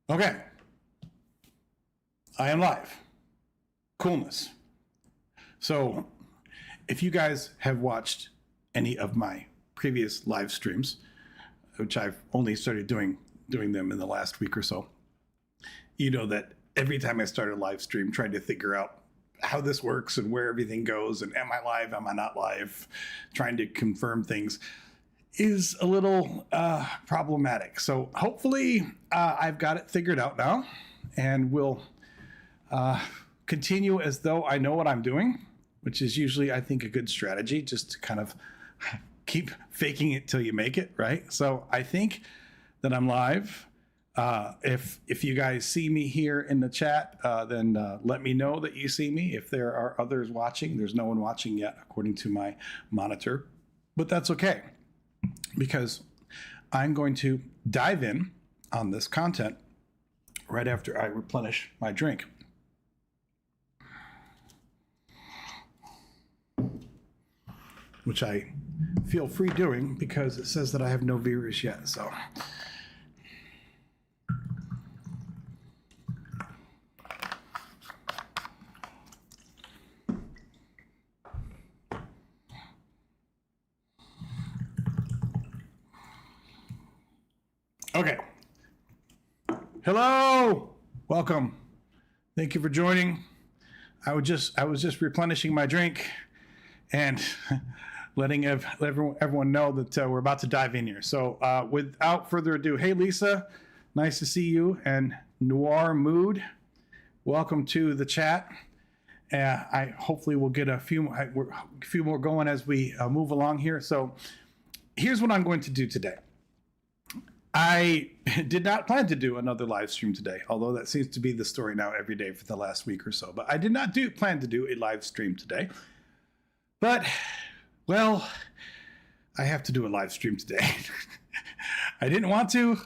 Okay. I am live. Coolness. So, if you guys have watched any of my previous live streams, which I've only started doing them in the last week or so, you know that every time I start a live stream, trying to figure out how this works and where everything goes and am I live, am I not live, trying to confirm things is a little problematic. So hopefully I've got it figured out now, and we'll continue as though I know what I'm doing, which is usually, I think, a good strategy, just to kind of keep faking it till you make it, right? So I think that I'm live. If you guys see me here in the chat, then let me know that you see me. If there are others watching, there's no one watching yet according to my monitor, but that's okay, because I'm going to dive in on this content right after I replenish my drink. Which I feel free doing because it says that I have no viewers yet, so. Okay. Hello. Welcome. Thank you for joining. I was just replenishing my drink and letting everyone know that we're about to dive in here. So without further ado, hey Lisa, nice to see you. And Noir Mood, welcome to the chat. I hopefully we'll get a few more going as we move along here. So here's what I'm going to do today. I did not plan to do another live stream today, although that seems to be the story now every day for the last week or so. But I did not plan to do a live stream today. But, well, I have to do a live stream today. I didn't want to.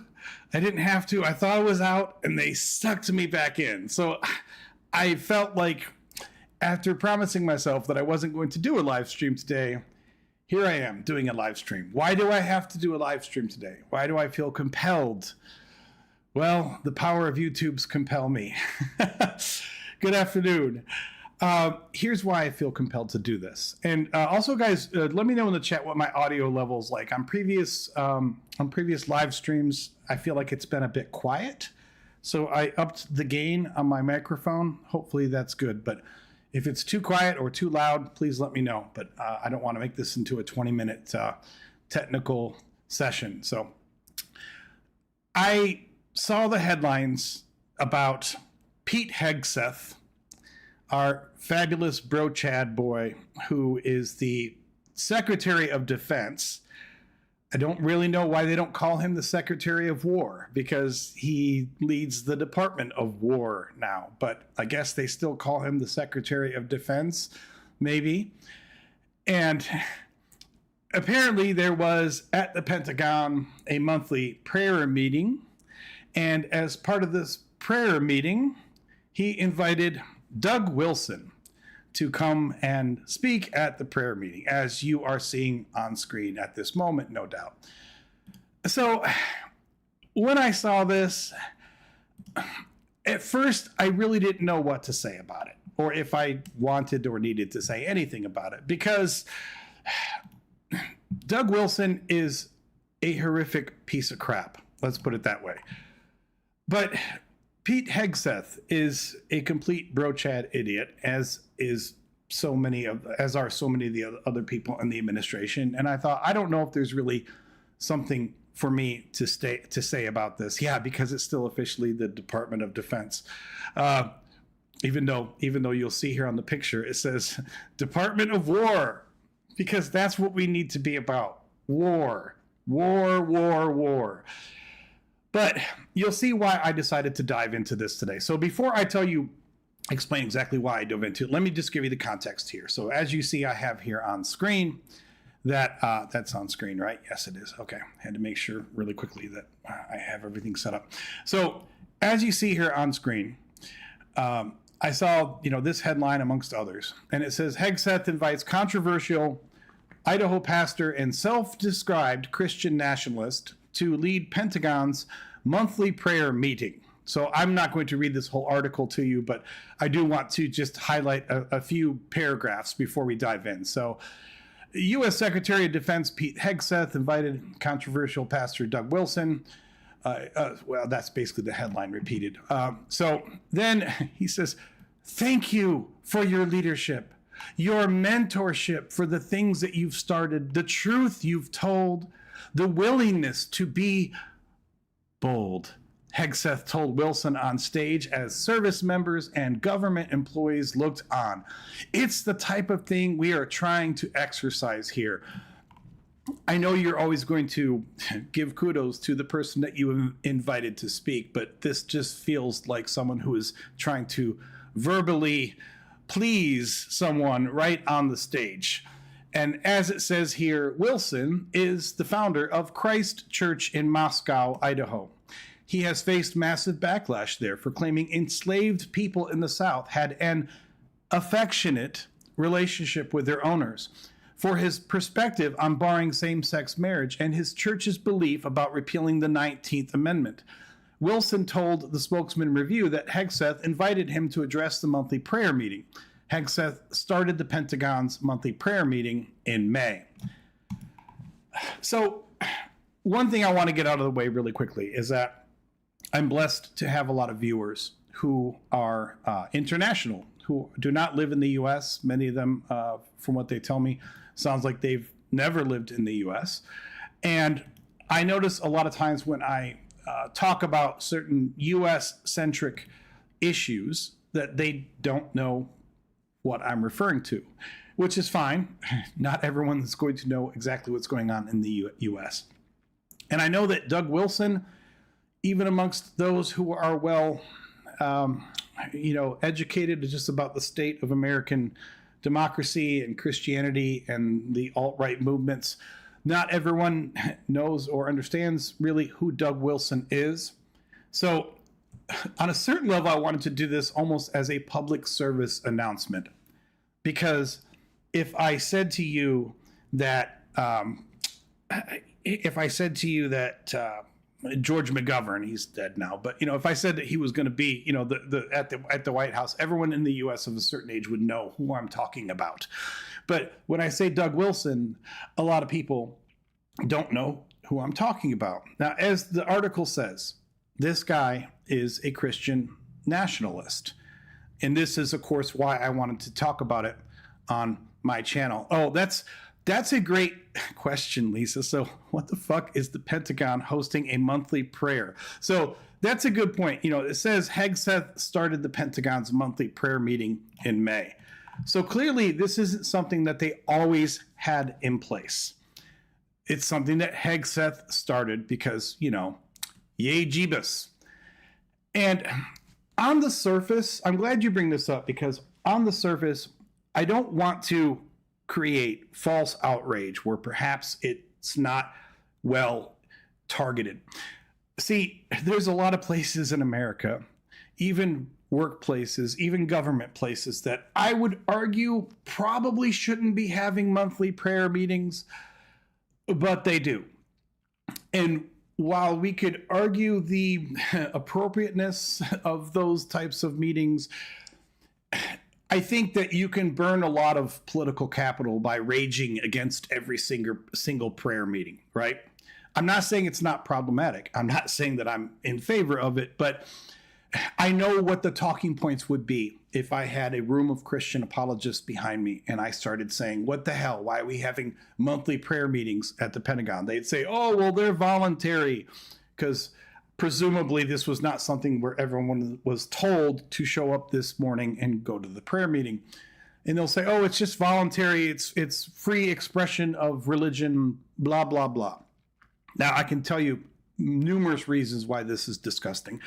I didn't have to. I thought I was out, and they sucked me back in. So I felt like after promising myself that I wasn't going to do a live stream today, here I am doing a live stream. Why do I have to do a live stream today? Why do I feel compelled? Well, the power of YouTube's compel me. Good afternoon. Here's why I feel compelled to do this. And also, guys, let me know in the chat what my audio level's like. On previous live streams, I feel like it's been a bit quiet. So I upped the gain on my microphone. Hopefully that's good. But if it's too quiet or too loud, please let me know. But I don't want to make this into a 20-minute technical session. So I saw the headlines about Pete Hegseth, our fabulous bro Chad boy, who is the Secretary of Defense. I don't really know why they don't call him the Secretary of War, because he leads the Department of War now. But I guess they still call him the Secretary of Defense, maybe. And apparently there was at the Pentagon a monthly prayer meeting. And as part of this prayer meeting, he invited Doug Wilson to come and speak at the prayer meeting, as you are seeing on screen at this moment, no doubt. So when I saw this, at first I really didn't know what to say about it, or if I wanted or needed to say anything about it, because Doug Wilson is a horrific piece of crap. Let's put it that way. But Pete Hegseth is a complete bro Chad idiot, as are so many of the other people in the administration. And I thought, I don't know if there's really something for me to say about this. Yeah, because it's still officially the Department of Defense. Even though you'll see here on the picture, it says Department of War, because that's what we need to be about. War. But you'll see why I decided to dive into this today. So before I explain exactly why I dove into it, let me just give you the context here. So as you see, I have here on screen that's on screen, right? Yes, it is. Okay. Had to make sure really quickly that I have everything set up. So as you see here on screen, I saw, this headline amongst others, and it says Hegseth invites controversial Idaho pastor and self-described Christian nationalist to lead Pentagon's monthly prayer meeting. So I'm not going to read this whole article to you, but I do want to just highlight a few paragraphs before we dive in. So U.S. Secretary of Defense Pete Hegseth invited controversial pastor Doug Wilson. Well, that's basically the headline repeated. So then he says, thank you for your leadership, your mentorship for the things that you've started, the truth you've told, the willingness to be bold. Hegseth told Wilson on stage as service members and government employees looked on. It's the type of thing we are trying to exercise here. I know you're always going to give kudos to the person that you invited to speak, but this just feels like someone who is trying to verbally please someone right on the stage. And as it says here, Wilson is the founder of Christ Church in Moscow, Idaho. He has faced massive backlash there for claiming enslaved people in the South had an affectionate relationship with their owners, for his perspective on barring same-sex marriage, and his church's belief about repealing the 19th Amendment. Wilson told the Spokesman Review that Hegseth invited him to address the monthly prayer meeting. Hegseth started the Pentagon's monthly prayer meeting in May. So one thing I want to get out of the way really quickly is that I'm blessed to have a lot of viewers who are international, who do not live in the U.S. Many of them, from what they tell me, sounds like they've never lived in the U.S. And I notice a lot of times when I talk about certain U.S.-centric issues that they don't know what I'm referring to, which is fine. Not everyone is going to know exactly what's going on in the U.S. And I know that Doug Wilson, even amongst those who are well, educated just about the state of American democracy and Christianity and the alt-right movements, not everyone knows or understands really who Doug Wilson is. So on a certain level, I wanted to do this almost as a public service announcement, because if I said to you that George McGovern, he's dead now, but if I said that he was going to be, at the White House, everyone in the U.S. of a certain age would know who I'm talking about. But when I say Doug Wilson, a lot of people don't know who I'm talking about. Now, as the article says, this guy is a Christian nationalist. And this is, of course, why I wanted to talk about it on my channel. Oh, that's a great question, Lisa. So what the fuck is the Pentagon hosting a monthly prayer? So that's a good point. It says Hegseth started the Pentagon's monthly prayer meeting in May. So clearly this isn't something that they always had in place. It's something that Hegseth started because, yay Jeebus. And on the surface, I'm glad you bring this up, because on the surface, I don't want to create false outrage where perhaps it's not well targeted. See, there's a lot of places in America, even workplaces, even government places, that I would argue probably shouldn't be having monthly prayer meetings, but they do. And while we could argue the appropriateness of those types of meetings, I think that you can burn a lot of political capital by raging against every single prayer meeting, right? I'm not saying it's not problematic. I'm not saying that I'm in favor of it, but I know what the talking points would be if I had a room of Christian apologists behind me and I started saying, what the hell? Why are we having monthly prayer meetings at the Pentagon? They'd say, oh, well, they're voluntary, because presumably this was not something where everyone was told to show up this morning and go to the prayer meeting. And they'll say, oh, it's just voluntary. It's free expression of religion, blah, blah, blah. Now, I can tell you numerous reasons why this is disgusting.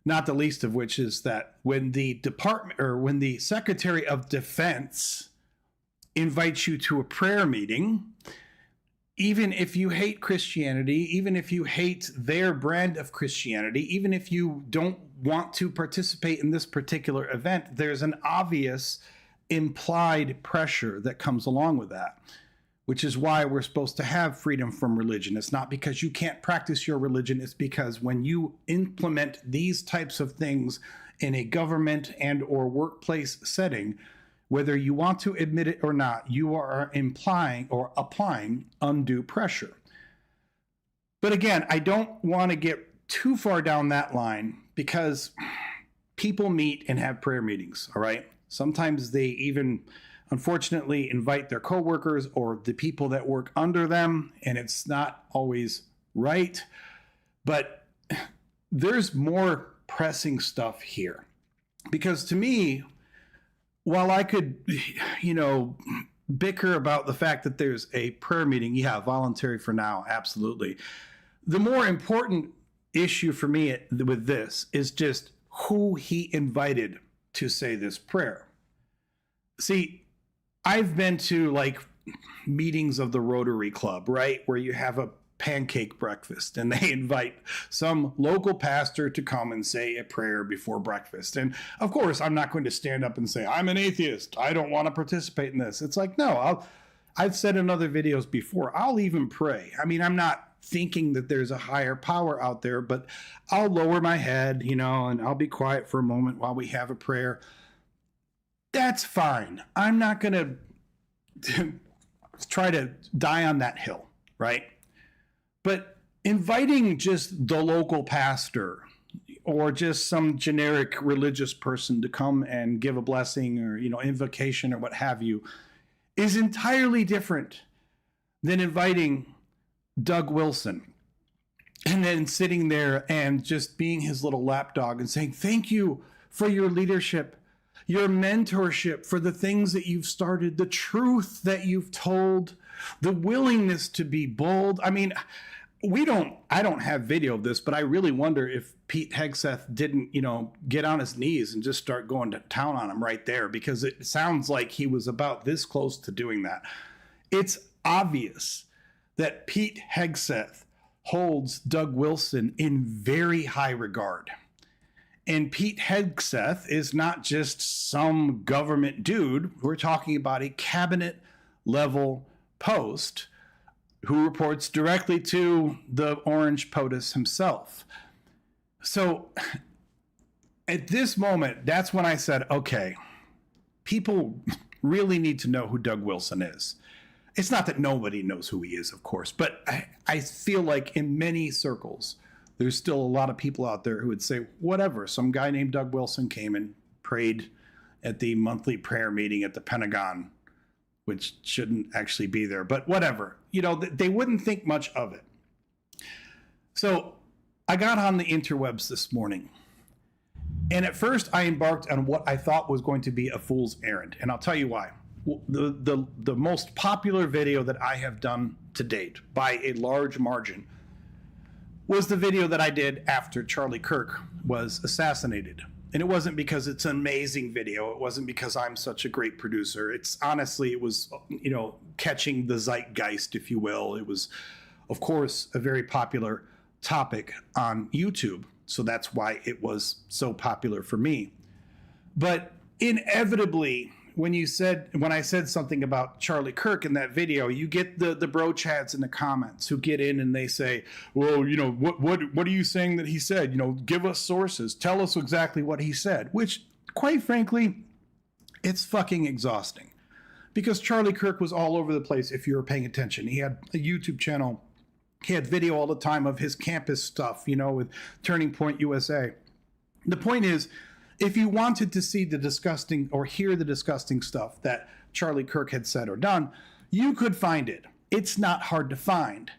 Not the least of which is that when the Secretary of Defense invites you to a prayer meeting, even if you hate Christianity, even if you hate their brand of Christianity, even if you don't want to participate in this particular event, there's an obvious implied pressure that comes along with that. which is why we're supposed to have freedom from religion. It's not because you can't practice your religion. It's because when you implement these types of things in a government and or workplace setting, whether you want to admit it or not, you are implying or applying undue pressure. But again, I don't want to get too far down that line because people meet and have prayer meetings, all right? Sometimes they even, unfortunately, invite their coworkers or the people that work under them, and it's not always right. But there's more pressing stuff here. Because to me, while I could, bicker about the fact that there's a prayer meeting, yeah, voluntary for now, absolutely. The more important issue for me with this is just who he invited to say this prayer. See, I've been to like meetings of the Rotary Club, right? Where you have a pancake breakfast and they invite some local pastor to come and say a prayer before breakfast. And of course, I'm not going to stand up and say, I'm an atheist, I don't want to participate in this. It's like, no, I've said in other videos before, I'll even pray. I mean, I'm not thinking that there's a higher power out there, but I'll lower my head, and I'll be quiet for a moment while we have a prayer. That's fine. I'm not going to try to die on that hill, right? But inviting just the local pastor or just some generic religious person to come and give a blessing or, invocation or what have you is entirely different than inviting Doug Wilson and then sitting there and just being his little lapdog and saying, thank you for your leadership, your mentorship, for the things that you've started, the truth that you've told, the willingness to be bold. I mean, I don't have video of this, but I really wonder if Pete Hegseth didn't, get on his knees and just start going to town on him right there, because it sounds like he was about this close to doing that. It's obvious that Pete Hegseth holds Doug Wilson in very high regard. And Pete Hegseth is not just some government dude. We're talking about a cabinet level post who reports directly to the Orange POTUS himself. So at this moment, that's when I said, okay, people really need to know who Doug Wilson is. It's not that nobody knows who he is, of course, but I feel like in many circles, there's still a lot of people out there who would say, whatever, some guy named Doug Wilson came and prayed at the monthly prayer meeting at the Pentagon, which shouldn't actually be there, but whatever. They wouldn't think much of it. So I got on the interwebs this morning, and at first I embarked on what I thought was going to be a fool's errand, and I'll tell you why. The most popular video that I have done to date by a large margin was the video that I did after Charlie Kirk was assassinated. And it wasn't because it's an amazing video. It wasn't because I'm such a great producer. It was, catching the zeitgeist, if you will. It was, of course, a very popular topic on YouTube. So that's why it was so popular for me. But inevitably, when I said something about Charlie Kirk in that video, you get the bro chads in the comments who get in and they say, well, what are you saying that he said? Give us sources. Tell us exactly what he said, which quite frankly, it's fucking exhausting, because Charlie Kirk was all over the place. If you were paying attention, he had a YouTube channel. He had video all the time of his campus stuff, with Turning Point USA. The point is, if you wanted to see the disgusting or hear the disgusting stuff that Charlie Kirk had said or done, you could find it. It's not hard to find,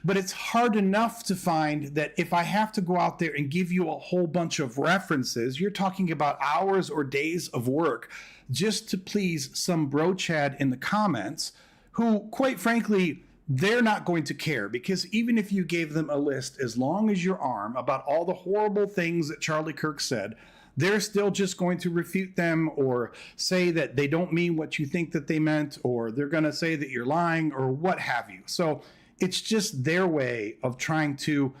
but it's hard enough to find that if I have to go out there and give you a whole bunch of references, you're talking about hours or days of work just to please some bro chad in the comments who, quite frankly, they're not going to care, because even if you gave them a list as long as your arm about all the horrible things that Charlie Kirk said, they're still just going to refute them or say that they don't mean what you think that they meant, or they're going to say that you're lying or what have you. So it's just their way of trying to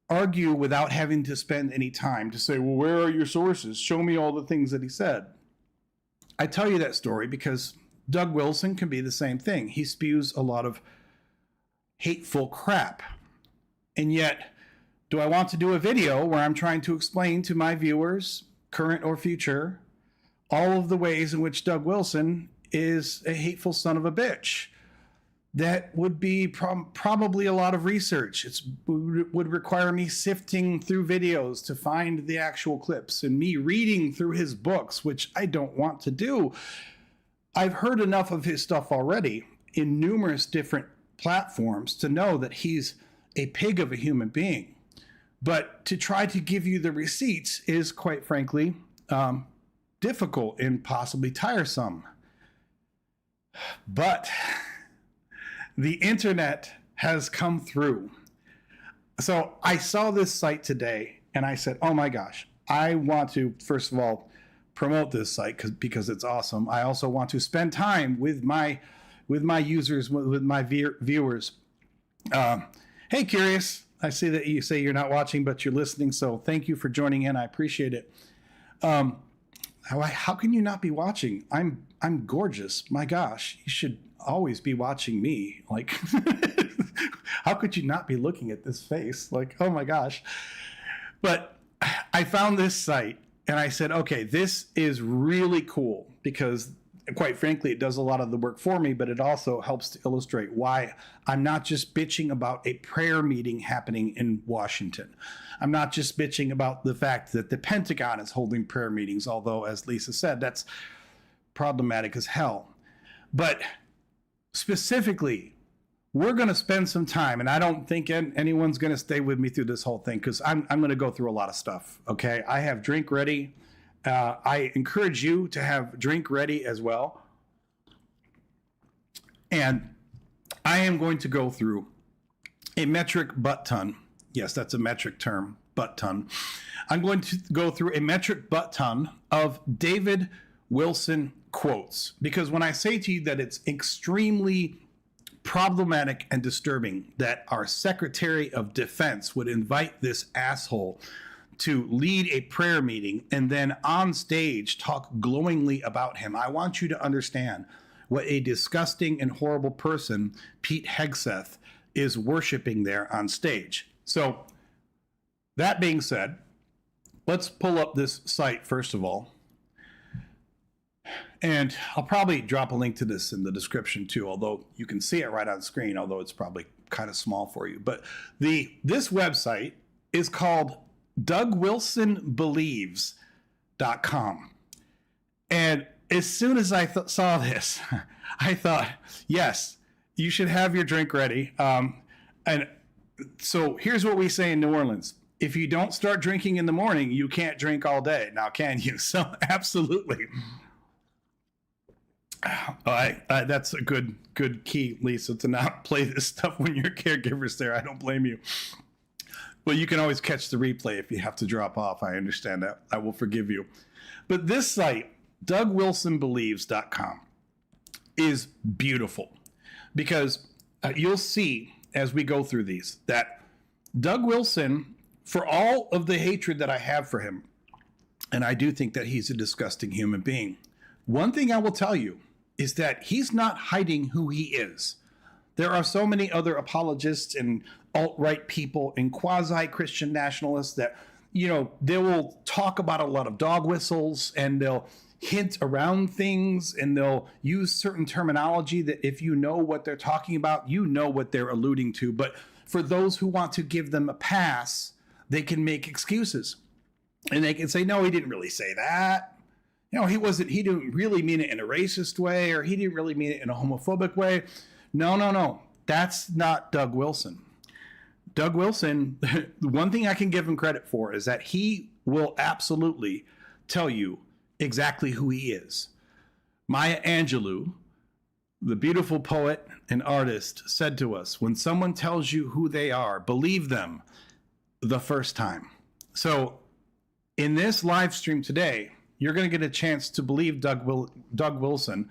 argue without having to spend any time to say, well, where are your sources? Show me all the things that he said. I tell you that story because Doug Wilson can be the same thing. He spews a lot of hateful crap. And yet, do I want to do a video where I'm trying to explain to my viewers, current or future, all of the ways in which Doug Wilson is a hateful son of a bitch? That would be probably a lot of research. It would require me sifting through videos to find the actual clips and me reading through his books, which I don't want to do. I've heard enough of his stuff already in numerous different platforms to know that he's a pig of a human being. But to try to give you the receipts is, quite frankly, difficult and possibly tiresome. But the internet has come through. So I saw this site today and I said, oh my gosh, I want to, first of all, promote this site because it's awesome. I also want to spend time with my users, with my viewers. Hey, Curious, I see that you say you're not watching, but you're listening. So thank you for joining in. I appreciate it. How can you not be watching? I'm gorgeous. My gosh, you should always be watching me. Like, how could you not be looking at this face? Like, oh my gosh. But I found this site and I said, okay, this is really cool because, quite frankly, it does a lot of the work for me, but it also helps to illustrate why I'm not just bitching about a prayer meeting happening in Washington. I'm not just bitching about the fact that the Pentagon is holding prayer meetings, although, as Lisa said, that's problematic as hell. But specifically, we're going to spend some time, and I don't think anyone's going to stay with me through this whole thing because I'm going to go through a lot of stuff, okay? I have drink ready. I encourage you to have drink ready as well. And I am going to go through a metric butt ton. Yes, that's a metric term, butt ton. I'm going to go through a metric butt ton of David Wilson quotes, because when I say to you that it's extremely problematic and disturbing that our Secretary of Defense would invite this asshole to lead a prayer meeting and then on stage talk glowingly about him, I want you to understand what a disgusting and horrible person Pete Hegseth is worshiping there on stage. So that being said, let's pull up this site first of all. And I'll probably drop a link to this in the description too, although you can see it right on screen, although it's probably kind of small for you. But this website is called DougWilsonBelieves.com. And as soon as I saw this, I thought, yes, you should have your drink ready. And so here's what we say in New Orleans. If you don't start drinking in the morning, you can't drink all day. Now, can you? So absolutely. That's a good key, Lisa, to not play this stuff when your caregiver's there. I don't blame you. Well, you can always catch the replay if you have to drop off. I understand that. I will forgive you. But this site, DougWilsonBelieves.com, is beautiful because you'll see as we go through these that Doug Wilson, for all of the hatred that I have for him, and I do think that he's a disgusting human being, one thing I will tell you is that he's not hiding who he is. There are so many other apologists and alt-right people and quasi-Christian nationalists that, they will talk about a lot of dog whistles and they'll hint around things and they'll use certain terminology that if you know what they're talking about, you know what they're alluding to. But for those who want to give them a pass, they can make excuses and they can say, no, he didn't really say that. He didn't really mean it in a racist way, or he didn't really mean it in a homophobic way. No. That's not Doug Wilson. Doug Wilson, the one thing I can give him credit for is that he will absolutely tell you exactly who he is. Maya Angelou, the beautiful poet and artist, said to us, when someone tells you who they are, believe them the first time. So in this live stream today, you're going to get a chance to believe Doug Wilson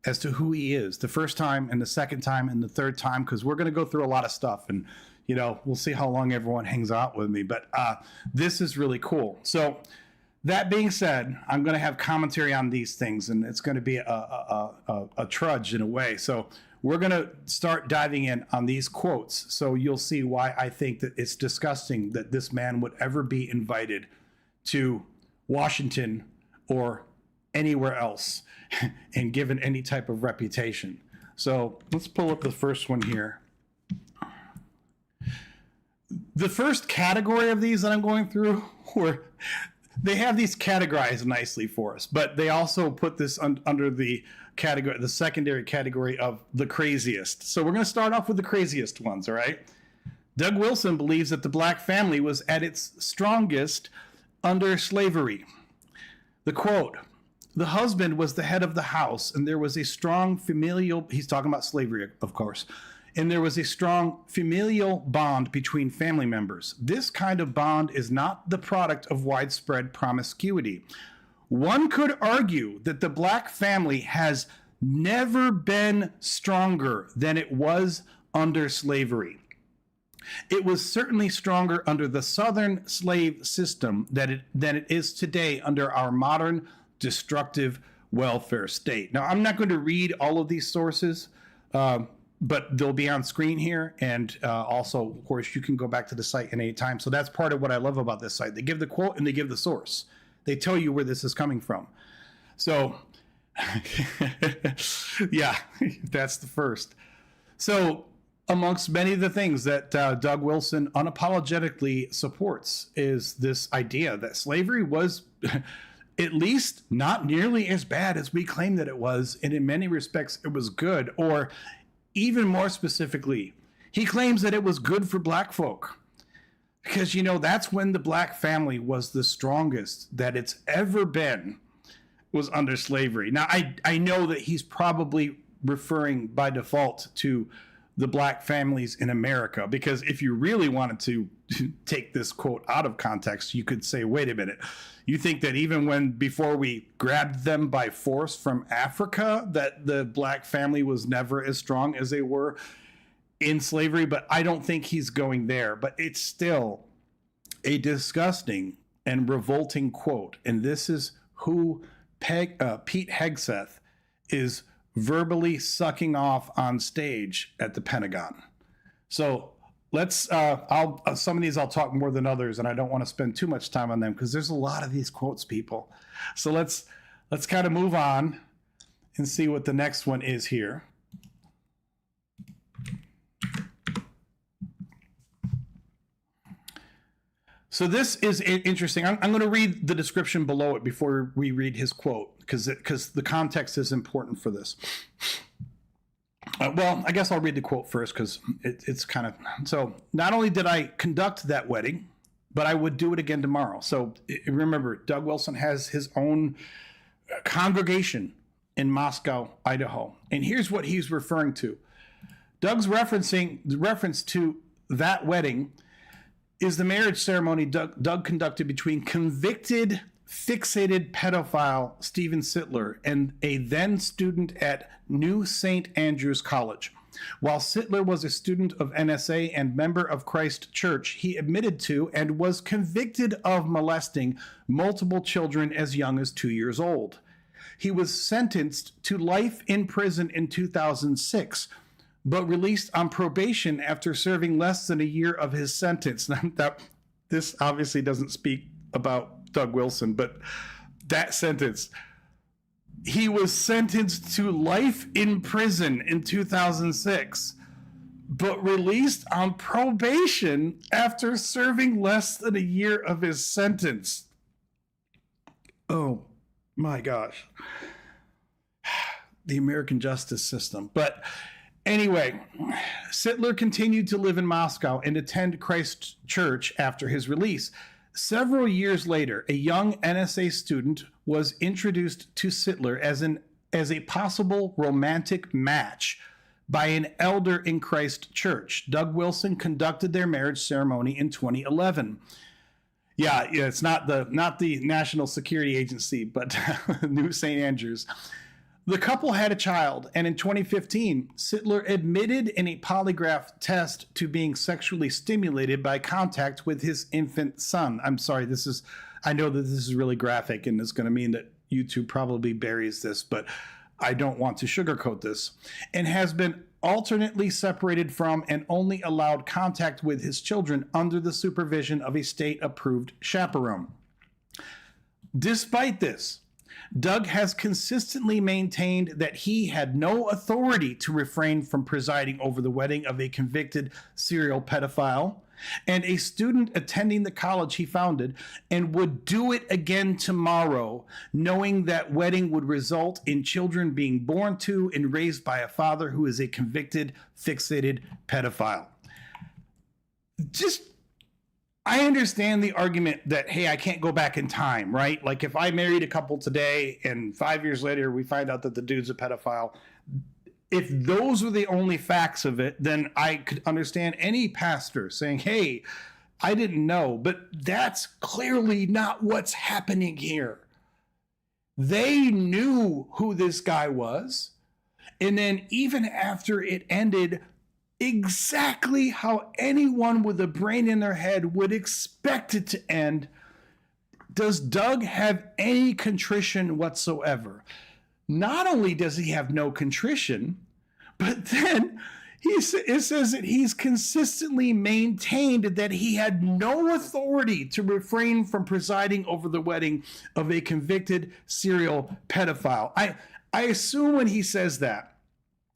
as to who he is the first time and the second time and the third time, because we're going to go through a lot of stuff and, we'll see how long everyone hangs out with me. But this is really cool. So That being said, I'm going to have commentary on these things, and it's going to be a trudge in a way. So we're going to start diving in on these quotes, so you'll see why I think that it's disgusting that this man would ever be invited to Washington or anywhere else and given any type of reputation. So let's pull up the first one here. The first category of these that I'm going through were, they have these categorized nicely for us, but they also put this under the category, the secondary category of the craziest. So we're going to start off with the craziest ones, all right? Doug Wilson believes that the black family was at its strongest under slavery. The quote, "The husband was the head of the house, and there was a strong familial," he's talking about slavery, of course, "and there was a strong familial bond between family members. This kind of bond is not the product of widespread promiscuity. One could argue that the black family has never been stronger than it was under slavery. It was certainly stronger under the Southern slave system than it is today under our modern destructive welfare state." Now, I'm not going to read all of these sources, but they'll be on screen here. And also, of course, you can go back to the site at any time. So that's part of what I love about this site. They give the quote and they give the source. They tell you where this is coming from. So, yeah, that's the first. So, amongst many of the things that Doug Wilson unapologetically supports is this idea that slavery was at least not nearly as bad as we claim that it was, and in many respects it was good. Or even more specifically, he claims that it was good for black folk, because, you know, that's when the black family was the strongest that it's ever been, was under slavery. Now, I know that he's probably referring by default to the black families in America, because if you really wanted to take this quote out of context, you could say, wait a minute, you think that even before we grabbed them by force from Africa, that the black family was never as strong as they were in slavery? But I don't think he's going there. But it's still a disgusting and revolting quote. And this is who Pete Hegseth is verbally sucking off on stage at the Pentagon. So let's, some of these I'll talk more than others, and I don't want to spend too much time on them because there's a lot of these quotes, people. So let's kind of move on and see what the next one is here. So this is interesting. I'm going to read the description below it before we read his quote, because the context is important for this. Well, I guess I'll read the quote first because it's kind of... So, "Not only did I conduct that wedding, but I would do it again tomorrow." So remember, Doug Wilson has his own congregation in Moscow, Idaho. And here's what he's referring to. Doug's the reference to that wedding is the marriage ceremony Doug conducted between convicted, fixated pedophile Stephen Sittler and a then student at New St. Andrews College. While Sittler was a student of NSA and member of Christ Church, he admitted to and was convicted of molesting multiple children as young as 2 years old. He was sentenced to life in prison in 2006, but released on probation after serving less than a year of his sentence. Now, this obviously doesn't speak about Doug Wilson, but that sentence, he was sentenced to life in prison in 2006, but released on probation after serving less than a year of his sentence. Oh my gosh. The American justice system. But anyway, Sittler continued to live in Moscow and attend Christ Church after his release. Several years later, a young NSA student was introduced to Sittler as a possible romantic match by an elder in Christ Church. Doug Wilson conducted their marriage ceremony in 2011. Yeah, it's not the National Security Agency, but New St. Andrews. The couple had a child, and in 2015, Sittler admitted in a polygraph test to being sexually stimulated by contact with his infant son. I'm sorry, I know that this is really graphic, and it's going to mean that YouTube probably buries this, but I don't want to sugarcoat this. And has been alternately separated from and only allowed contact with his children under the supervision of a state-approved chaperone. Despite this, Doug has consistently maintained that he had no authority to refrain from presiding over the wedding of a convicted serial pedophile and a student attending the college he founded, and would do it again tomorrow, knowing that wedding would result in children being born to and raised by a father who is a convicted, fixated pedophile. I understand the argument that, hey, I can't go back in time, right? Like if I married a couple today and 5 years later we find out that the dude's a pedophile, if those were the only facts of it, then I could understand any pastor saying, hey, I didn't know. But that's clearly not what's happening here. They knew who this guy was. And then even after it ended, exactly how anyone with a brain in their head would expect it to end, does Doug have any contrition whatsoever? Not only does he have no contrition, but then it says that he's consistently maintained that he had no authority to refrain from presiding over the wedding of a convicted serial pedophile. I assume when he says that,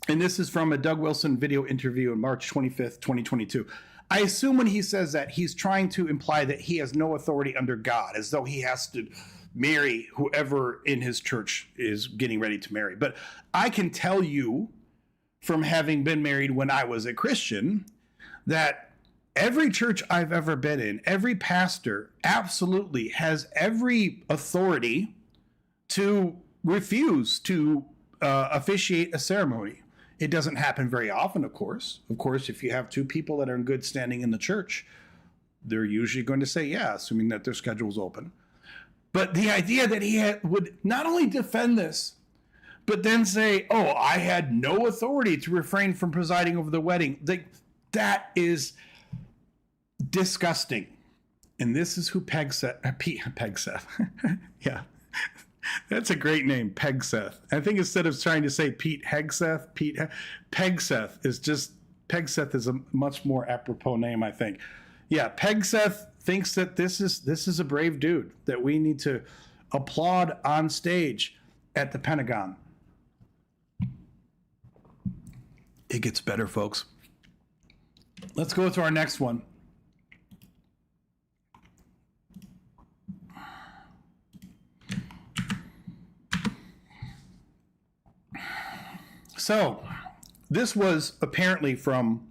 and this is from a Doug Wilson video interview on March 25th, 2022. I assume when he says that, he's trying to imply that he has no authority under God, as though he has to marry whoever in his church is getting ready to marry. But I can tell you from having been married when I was a Christian that every church I've ever been in, every pastor absolutely has every authority to refuse to officiate a ceremony. It doesn't happen very often, of course. Of course, if you have two people that are in good standing in the church, they're usually going to say yeah, assuming that their schedule's open. But the idea that he would not only defend this, but then say, oh, I had no authority to refrain from presiding over the wedding, that is disgusting. And this is who Pegseth. Yeah. That's a great name, Pegseth. I think instead of trying to say Pete Hegseth, Pegseth is a much more apropos name, I think. Yeah, Pegseth thinks that this is a brave dude that we need to applaud on stage at the Pentagon. It gets better, folks. Let's go to our next one. So, this was apparently from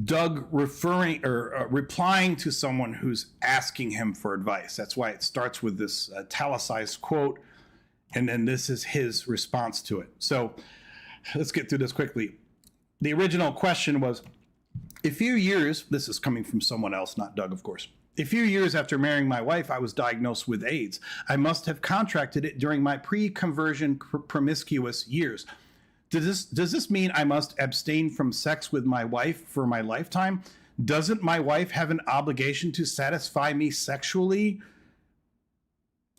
Doug replying to someone who's asking him for advice. That's why it starts with this italicized quote, and then this is his response to it. So, let's get through this quickly. The original question was, a few years, this is coming from someone else, not Doug, of course. A few years after marrying my wife, I was diagnosed with AIDS. I must have contracted it during my pre-conversion promiscuous years. Does this mean I must abstain from sex with my wife for my lifetime? Doesn't my wife have an obligation to satisfy me sexually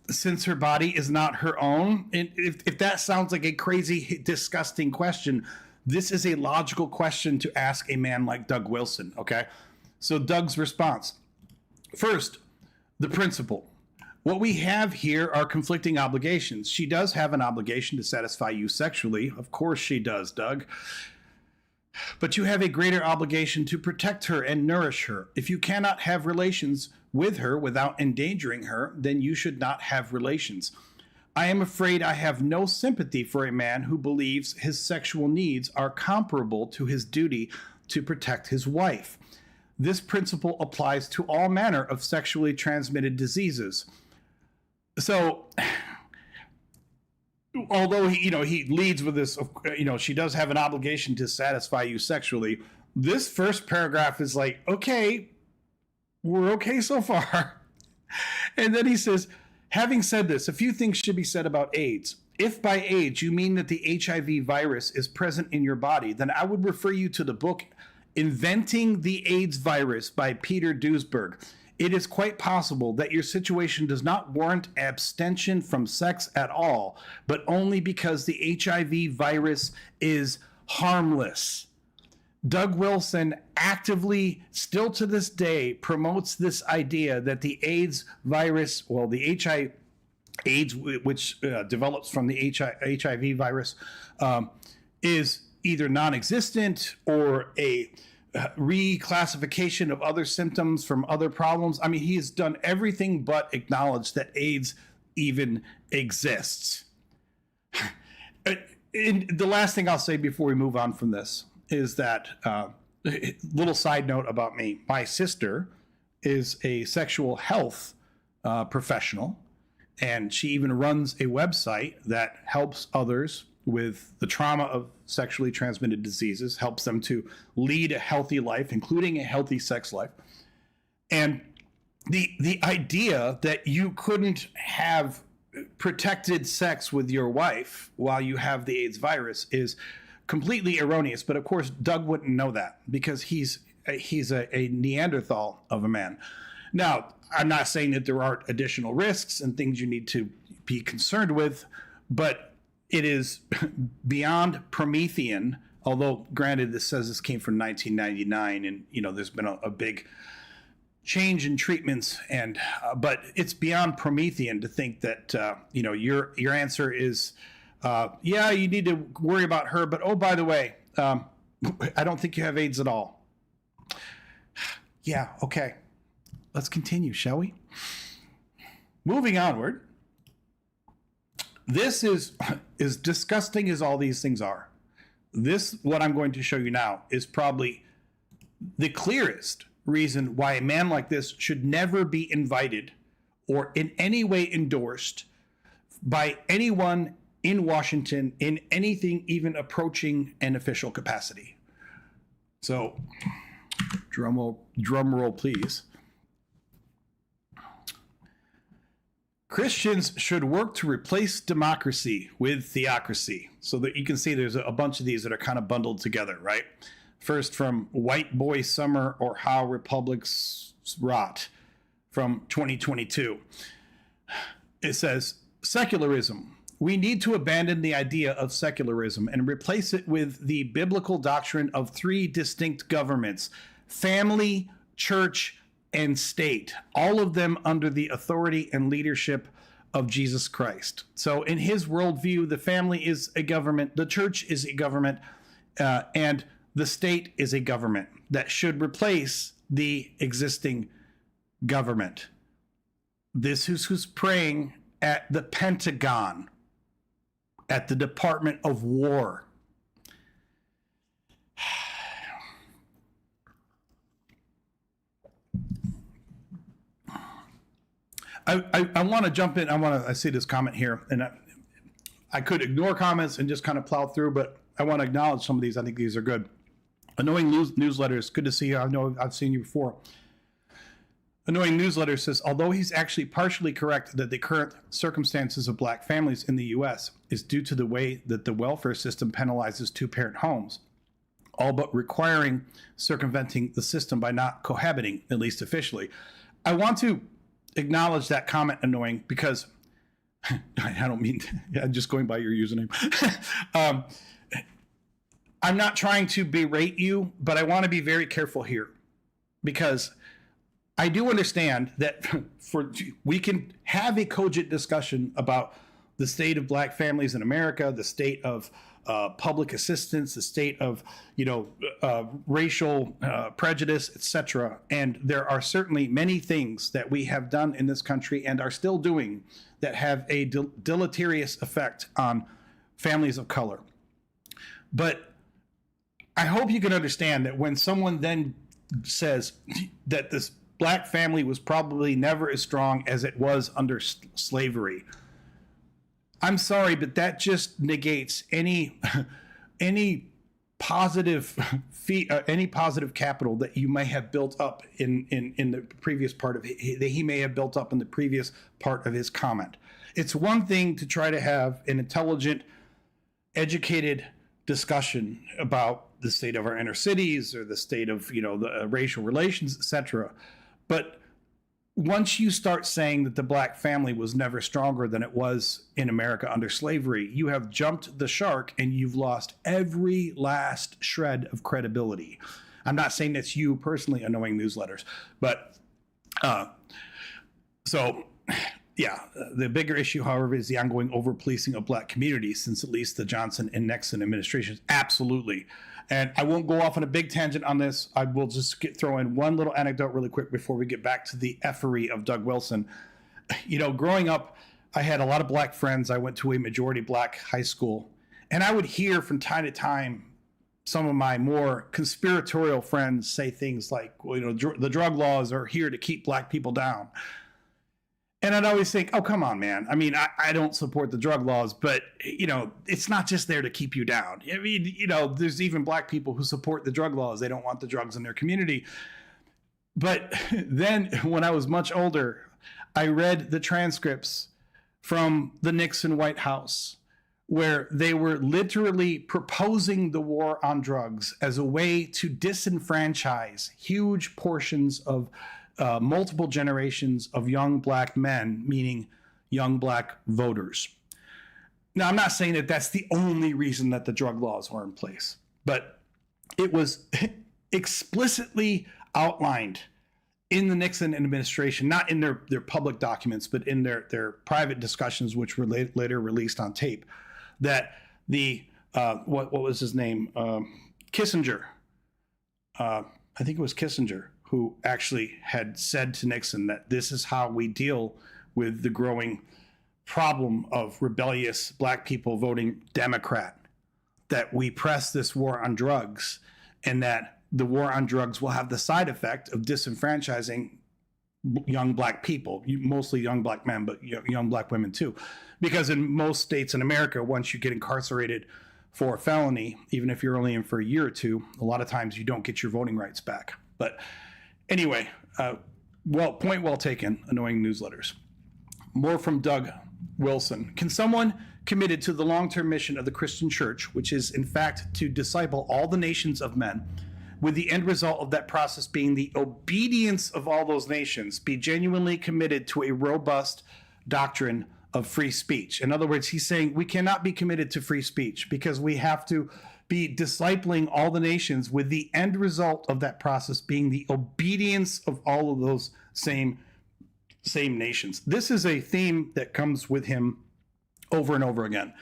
since her body is not her own? And if that sounds like a crazy, disgusting question, this is a logical question to ask a man like Doug Wilson, okay? So Doug's response. First, the principle. What we have here are conflicting obligations. She does have an obligation to satisfy you sexually. Of course she does, Doug. But you have a greater obligation to protect her and nourish her. If you cannot have relations with her without endangering her, then you should not have relations. I am afraid I have no sympathy for a man who believes his sexual needs are comparable to his duty to protect his wife. This principle applies to all manner of sexually transmitted diseases. So, although he leads with this, she does have an obligation to satisfy you sexually. This first paragraph is like, okay, we're okay so far. And then he says, Having said this, a few things should be said about AIDS. If by AIDS you mean that the HIV virus is present in your body, then I would refer you to the book Inventing the AIDS Virus by Peter Duesberg. It is quite possible that your situation does not warrant abstention from sex at all, but only because the HIV virus is harmless. Doug Wilson actively, still to this day, promotes this idea that the AIDS virus, well, the AIDS, which develops from the HIV virus, is either non-existent or a reclassification of other symptoms from other problems. I mean, he has done everything but acknowledge that AIDS even exists. And the last thing I'll say before we move on from this is that, little side note about me, my sister is a sexual health professional, and she even runs a website that helps others with the trauma of sexually transmitted diseases, helps them to lead a healthy life, including a healthy sex life. And the idea that you couldn't have protected sex with your wife while you have the AIDS virus is completely erroneous. But of course, Doug wouldn't know that because he's a Neanderthal of a man. Now, I'm not saying that there aren't additional risks and things you need to be concerned with, but it is beyond Promethean, although granted, this says this came from 1999 and, there's been a big change in treatments but it's beyond Promethean to think that, your answer is, yeah, you need to worry about her, but oh, by the way, I don't think you have AIDS at all. Yeah. Okay. Let's continue, shall we? Moving onward. This is as disgusting as all these things are. This, what I'm going to show you now, is probably the clearest reason why a man like this should never be invited or in any way endorsed by anyone in Washington in anything even approaching an official capacity. So, drum roll, please. Christians should work to replace democracy with theocracy. So that you can see there's a bunch of these that are kind of bundled together, right? First from White Boy Summer or How Republics Rot from 2022. It says, secularism. We need to abandon the idea of secularism and replace it with the biblical doctrine of three distinct governments: family, church, and state, all of them under the authority and leadership of Jesus Christ. So in his worldview, the family is a government, the church is a government, and the state is a government that should replace the existing government. This is who's praying at the Pentagon, at the Department of War. I want to jump in. I see this comment here, and I could ignore comments and just kind of plow through, but I want to acknowledge some of these. I think these are good. Annoying Newsletters. Good to see you. I know I've seen you before. Annoying Newsletter says, although he's actually partially correct that the current circumstances of black families in the U.S. is due to the way that the welfare system penalizes two-parent homes, all but requiring circumventing the system by not cohabiting, at least officially. I want to acknowledge that comment, Annoying, because I don't mean, I'm just going by your username. I'm not trying to berate you, but I want to be very careful here, because I do understand that we can have a cogent discussion about the state of black families in America, the state of public assistance, the state of racial prejudice, etc. And there are certainly many things that we have done in this country and are still doing that have a deleterious effect on families of color. But I hope you can understand that when someone then says that this black family was probably never as strong as it was under slavery, I'm sorry, but that just negates any positive any positive capital that you may have built up in the previous part of that he may have built up in the previous part of his comment. It's one thing to try to have an intelligent, educated discussion about the state of our inner cities or the state of the racial relations, etc. But once you start saying that the black family was never stronger than it was in America under slavery, you have jumped the shark and you've lost every last shred of credibility. I'm not saying that's you personally, Annoying Newsletters, but the bigger issue, however, is the ongoing over-policing of black communities since at least the Johnson and Nixon administrations. Absolutely. And I won't go off on a big tangent on this. I will just throw in one little anecdote really quick before we get back to the effery of Doug Wilson. Growing up, I had a lot of black friends. I went to a majority black high school, and I would hear from time to time some of my more conspiratorial friends say things like, the drug laws are here to keep black people down. And I'd always think, oh, come on, man. I mean, I don't support the drug laws, but, it's not just there to keep you down. I mean, there's even black people who support the drug laws. They don't want the drugs in their community. But then when I was much older, I read the transcripts from the Nixon White House, where they were literally proposing the war on drugs as a way to disenfranchise huge portions of multiple generations of young black men, meaning young black voters. Now, I'm not saying that that's the only reason that the drug laws were in place, but it was explicitly outlined in the Nixon administration, not in their public documents, but in their private discussions, which were later released on tape, that the, what was his name? Kissinger. I think it was Kissinger, who actually had said to Nixon that this is how we deal with the growing problem of rebellious black people voting Democrat, that we press this war on drugs, and that the war on drugs will have the side effect of disenfranchising young black people, mostly young black men, but young black women too. Because in most states in America, once you get incarcerated for a felony, even if you're only in for a year or two, a lot of times you don't get your voting rights back. But anyway, point well taken, Annoying Newsletters. More from Doug Wilson. Can someone committed to the long-term mission of the Christian church, which is in fact to disciple all the nations of men, with the end result of that process being the obedience of all those nations, be genuinely committed to a robust doctrine of free speech? In other words, he's saying we cannot be committed to free speech because we have to be discipling all the nations, with the end result of that process being the obedience of all of those same nations. This is a theme that comes with him over and over again.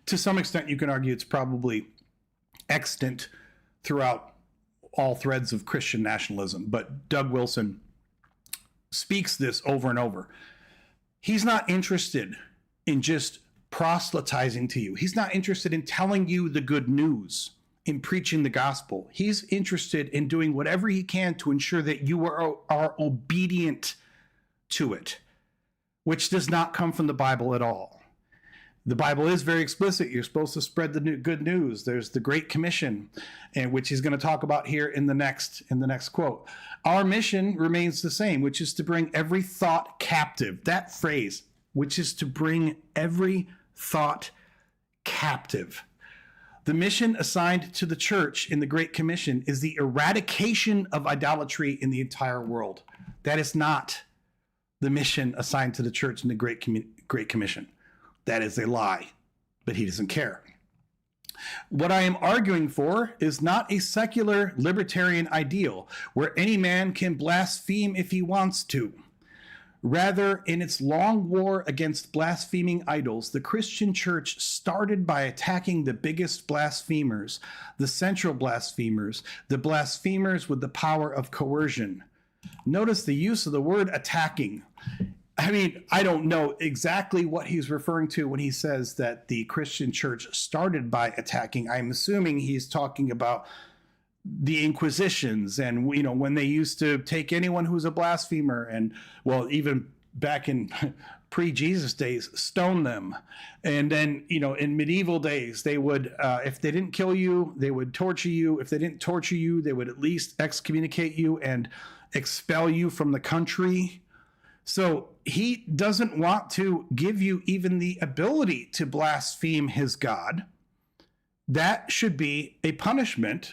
To some extent, you can argue it's probably extant throughout all threads of Christian nationalism, but Doug Wilson speaks this over and over. He's not interested in just proselytizing to you. He's not interested in telling you the good news, in preaching the gospel. He's interested in doing whatever he can to ensure that you are obedient to it, which does not come from the Bible at all. The Bible is very explicit. You're supposed to spread the good news. There's the Great Commission, and which he's going to talk about here in the next quote. Our mission remains the same, which is to bring every thought captive. That phrase, which is to bring every thought captive. The mission assigned to the church in the Great Commission is the eradication of idolatry in the entire world. That is not the mission assigned to the church in the Great Commission. That is a lie, but he doesn't care. What I am arguing for is not a secular libertarian ideal where any man can blaspheme if he wants to. Rather, in its long war against blaspheming idols, the Christian church started by attacking the biggest blasphemers, the central blasphemers, the blasphemers with the power of coercion. Notice the use of the word attacking. I mean, I don't know exactly what he's referring to when he says that the Christian church started by attacking. I'm assuming he's talking about the Inquisitions and, when they used to take anyone who's a blasphemer and, well, even back in pre-Jesus days, stone them. And then, in medieval days, they would, if they didn't kill you, they would torture you. If they didn't torture you, they would at least excommunicate you and expel you from the country. So he doesn't want to give you even the ability to blaspheme his God. That should be a punishment,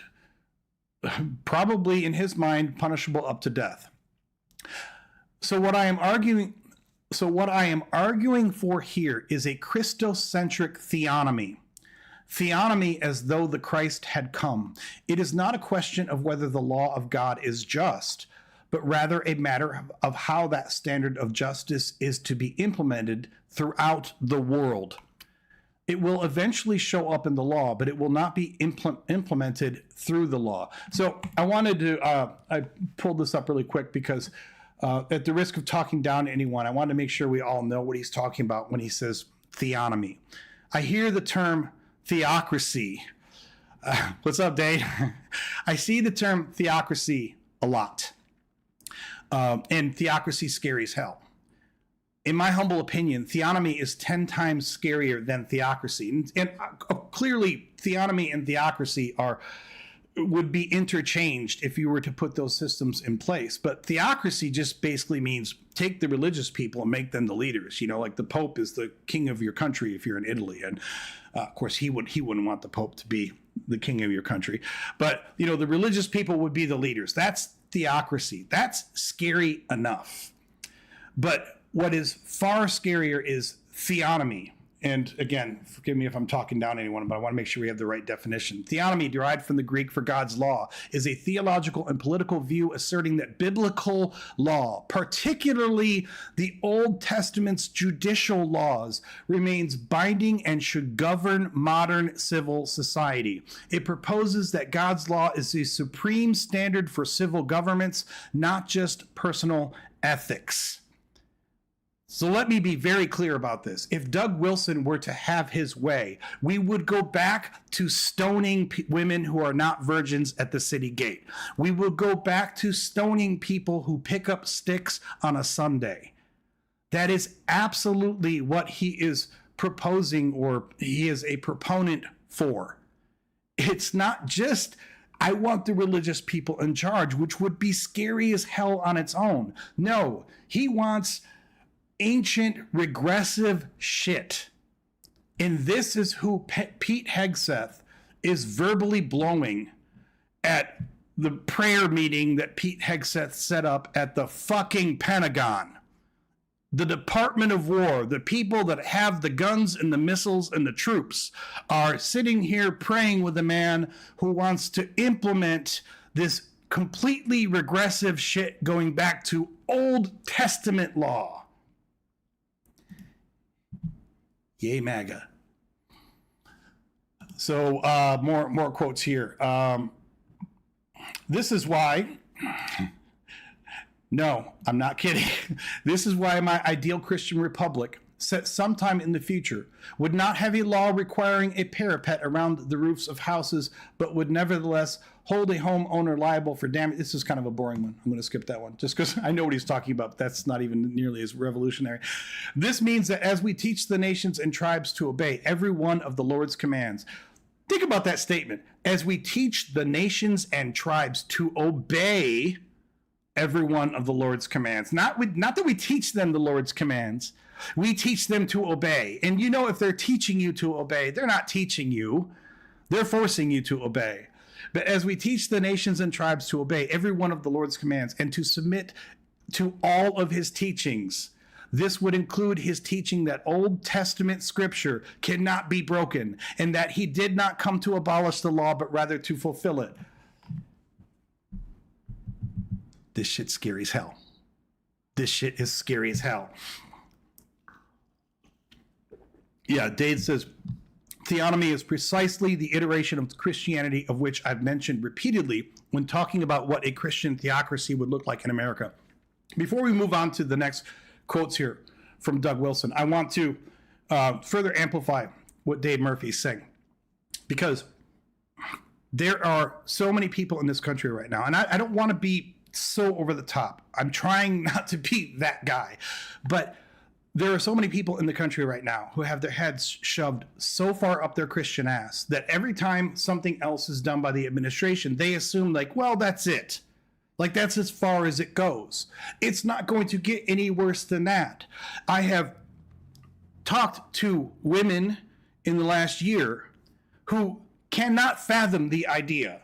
probably in his mind, punishable up to death. So what I am arguing for here is a Christocentric theonomy. Theonomy as though the Christ had come. It is not a question of whether the law of God is just, but rather a matter of how that standard of justice is to be implemented throughout the world. It will eventually show up in the law, but it will not be implemented through the law. So I wanted to, I pulled this up really quick because at the risk of talking down to anyone, I want to make sure we all know what he's talking about when he says theonomy. I hear the term theocracy. What's up, Dave? I see the term theocracy a lot. And theocracy scary as hell. In my humble opinion, theonomy is 10 times scarier than theocracy. And clearly, theonomy and theocracy would be interchanged if you were to put those systems in place. But theocracy just basically means take the religious people and make them the leaders. Like the Pope is the king of your country if you're in Italy. And of course, he wouldn't want the Pope to be the king of your country. But, the religious people would be the leaders. That's theocracy. That's scary enough. But what is far scarier is theonomy. And again, forgive me if I'm talking down to anyone, but I want to make sure we have the right definition. Theonomy, derived from the Greek for God's law, is a theological and political view asserting that biblical law, particularly the Old Testament's judicial laws, remains binding and should govern modern civil society. It proposes that God's law is the supreme standard for civil governments, not just personal ethics. So let me be very clear about this. If Doug Wilson were to have his way, we would go back to stoning women who are not virgins at the city gate. We would go back to stoning people who pick up sticks on a Sunday. That is absolutely what he is proposing, or he is a proponent for. It's not just, I want the religious people in charge, which would be scary as hell on its own. No, he wants ancient regressive shit. And this is who Pete Hegseth is verbally blowing at the prayer meeting that Pete Hegseth set up at the fucking Pentagon. The Department of War, the people that have the guns and the missiles and the troops, are sitting here praying with a man who wants to implement this completely regressive shit going back to Old Testament law. Yay, MAGA. So more quotes here. This is why, no, I'm not kidding. This is why my ideal Christian republic, set sometime in the future, would not have a law requiring a parapet around the roofs of houses, but would nevertheless hold a homeowner liable for damage. This is kind of a boring one. I'm going to skip that one just because I know what he's talking about. But that's not even nearly as revolutionary. This means that as we teach the nations and tribes to obey every one of the Lord's commands, think about that statement. As we teach the nations and tribes to obey every one of the Lord's commands. Not that we teach them the Lord's commands. We teach them to obey. And if they're teaching you to obey, they're not teaching you. They're forcing you to obey. But as we teach the nations and tribes to obey every one of the Lord's commands and to submit to all of his teachings, this would include his teaching that Old Testament scripture cannot be broken and that he did not come to abolish the law, but rather to fulfill it. This shit's scary as hell. This shit is scary as hell. Yeah, Dave says, theonomy is precisely the iteration of Christianity of which I've mentioned repeatedly when talking about what a Christian theocracy would look like in America. Before we move on to the next quotes here from Doug Wilson, I want to further amplify what Dave Murphy is saying, because there are so many people in this country right now, and I don't want to be so over the top. I'm trying not to be that guy, but there are so many people in the country right now who have their heads shoved so far up their Christian ass that every time something else is done by the administration, they assume like, well, that's it. Like, that's as far as it goes. It's not going to get any worse than that. I have talked to women in the last year who cannot fathom the idea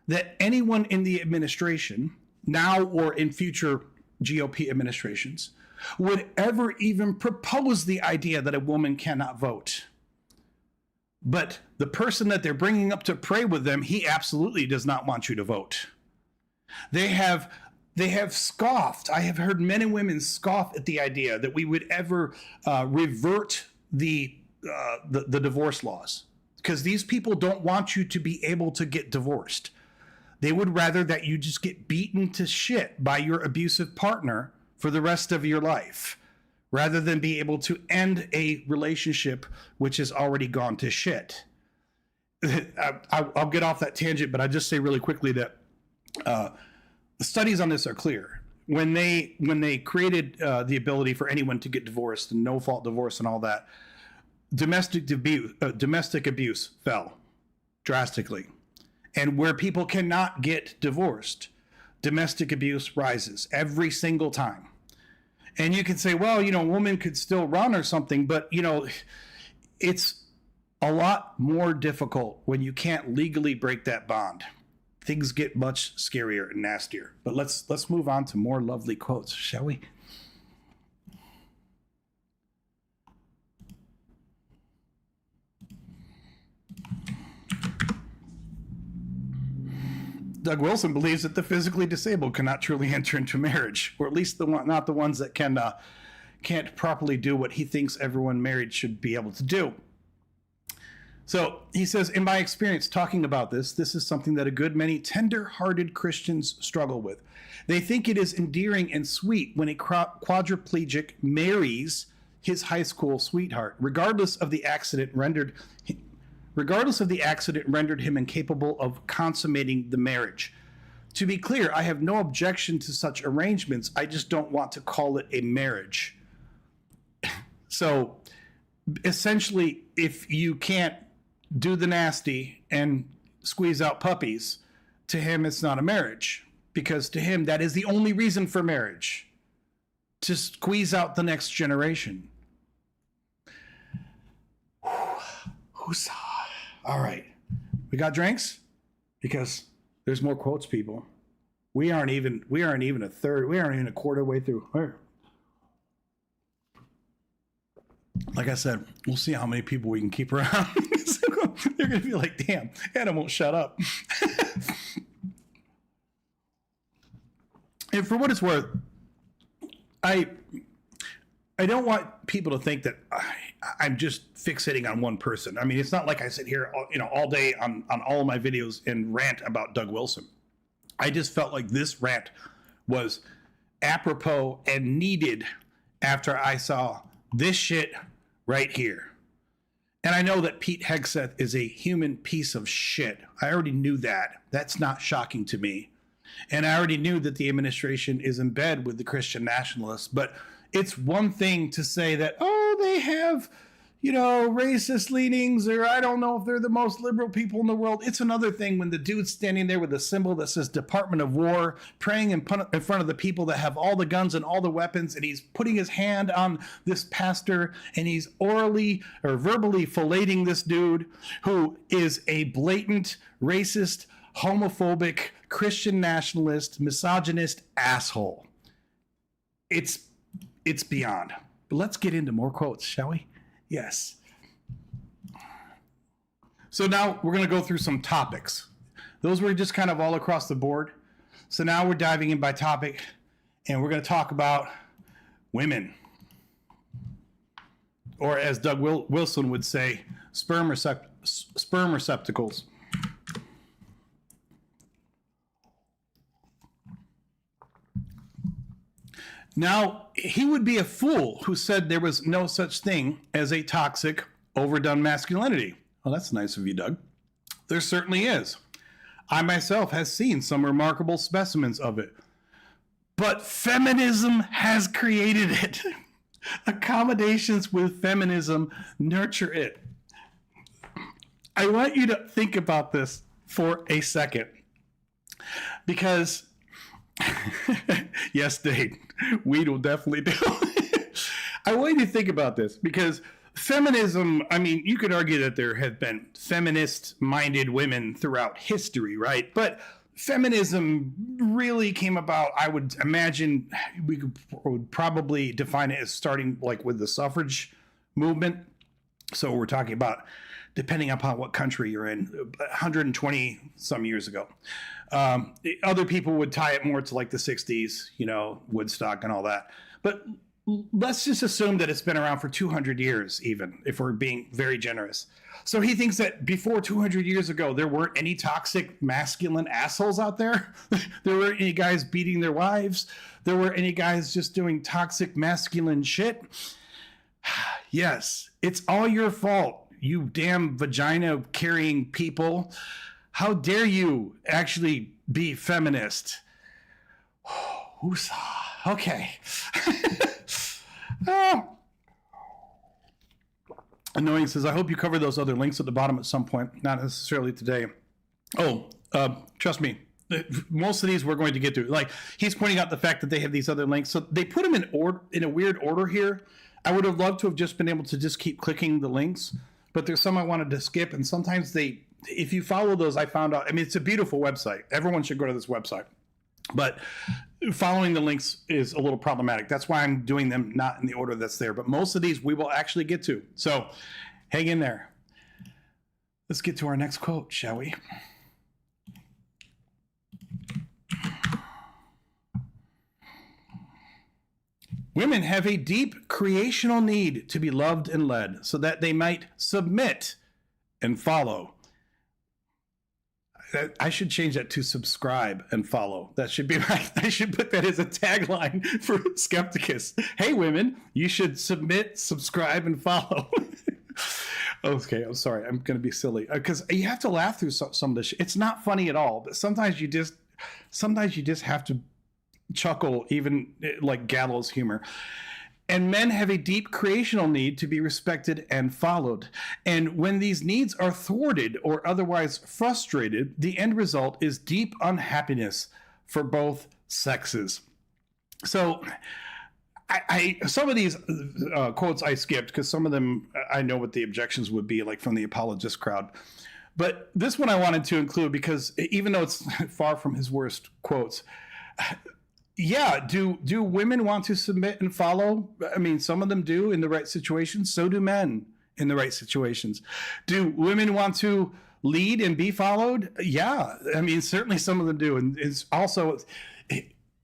that anyone in the administration, now or in future GOP administrations, would ever even propose the idea that a woman cannot vote. But the person that they're bringing up to pray with them, he absolutely does not want you to vote. They have scoffed. I have heard men and women scoff at the idea that we would ever revert the divorce laws, because these people don't want you to be able to get divorced. They would rather that you just get beaten to shit by your abusive partner for the rest of your life, rather than be able to end a relationship which has already gone to shit. I'll get off that tangent, but I just say really quickly that the studies on this are clear. When they created the ability for anyone to get divorced and no-fault divorce and all that, domestic abuse fell drastically. And where people cannot get divorced, domestic abuse rises every single time. And you can say, well, a woman could still run or something, but, it's a lot more difficult when you can't legally break that bond. Things get much scarier and nastier. But let's move on to more lovely quotes, shall we? Doug Wilson believes that the physically disabled cannot truly enter into marriage, or at least not the ones that can't properly do what he thinks everyone married should be able to do. So he says, in my experience talking about this is something that a good many tender-hearted Christians struggle with. They think it is endearing and sweet when a quadriplegic marries his high school sweetheart, regardless of the accident rendered him incapable of consummating the marriage. To be clear, I have no objection to such arrangements. I just don't want to call it a marriage. So essentially, if you can't do the nasty and squeeze out puppies, to him it's not a marriage, because to him that is the only reason for marriage, to squeeze out the next generation. Who's all right? We got drinks, because there's more quotes, people. We aren't even a third. We aren't even a quarter way through. Like I said, we'll see how many people we can keep around. They're going to be like, damn, Adam won't shut up. And for what it's worth, I don't want people to think that I'm just fixating on one person. I mean, it's not like I sit here, all day on all of my videos and rant about Doug Wilson. I just felt like this rant was apropos and needed after I saw this shit right here. And I know that Pete Hegseth is a human piece of shit. I already knew that. That's not shocking to me. And I already knew that the administration is in bed with the Christian nationalists. But it's one thing to say that, oh, they have, racist leanings, or I don't know if they're the most liberal people in the world. It's another thing when the dude's standing there with a symbol that says Department of War, praying in front of the people that have all the guns and all the weapons, and he's putting his hand on this pastor, and he's orally or verbally filleting this dude who is a blatant racist, homophobic, Christian nationalist, misogynist asshole. It's beyond. But let's get into more quotes, shall we? Yes. So now we're going to go through some topics. Those were just kind of all across the board. So now we're diving in by topic, and we're going to talk about women. Or as Doug Wilson would say, sperm receptacles. Now, he would be a fool who said there was no such thing as a toxic, overdone masculinity. Well, that's nice of you, Doug. There certainly is. I myself have seen some remarkable specimens of it. but feminism has created it. Accommodations with feminism nurture it. I want you to think about this for a second, because yes, Dave, weed will definitely do. I want you to think about this, because feminism, I mean, you could argue that there have been feminist-minded women throughout history, right? But feminism really came about, I would imagine, would probably define it as starting like with the suffrage movement. So we're talking about, depending upon what country you're in, 120 some years ago. Other people would tie it more to like the 60s, you know, Woodstock and all that. But let's just assume that it's been around for 200 years, even if we're being very generous. So he thinks that before 200 years ago, there weren't any toxic masculine assholes out there. There weren't any guys beating their wives. There weren't any guys just doing toxic masculine shit. Yes, it's all your fault, you damn vagina carrying people. How dare you actually be feminist? Okay. Annoying says, I hope you cover those other links at the bottom at some point, not necessarily today. Trust me, most of these we're going to get to. Like, he's pointing out the fact that they have these other links. So they put them in a weird order here. I would have loved to have just been able to just keep clicking the links, but there's some I wanted to skip. And sometimes if you follow those, I found out, I mean, it's a beautiful website. Everyone should go to this website. But following the links is a little problematic. That's why I'm doing them not in the order that's there. But most of these we will actually get to. So hang in there. Let's get to our next quote, shall we? Women have a deep creational need to be loved and led so that they might submit and follow. I should change that to subscribe and follow. That should be I should put that as a tagline for Skepticus. Hey, women, you should submit, subscribe, and follow. Okay, I'm sorry. I'm going to be silly because you have to laugh through some of this shit. It's not funny at all, but sometimes you just have to chuckle, even like gallows humor. And men have a deep creational need to be respected and followed. And when these needs are thwarted or otherwise frustrated, the end result is deep unhappiness for both sexes. So I some of these quotes I skipped because some of them I know what the objections would be, like from the apologist crowd. But this one I wanted to include because even though it's far from his worst quotes, yeah, do women want to submit and follow? I mean, some of them do in the right situations. So do men in the right situations. Do women want to lead and be followed? Yeah, I mean, certainly some of them do. And it's also,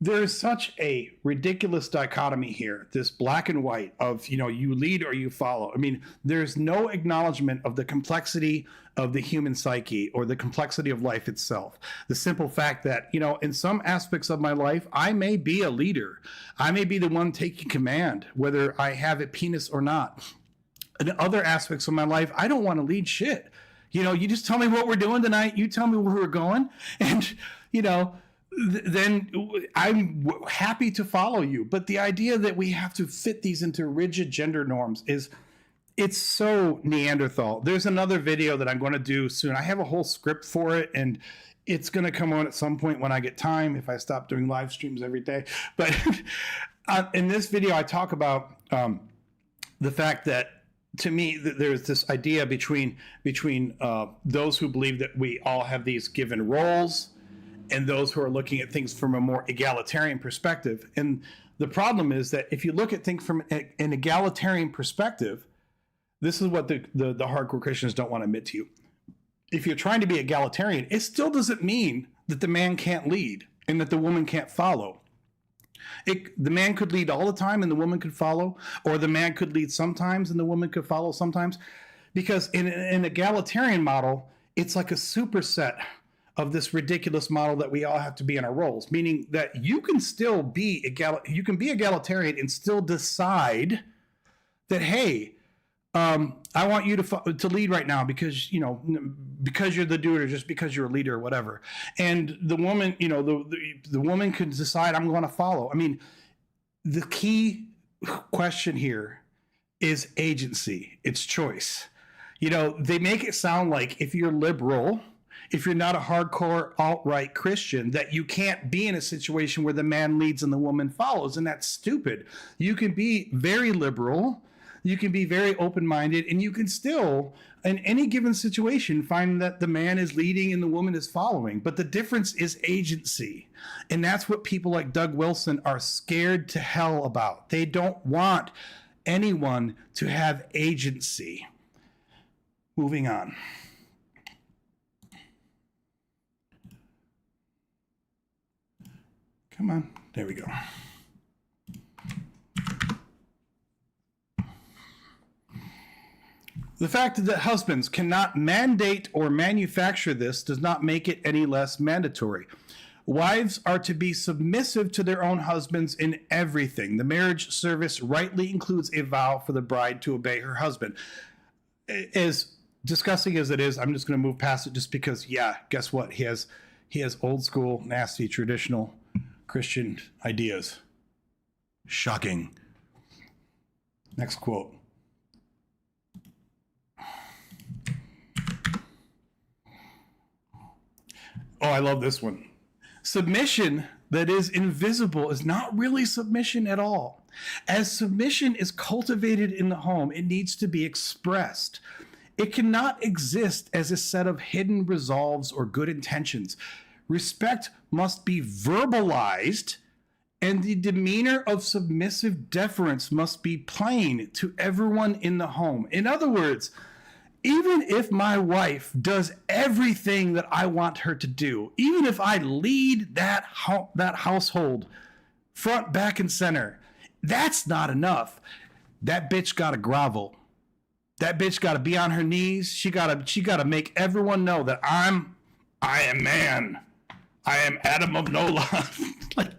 there is such a ridiculous dichotomy here, this black and white of, you lead or you follow. I mean, there's no acknowledgement of the complexity of the human psyche or the complexity of life itself. The simple fact that, in some aspects of my life, I may be a leader. I may be the one taking command, whether I have a penis or not. In other aspects of my life, I don't want to lead shit. You just tell me what we're doing tonight. You tell me where we're going. And, then I'm happy to follow you. But the idea that we have to fit these into rigid gender norms it's so Neanderthal. There's another video that I'm going to do soon. I have a whole script for it, and it's going to come on at some point when I get time, if I stop doing live streams every day. But in this video, I talk about the fact that, to me, there's this idea between those who believe that we all have these given roles and those who are looking at things from a more egalitarian perspective. And the problem is that if you look at things from an egalitarian perspective, this is what the hardcore Christians don't want to admit to you. If you're trying to be egalitarian, it still doesn't mean that the man can't lead and that the woman can't follow. The man could lead all the time and the woman could follow, or the man could lead sometimes and the woman could follow sometimes. Because in an egalitarian model, it's like a superset of this ridiculous model that we all have to be in our roles, meaning that you can still be egalitarian and still decide that, hey, I want you to lead right now because, because you're the dude or just because you're a leader or whatever. And the woman, the woman can decide, I'm going to follow. I mean, the key question here is agency. It's choice. They make it sound like if you're liberal, if you're not a hardcore alt-right Christian, that you can't be in a situation where the man leads and the woman follows. And that's stupid. You can be very liberal. You can be very open-minded, and you can still, in any given situation, find that the man is leading and the woman is following. But the difference is agency. And that's what people like Doug Wilson are scared to hell about. They don't want anyone to have agency. Moving on. Come on. There we go. The fact that husbands cannot mandate or manufacture this does not make it any less mandatory. Wives are to be submissive to their own husbands in everything. The marriage service rightly includes a vow for the bride to obey her husband. As disgusting as it is, I'm just going to move past it just because, guess what? He has old school, nasty, traditional Christian ideas. Shocking. Next quote. Oh, I love this one. Submission that is invisible is not really submission at all. As submission is cultivated in the home, it needs to be expressed. It cannot exist as a set of hidden resolves or good intentions. Respect must be verbalized, and the demeanor of submissive deference must be plain to everyone in the home. In other words, even if my wife does everything that I want her to do, even if I lead that household front, back, and center, that's not enough. That bitch got to grovel. That bitch got to be on her knees. She got to make everyone know that I am man. I am Adam of Nola. Like,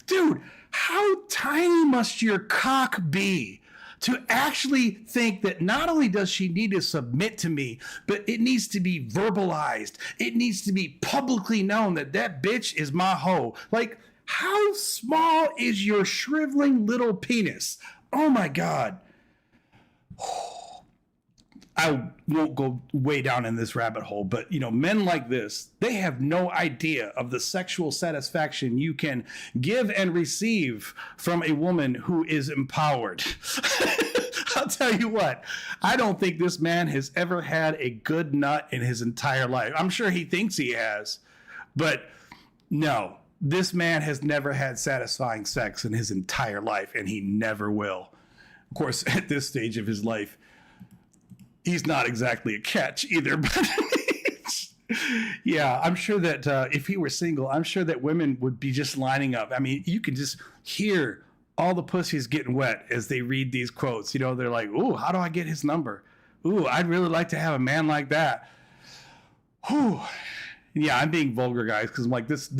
dude, how tiny must your cock be to actually think that not only does she need to submit to me, but it needs to be verbalized. It needs to be publicly known that that bitch is my hoe. Like, how small is your shriveling little penis? Oh my God. I won't go way down in this rabbit hole, but men like this, they have no idea of the sexual satisfaction you can give and receive from a woman who is empowered. I'll tell you what, I don't think this man has ever had a good nut in his entire life. I'm sure he thinks he has, but no, this man has never had satisfying sex in his entire life, and he never will. Of course, at this stage of his life, he's not exactly a catch either, but yeah, I'm sure that if he were single, I'm sure that women would be just lining up. I mean, you can just hear all the pussies getting wet as they read these quotes. They're like, ooh, how do I get his number? Ooh, I'd really like to have a man like that. Whew. Yeah, I'm being vulgar, guys, because I'm like, this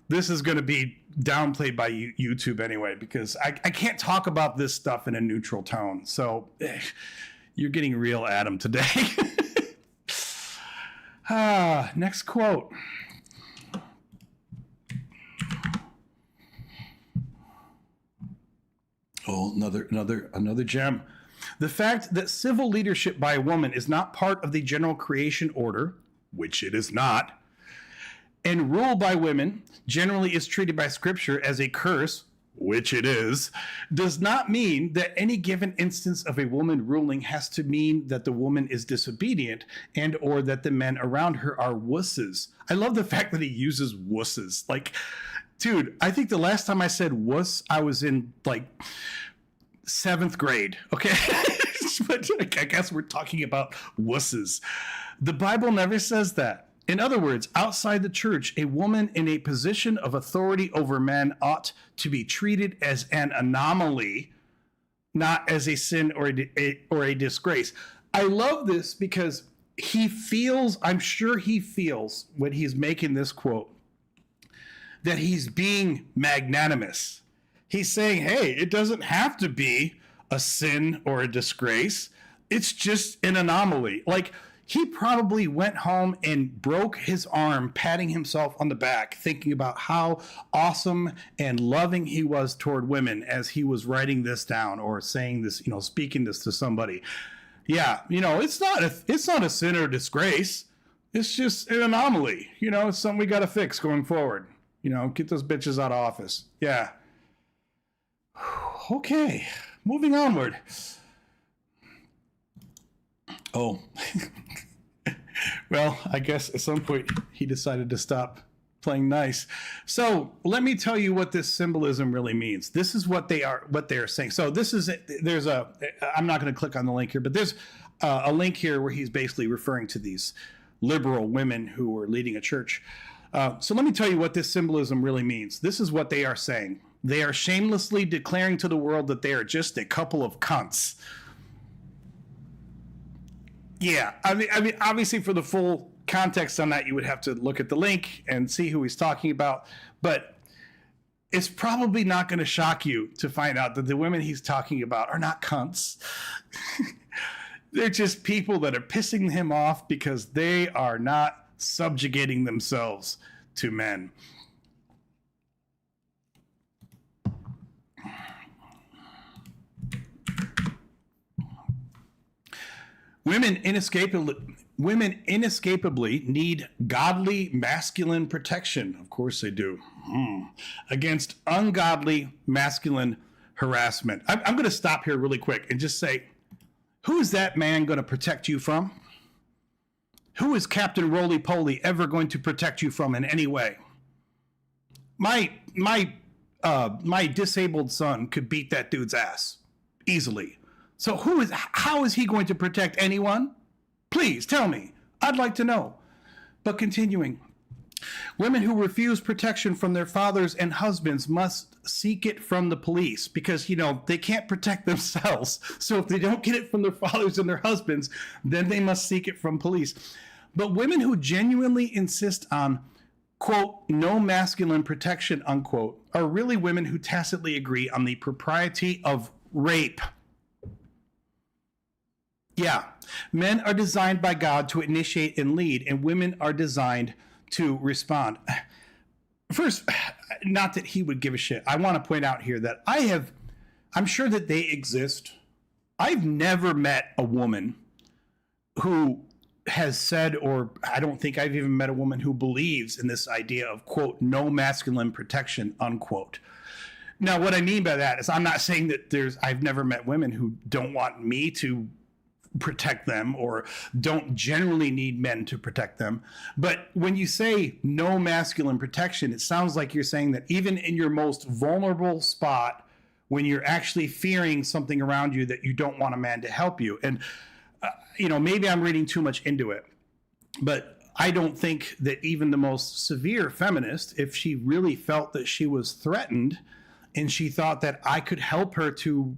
is going to be downplayed by YouTube anyway, because I can't talk about this stuff in a neutral tone. So you're getting real Adam today. Next quote. Oh, another gem. The fact that civil leadership by a woman is not part of the general creation order, which it is not, and rule by women generally is treated by Scripture as a curse, which it is, does not mean that any given instance of a woman ruling has to mean that the woman is disobedient and or that the men around her are wusses. I love the fact that he uses wusses. Like, dude, I think the last time I said wuss, I was in like 7th grade, okay? But I guess we're talking about wusses. The Bible never says that. In other words, outside the church, a woman in a position of authority over men ought to be treated as an anomaly, not as a sin or a disgrace. I love this because I'm sure he feels when he's making this quote, that he's being magnanimous. He's saying, hey, it doesn't have to be a sin or a disgrace. It's just an anomaly. Like, he probably went home and broke his arm patting himself on the back, thinking about how awesome and loving he was toward women as he was writing this down or saying this, speaking this to somebody. Yeah, it's not a sin or disgrace. It's just an anomaly. It's something we got to fix going forward. Get those bitches out of office. Yeah. Okay, moving onward. Oh. Well, I guess at some point he decided to stop playing nice. So let me tell you what this symbolism really means. This is what they are saying. So I'm not going to click on the link here, but there's a link here where he's basically referring to these liberal women who were leading a church. So let me tell you what this symbolism really means. This is what they are saying. They are shamelessly declaring to the world that they are just a couple of cunts. Yeah, I mean, obviously for the full context on that, you would have to look at the link and see who he's talking about. But it's probably not going to shock you to find out that the women he's talking about are not cunts. They're just people that are pissing him off because they are not subjugating themselves to men. Women inescapably need godly masculine protection. Of course they do. Against ungodly masculine harassment. I'm going to stop here really quick and just say, who is that man going to protect you from? Who is Captain Roly-Poly ever going to protect you from in any way? My disabled son could beat that dude's ass easily. So how is he going to protect anyone? Please tell me. I'd like to know. But continuing. Women who refuse protection from their fathers and husbands must seek it from the police because, they can't protect themselves. So if they don't get it from their fathers and their husbands, then they must seek it from police. But women who genuinely insist on, quote, no masculine protection, unquote, are really women who tacitly agree on the propriety of rape. Yeah, men are designed by God to initiate and lead, and women are designed to respond. First, not that he would give a shit. I want to point out here that I'm sure that they exist. I've never met a woman who has said, or I don't think I've even met a woman who believes in this idea of, quote, no masculine protection, unquote. Now, what I mean by that is I'm not saying that I've never met women who don't want me to protect them or don't generally need men to protect them. But when you say no masculine protection, it sounds like you're saying that even in your most vulnerable spot, when you're actually fearing something around you, that you don't want a man to help you. And, maybe I'm reading too much into it, but I don't think that even the most severe feminist, if she really felt that she was threatened and she thought that I could help her to,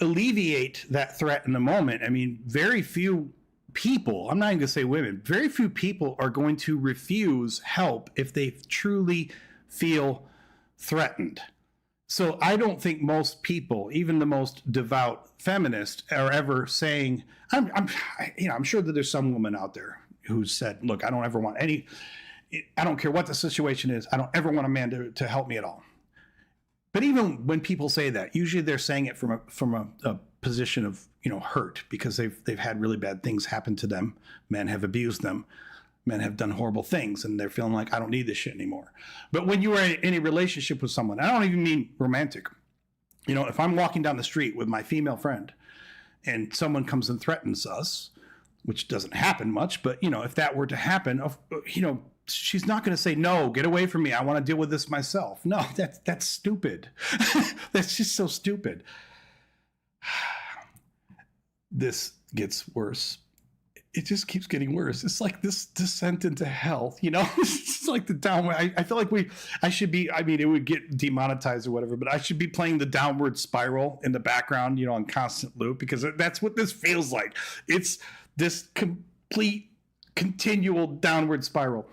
alleviate that threat in the moment. I mean, very few people, I'm not even going to say women, very few people are going to refuse help if they truly feel threatened. So I don't think most people, even the most devout feminist, are ever saying, I'm sure that there's some woman out there who said, look, I don't ever want I don't care what the situation is. I don't ever want a man to help me at all. But even when people say that, usually they're saying it from a position of, hurt because they've had really bad things happen to them. Men have abused them. Men have done horrible things, and they're feeling like, I don't need this shit anymore. But when you are in a relationship with someone, I don't even mean romantic. If I'm walking down the street with my female friend and someone comes and threatens us, which doesn't happen much, but, if that were to happen, she's not going to say, no, get away from me. I want to deal with this myself. No, that's stupid. That's just so stupid. This gets worse. It just keeps getting worse. It's like this descent into hell, It's like the downward. I feel like I should be, it would get demonetized or whatever, but I should be playing the downward spiral in the background, on constant loop, because that's what this feels like. It's this complete, continual downward spiral.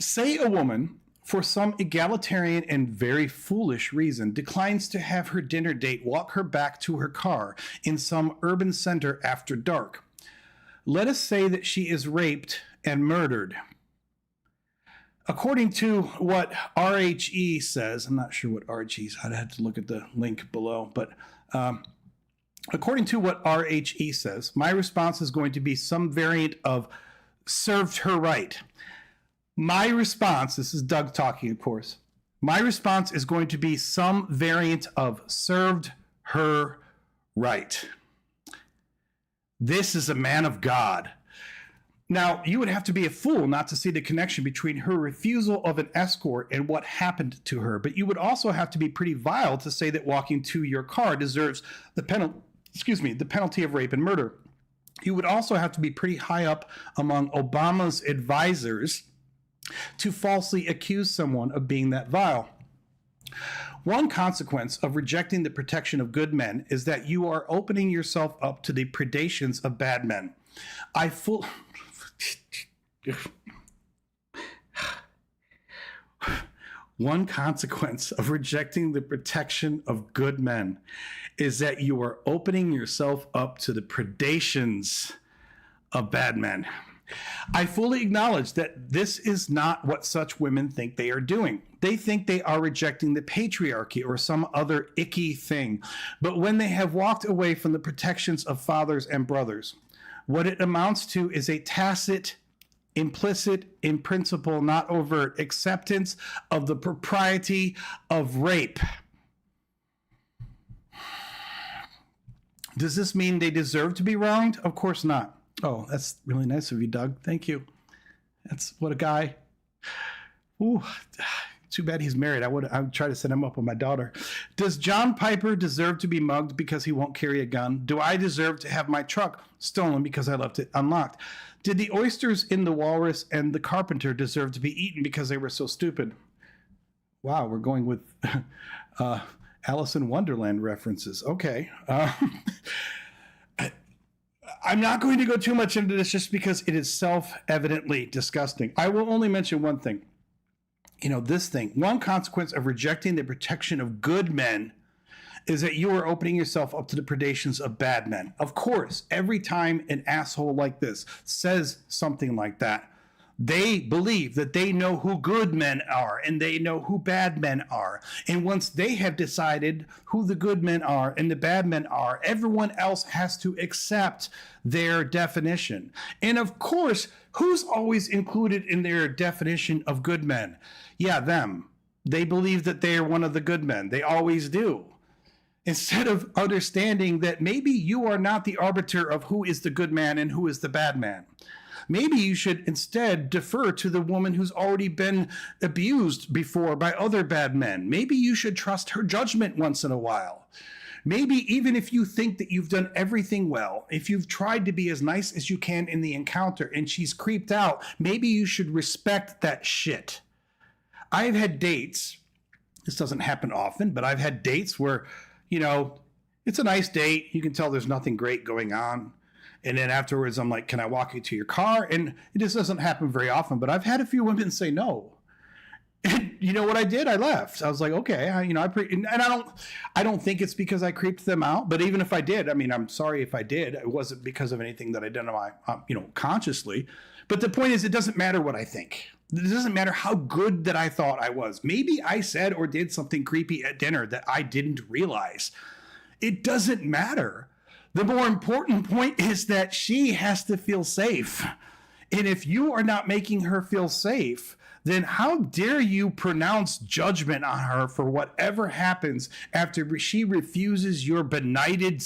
Say a woman for some egalitarian and very foolish reason, declines to have her dinner date walk her back to her car in some urban center after dark. Let us say that she is raped and murdered. According to what RHE says, I'm not sure what RHE is, I'd have to look at the link below, but according to what RHE says, my response is going to be some variant of served her right. My response, this is Doug talking, of course, my response is going to be some variant of served her right. This is a man of God. Now, you would have to be a fool not to see the connection between her refusal of an escort and what happened to her, but you would also have to be pretty vile to say that walking to your car deserves the penalty of rape and murder. You would also have to be pretty high up among Obama's advisors to falsely accuse someone of being that vile. One consequence of rejecting the protection of good men is that you are opening yourself up to the predations of bad men. One consequence of rejecting the protection of good men is that you are opening yourself up to the predations of bad men. I fully acknowledge that this is not what such women think they are doing. They think they are rejecting the patriarchy or some other icky thing. But when they have walked away from the protections of fathers and brothers, what it amounts to is a tacit, implicit, in principle, not overt acceptance of the propriety of rape. Does this mean they deserve to be wronged? Of course not. Oh, that's really nice of you, Doug. Thank you. That's what a guy. Ooh, too bad he's married. I would try to set him up with my daughter. Does John Piper deserve to be mugged because he won't carry a gun? Do I deserve to have my truck stolen because I left it unlocked? Did the oysters in the Walrus and the Carpenter deserve to be eaten because they were so stupid? Wow, we're going with Alice in Wonderland references. Okay. I'm not going to go too much into this just because it is self-evidently disgusting. I will only mention one thing. This thing. One consequence of rejecting the protection of good men is that you are opening yourself up to the predations of bad men. Of course, every time an asshole like this says something like that, they believe that they know who good men are and they know who bad men are. And once they have decided who the good men are and the bad men are, everyone else has to accept their definition. And of course, who's always included in their definition of good men? Yeah, them. They believe that they are one of the good men. They always do. Instead of understanding that maybe you are not the arbiter of who is the good man and who is the bad man. Maybe you should instead defer to the woman who's already been abused before by other bad men. Maybe you should trust her judgment once in a while. Maybe even if you think that you've done everything well, if you've tried to be as nice as you can in the encounter and she's creeped out, maybe you should respect that shit. I've had dates, this doesn't happen often, but I've had dates where, it's a nice date. You can tell there's nothing great going on. And then afterwards, I'm like, can I walk you to your car? And it just doesn't happen very often, but I've had a few women say no. And you know what I did? I left. I was like, okay, I don't think it's because I creeped them out, but even if I did, I'm sorry if I did. It wasn't because of anything that I did consciously. But the point is, it doesn't matter what I think. It doesn't matter how good that I thought I was. Maybe I said or did something creepy at dinner that I didn't realize. It doesn't matter. The more important point is that she has to feel safe. And if you are not making her feel safe, then how dare you pronounce judgment on her for whatever happens after she refuses your benighted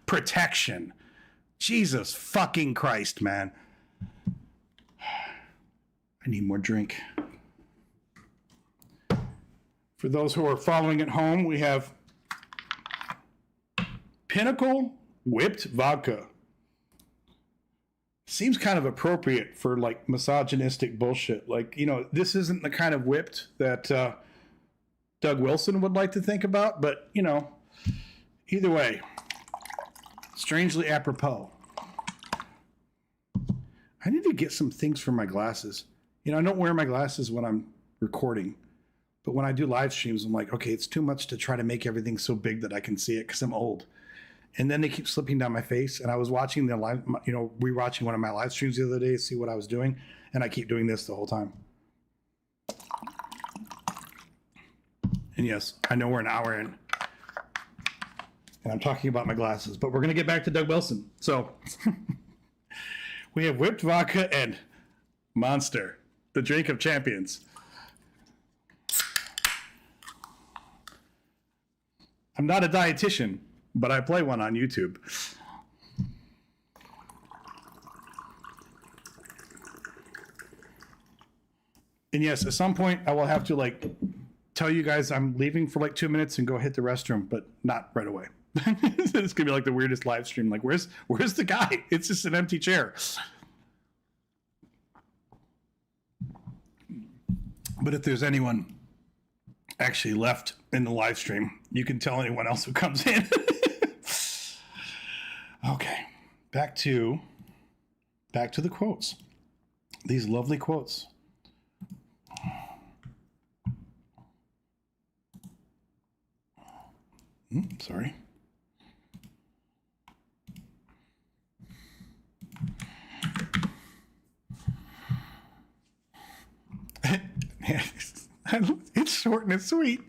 protection? Jesus fucking Christ, man. I need more drink. For those who are following at home, we have Pinnacle whipped vodka. Seems kind of appropriate for like misogynistic bullshit. Like, this isn't the kind of whipped that Doug Wilson would like to think about, but either way, strangely apropos. I need to get some things for my glasses. I don't wear my glasses when I'm recording. But when I do live streams, I'm like, okay, it's too much to try to make everything so big that I can see it because I'm old. And then they keep slipping down my face. And I was watching the live, rewatching one of my live streams the other day to see what I was doing. And I keep doing this the whole time. And yes, I know we're an hour in. And I'm talking about my glasses, but we're going to get back to Doug Wilson. So we have whipped vodka and Monster, the drink of champions. I'm not a dietitian, but I play one on YouTube. And yes, at some point I will have to tell you guys I'm leaving for 2 minutes and go hit the restroom, but not right away. It's gonna be the weirdest live stream. Where's the guy? It's just an empty chair. But if there's anyone actually left in the live stream, you can tell anyone else who comes in. Okay, back to the quotes. These lovely quotes. Sorry. It's short and it's sweet.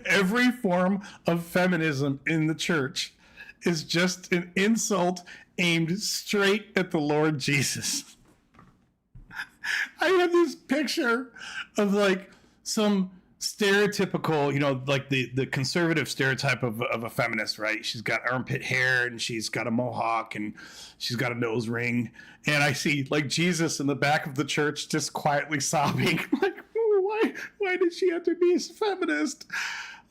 Every form of feminism in the church is just an insult aimed straight at the Lord Jesus. I have this picture of some stereotypical, the conservative stereotype of a feminist, right? She's got armpit hair and she's got a mohawk and she's got a nose ring. And I see Jesus in the back of the church just quietly sobbing. Why did she have to be a feminist?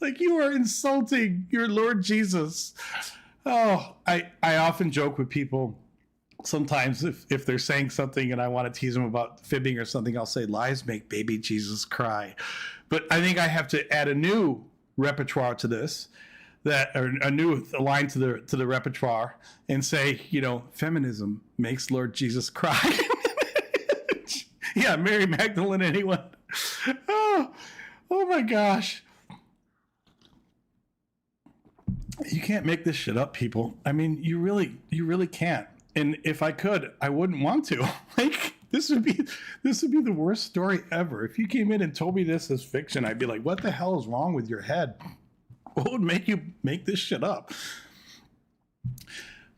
You are insulting your Lord Jesus. Oh, I often joke with people. Sometimes if they're saying something and I want to tease them about fibbing or something, I'll say lies make baby Jesus cry. But I think I have to add a new repertoire to this, or a new line to the repertoire, and say, feminism makes Lord Jesus cry. Yeah, Mary Magdalene, anyone? Oh my gosh. You can't make this shit up, people. I mean, you really can't. And if I could, I wouldn't want to. This would be the worst story ever. If you came in and told me this as fiction, I'd be like, what the hell is wrong with your head? What would make you make this shit up?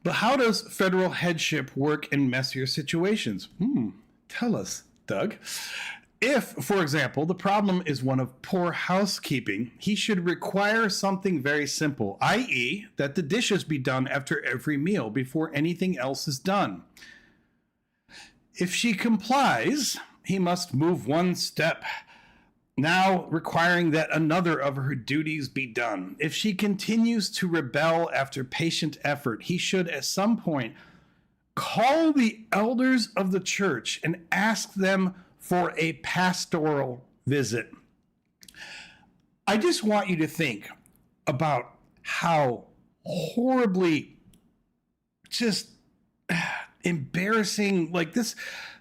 But how does federal headship work in messier situations? Tell us, Doug. If, for example, the problem is one of poor housekeeping, he should require something very simple, i.e., that the dishes be done after every meal before anything else is done. If she complies, he must move one step, now requiring that another of her duties be done. If she continues to rebel after patient effort, he should at some point call the elders of the church and ask them for a pastoral visit. I just want you to think about how horribly just embarrassing,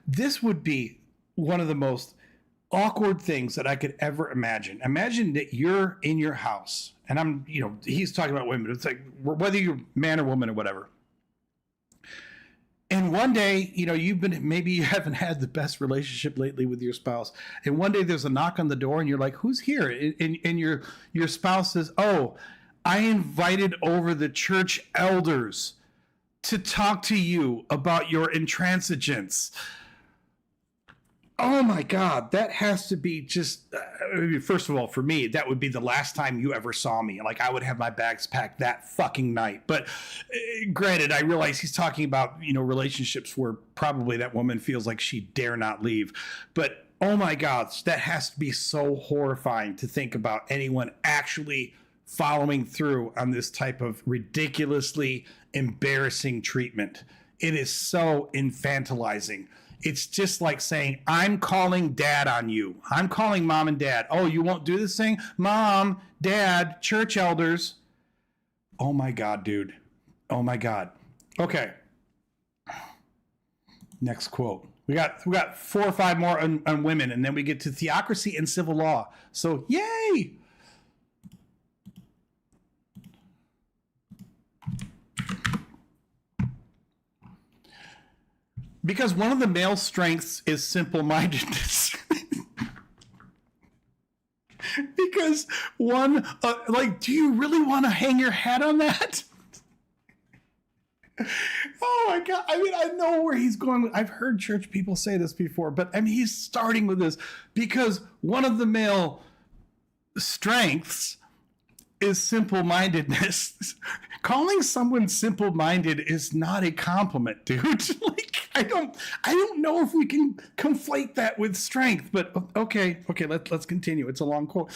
this would be one of the most awkward things that I could ever imagine. Imagine that you're in your house, and he's talking about women. It's whether you're man or woman or whatever. And one day, maybe you haven't had the best relationship lately with your spouse. And one day there's a knock on the door and you're like, who's here? And your spouse says, oh, I invited over the church elders to talk to you about your intransigence. Oh my God, that has to be just, first of all, for me, that would be the last time you ever saw me. I would have my bags packed that fucking night. But granted, I realize he's talking about, relationships where probably that woman feels like she dare not leave. But oh my God, that has to be so horrifying to think about anyone actually following through on this type of ridiculously embarrassing treatment. It is so infantilizing. It's just like saying, I'm calling dad on you. I'm calling mom and dad. Oh, you won't do this thing? Mom, dad, church elders. Oh my God, dude. Oh my God. Okay. Next quote. We got 4 or 5 more on women, and then we get to theocracy and civil law. So yay! Because one of the male strengths is simple-mindedness. Because one, do you really want to hang your hat on that? Oh my God. I mean, I know where he's going. I've heard church people say this before, but I mean, he's starting with this because one of the male strengths is simple-mindedness. Calling someone simple-minded is not a compliment, dude. Like, I don't know if we can conflate that with strength, but okay, let's continue. It's a long quote.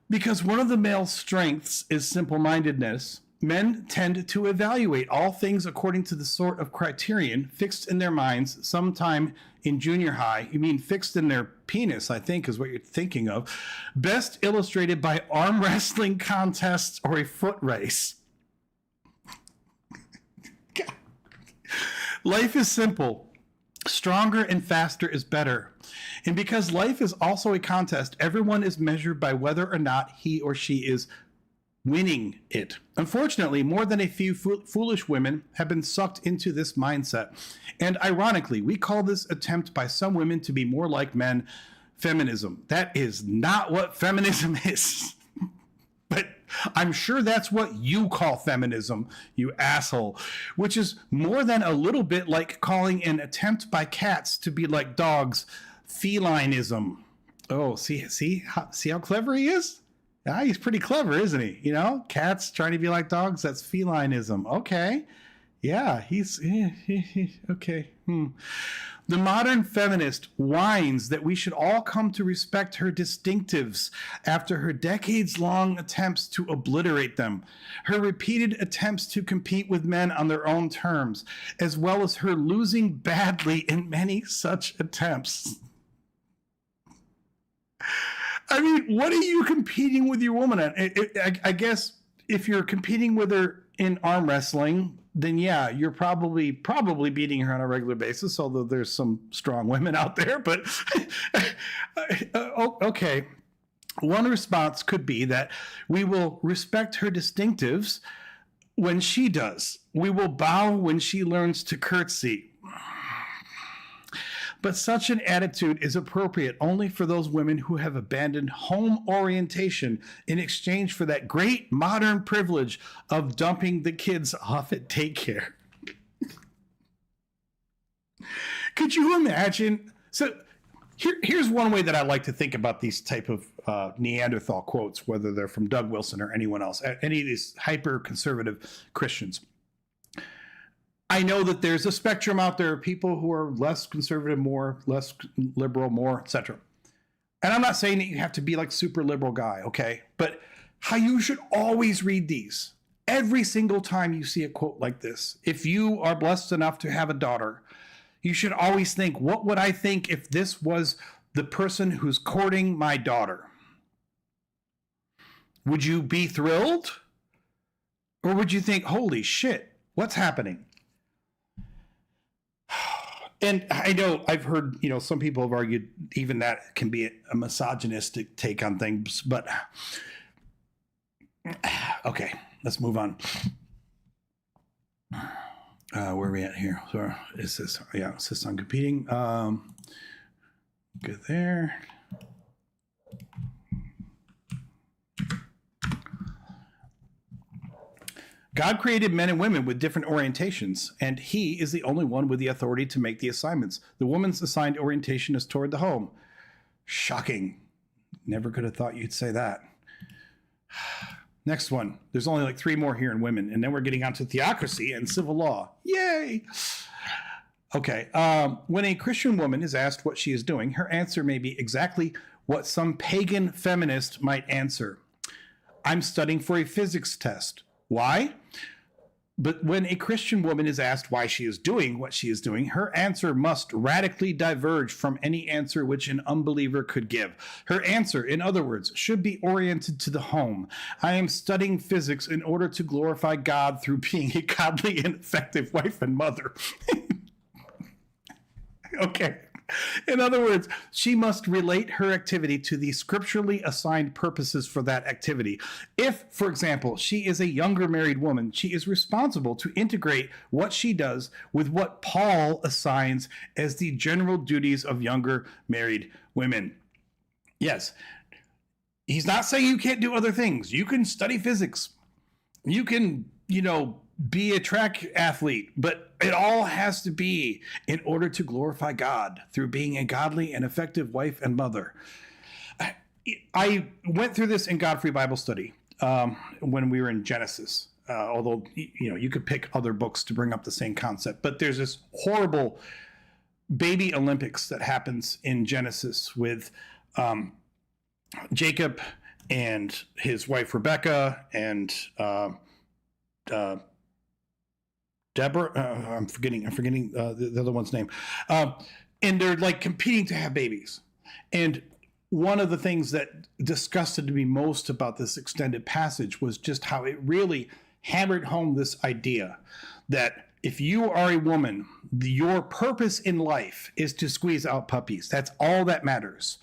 Because one of the male strengths is simple-mindedness. Men tend to evaluate all things according to the sort of criterion fixed in their minds sometime in junior high. You mean fixed in their penis, I think, is what you're thinking of. Best illustrated by arm wrestling contests or a foot race. Life is simple. Stronger and faster is better. And because life is also a contest, everyone is measured by whether or not he or she is winning it. Unfortunately, more than a few foolish women have been sucked into this mindset. And ironically, we call this attempt by some women to be more like men feminism. That is not what feminism is. But I'm sure that's what you call feminism, you asshole, which is more than a little bit like calling an attempt by cats to be like dogs felinism. Oh, see how clever he is? Ah, he's pretty clever, isn't he? You know, cats trying to be like dogs, that's felinism. Okay. Yeah, he's okay. The modern feminist whines that we should all come to respect her distinctives after her decades-long attempts to obliterate them, her repeated attempts to compete with men on their own terms, as well as her losing badly in many such attempts. I mean, what are you competing with your woman at? I guess if you're competing with her in arm wrestling, then yeah, you're probably beating her on a regular basis, although there's some strong women out there. But okay, one response could be that we will respect her distinctives when she does. We will bow when she learns to curtsy. But such an attitude is appropriate only for those women who have abandoned home orientation in exchange for that great modern privilege of dumping the kids off at daycare. Could you imagine? So here's one way that I like to think about these type of Neanderthal quotes, whether they're from Doug Wilson or anyone else, any of these hyper-conservative Christians. I know that there's a spectrum out there of people who are less conservative, more, less liberal, more, etc. And I'm not saying that you have to be like super liberal guy, okay? But how you should always read these. Every single time you see a quote like this, if you are blessed enough to have a daughter, you should always think, what would I think if this was the person who's courting my daughter? Would you be thrilled? Or would you think, holy shit, what's happening? And I know I've heard, some people have argued even that can be a misogynistic take on things, but okay, let's move on. Where are we at here? So is this, assist on competing. Good there. God created men and women with different orientations, and he is the only one with the authority to make the assignments. The woman's assigned orientation is toward the home. Shocking. Never could have thought you'd say that. Next one. There's only like 3 more here in women, and then we're getting onto theocracy and civil law. Yay! Okay. When a Christian woman is asked what she is doing, her answer may be exactly what some pagan feminist might answer. I'm studying for a physics test. Why? But when a Christian woman is asked why she is doing what she is doing, her answer must radically diverge from any answer which an unbeliever could give. Her answer, in other words, should be oriented to the home. I am studying physics in order to glorify God through being a godly and effective wife and mother. Okay. In other words, she must relate her activity to the scripturally assigned purposes for that activity. If, for example, she is a younger married woman, she is responsible to integrate what she does with what Paul assigns as the general duties of younger married women. Yes, he's not saying you can't do other things. You can study physics. You can, be a track athlete, but it all has to be in order to glorify God through being a godly and effective wife and mother. I went through this in Godfrey Bible Study when we were in Genesis, although, you could pick other books to bring up the same concept. But there's this horrible baby Olympics that happens in Genesis with Jacob and his wife Rebecca and Deborah. I'm forgetting the other one's name. And they're like competing to have babies. And one of the things that disgusted me most about this extended passage was just how it really hammered home this idea that if you are a woman, your purpose in life is to squeeze out puppies. That's all that matters.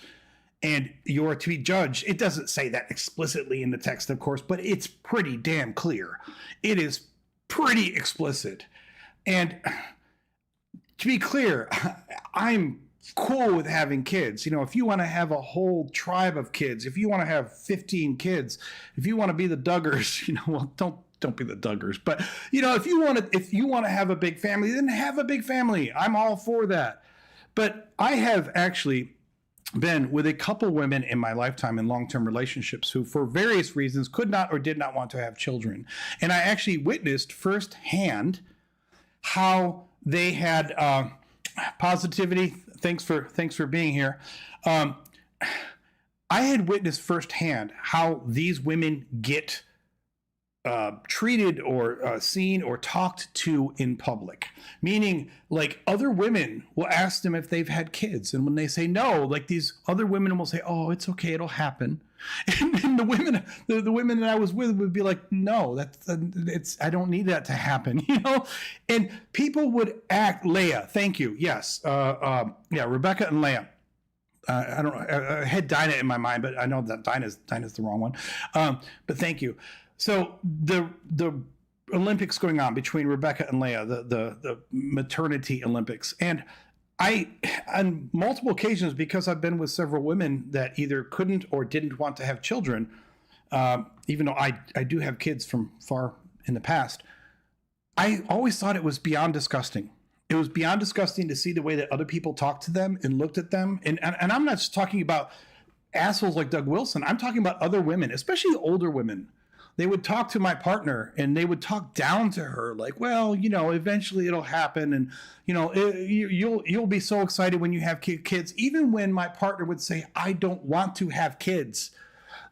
And you're to be judged. It doesn't say that explicitly in the text, of course, but it's pretty damn clear. It is pretty explicit. And to be clear, I'm cool with having kids. If you want to have a whole tribe of kids, if you want to have 15 kids, if you want to be the Duggars, well, don't be the Duggars. But if you want to have a big family, then have a big family. I'm all for that. But I have actually been with a couple women in my lifetime in long-term relationships who, for various reasons, could not or did not want to have children. And I actually witnessed firsthand how they had positivity. Thanks for being here. I had witnessed firsthand how these women get treated or seen or talked to in public, meaning like other women will ask them if they've had kids, and when they say no, like these other women will say, "Oh, it's okay, it'll happen," and then the women that I was with would be like, "No, I don't need that to happen," and people would act. Leah, thank you. Yes, Rebecca and Leah. I don't know. I had Dinah in my mind, but I know that Dinah's the wrong one. But thank you. So the Olympics going on between Rebecca and Leah, the maternity Olympics, and I, on multiple occasions, because I've been with several women that either couldn't or didn't want to have children, even though I do have kids from far in the past, I always thought it was beyond disgusting. It was beyond disgusting to see the way that other people talked to them and looked at them. And I'm not just talking about assholes like Doug Wilson. I'm talking about other women, especially older women. They would talk to my partner and they would talk down to her like, well, eventually it'll happen. And, you'll be so excited when you have kids. Even when my partner would say, I don't want to have kids,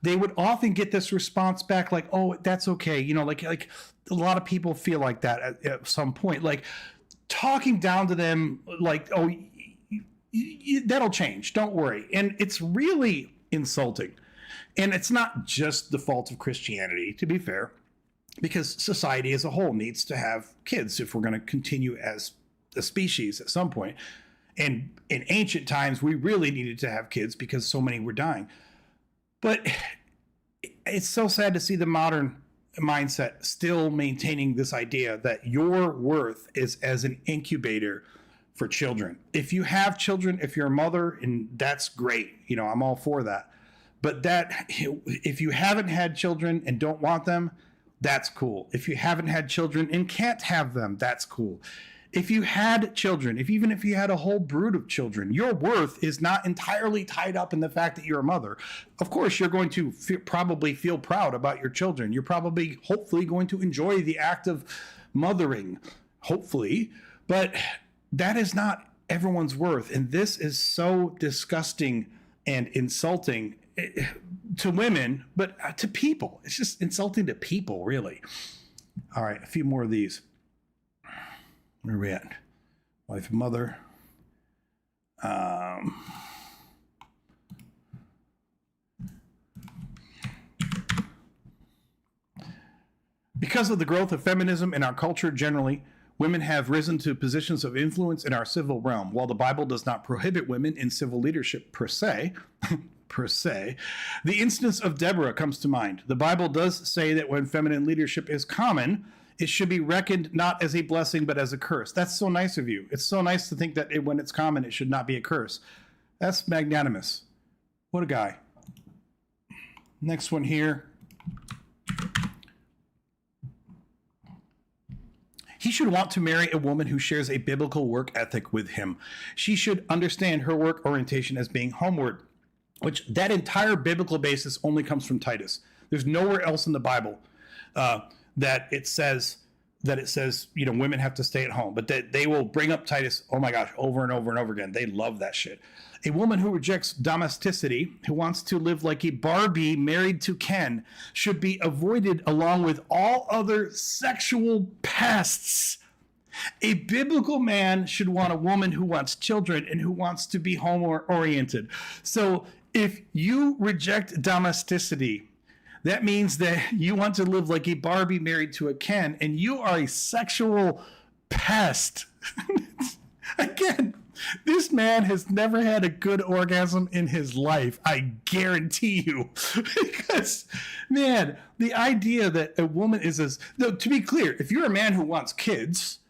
they would often get this response back like, oh, that's okay. Like a lot of people feel like that at some point, like talking down to them like, oh, that'll change. Don't worry. And it's really insulting. And it's not just the fault of Christianity, to be fair, because society as a whole needs to have kids if we're going to continue as a species at some point. And in ancient times, we really needed to have kids because so many were dying. But it's so sad to see the modern mindset still maintaining this idea that your worth is as an incubator for children. If you have children, if you're a mother, and that's great, I'm all for that. But that if you haven't had children and don't want them, that's cool. If you haven't had children and can't have them, that's cool. If you had children, even if you had a whole brood of children, your worth is not entirely tied up in the fact that you're a mother. Of course, you're going to probably feel proud about your children. You're probably, hopefully, going to enjoy the act of mothering, hopefully. But that is not everyone's worth. And this is so disgusting and insulting to women, but to people. It's just insulting to people, really. All right, a few more of these. Where are we at? Wife and mother. Because of the growth of feminism in our culture generally, women have risen to positions of influence in our civil realm. While the Bible does not prohibit women in civil leadership per se, the instance of Deborah comes to mind. The Bible does say that when feminine leadership is common, it should be reckoned not as a blessing, but as a curse. That's so nice of you. It's so nice to think that when it's common, it should not be a curse. That's magnanimous. What a guy. Next one here. He should want to marry a woman who shares a biblical work ethic with him. She should understand her work orientation as being homeward, which that entire biblical basis only comes from Titus. There's nowhere else in the Bible that it says, women have to stay at home, but that they will bring up Titus, oh my gosh, over and over and over again. They love that shit. A woman who rejects domesticity, who wants to live like a Barbie married to Ken, should be avoided along with all other sexual pests. A biblical man should want a woman who wants children and who wants to be home-oriented. So if you reject domesticity, that means that you want to live like a Barbie married to a Ken, and you are a sexual pest. Again, this man has never had a good orgasm in his life. I guarantee you. Because, man, the idea that a woman is as... No, to be clear, if you're a man who wants kids,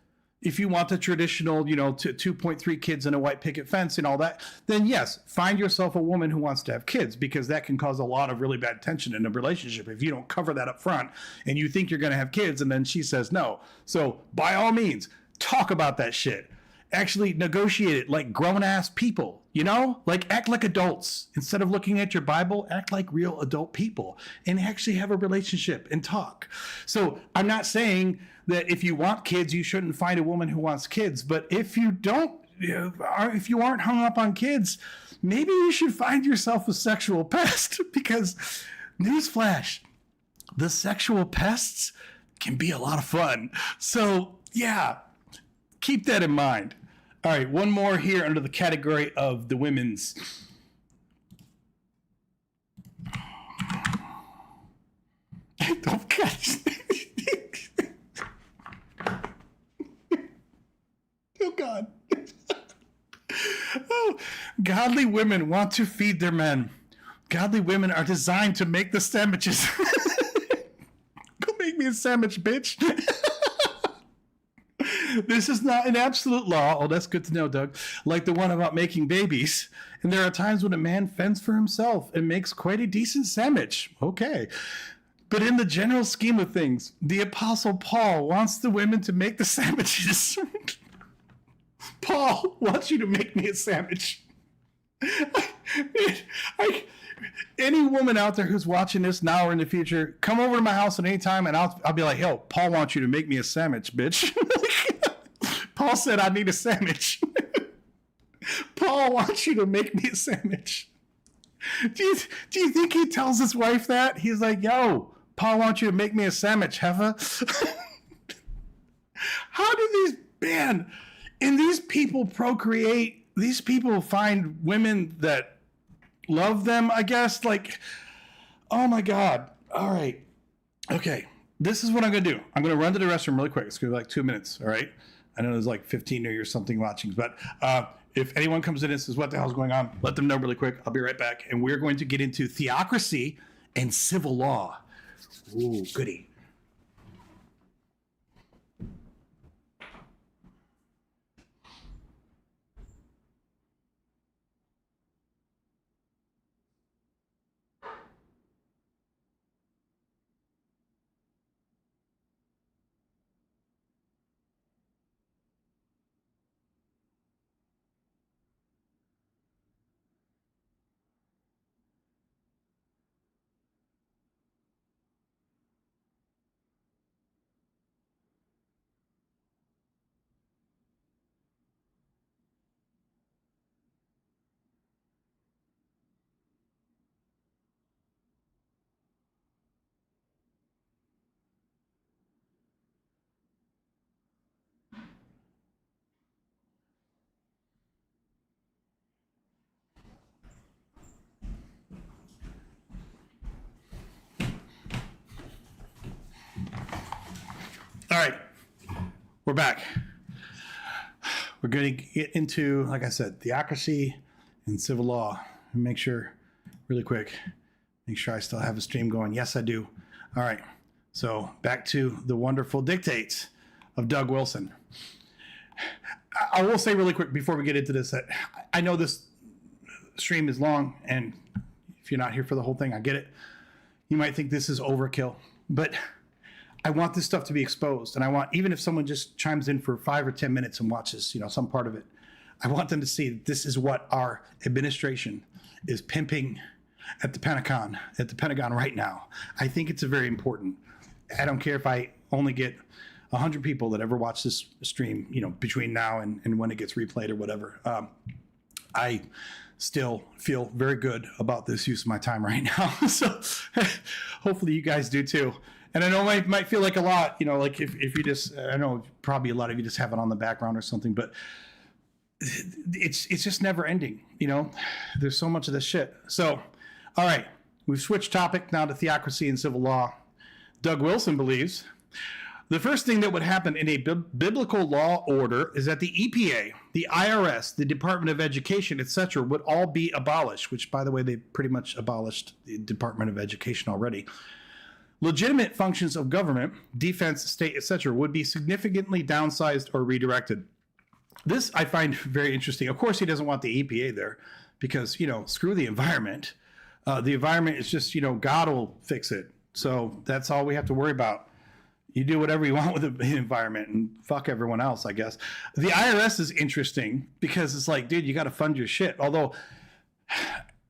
if you want the traditional, 2.3 kids and a white picket fence and all that, then yes, find yourself a woman who wants to have kids, because that can cause a lot of really bad tension in a relationship if you don't cover that up front and you think you're going to have kids and then she says no. So by all means, talk about that shit. Actually negotiate it like grown-ass people, like act like adults. Instead of looking at your Bible, act like real adult people and actually have a relationship and talk. So I'm not saying that if you want kids, you shouldn't find a woman who wants kids. But if you don't, if you aren't hung up on kids, maybe you should find yourself a sexual pest, because newsflash, the sexual pests can be a lot of fun. So yeah, keep that in mind. All right, one more here under the category of the women's. Don't catch. Oh, God. Oh, godly women want to feed their men. Godly women are designed to make the sandwiches. Go make me a sandwich, bitch. This is not an absolute law. Oh, that's good to know, Doug. Like the one about making babies. And there are times when a man fends for himself and makes quite a decent sandwich. Okay. But in the general scheme of things, the Apostle Paul wants the women to make the sandwiches. Paul wants you to make me a sandwich. Any woman out there who's watching this now or in the future, come over to my house at any time and I'll be like, yo, Paul wants you to make me a sandwich, bitch. Paul said I need a sandwich. Paul wants you to make me a sandwich. Do you think he tells his wife that? He's like, yo, Paul wants you to make me a sandwich, heifer. How do these people procreate? These people find women that love them, I guess. Like, oh my God. All right. Okay. This is what I'm going to do. I'm going to run to the restroom really quick. It's going to be like 2 minutes. All right. I know there's like 15 of you or something watching, but if anyone comes in and says, what the hell's going on? Let them know really quick. I'll be right back. And we're going to get into theocracy and civil law. Ooh, goody. All right, We're back. We're going to get into, like I said, theocracy and civil law. Make sure, really quick, make sure I still have a stream going. Yes, I do. All right. So back to the wonderful dictates of Doug Wilson. I will say really quick before we get into this that I know this stream is long, and if you're not here for the whole thing, I get it. You might think this is overkill, but I want this stuff to be exposed, and I want, even if someone just chimes in for 5 or 10 minutes and watches, some part of it, I want them to see that this is what our administration is pimping at the Pentagon right now. I think it's very important. I don't care if I only get 100 people that ever watch this stream, between now and when it gets replayed or whatever. I still feel very good about this use of my time right now. So hopefully you guys do too. And I know it might feel like a lot, like if you just, I know probably a lot of you just have it on the background or something, but it's just never ending. There's so much of this shit. So, all right, we've switched topic now to theocracy and civil law. Doug Wilson believes the first thing that would happen in a biblical law order is that the EPA, the IRS, the Department of Education, etc., would all be abolished, which, by the way, they pretty much abolished the Department of Education already. Legitimate functions of government, defense, state, etc., would be significantly downsized or redirected. This I find very interesting. Of course, he doesn't want the EPA there because, screw the environment. The environment is just, God will fix it. So that's all we have to worry about. You do whatever you want with the environment and fuck everyone else, I guess. The IRS is interesting because it's like, dude, you got to fund your shit. Although,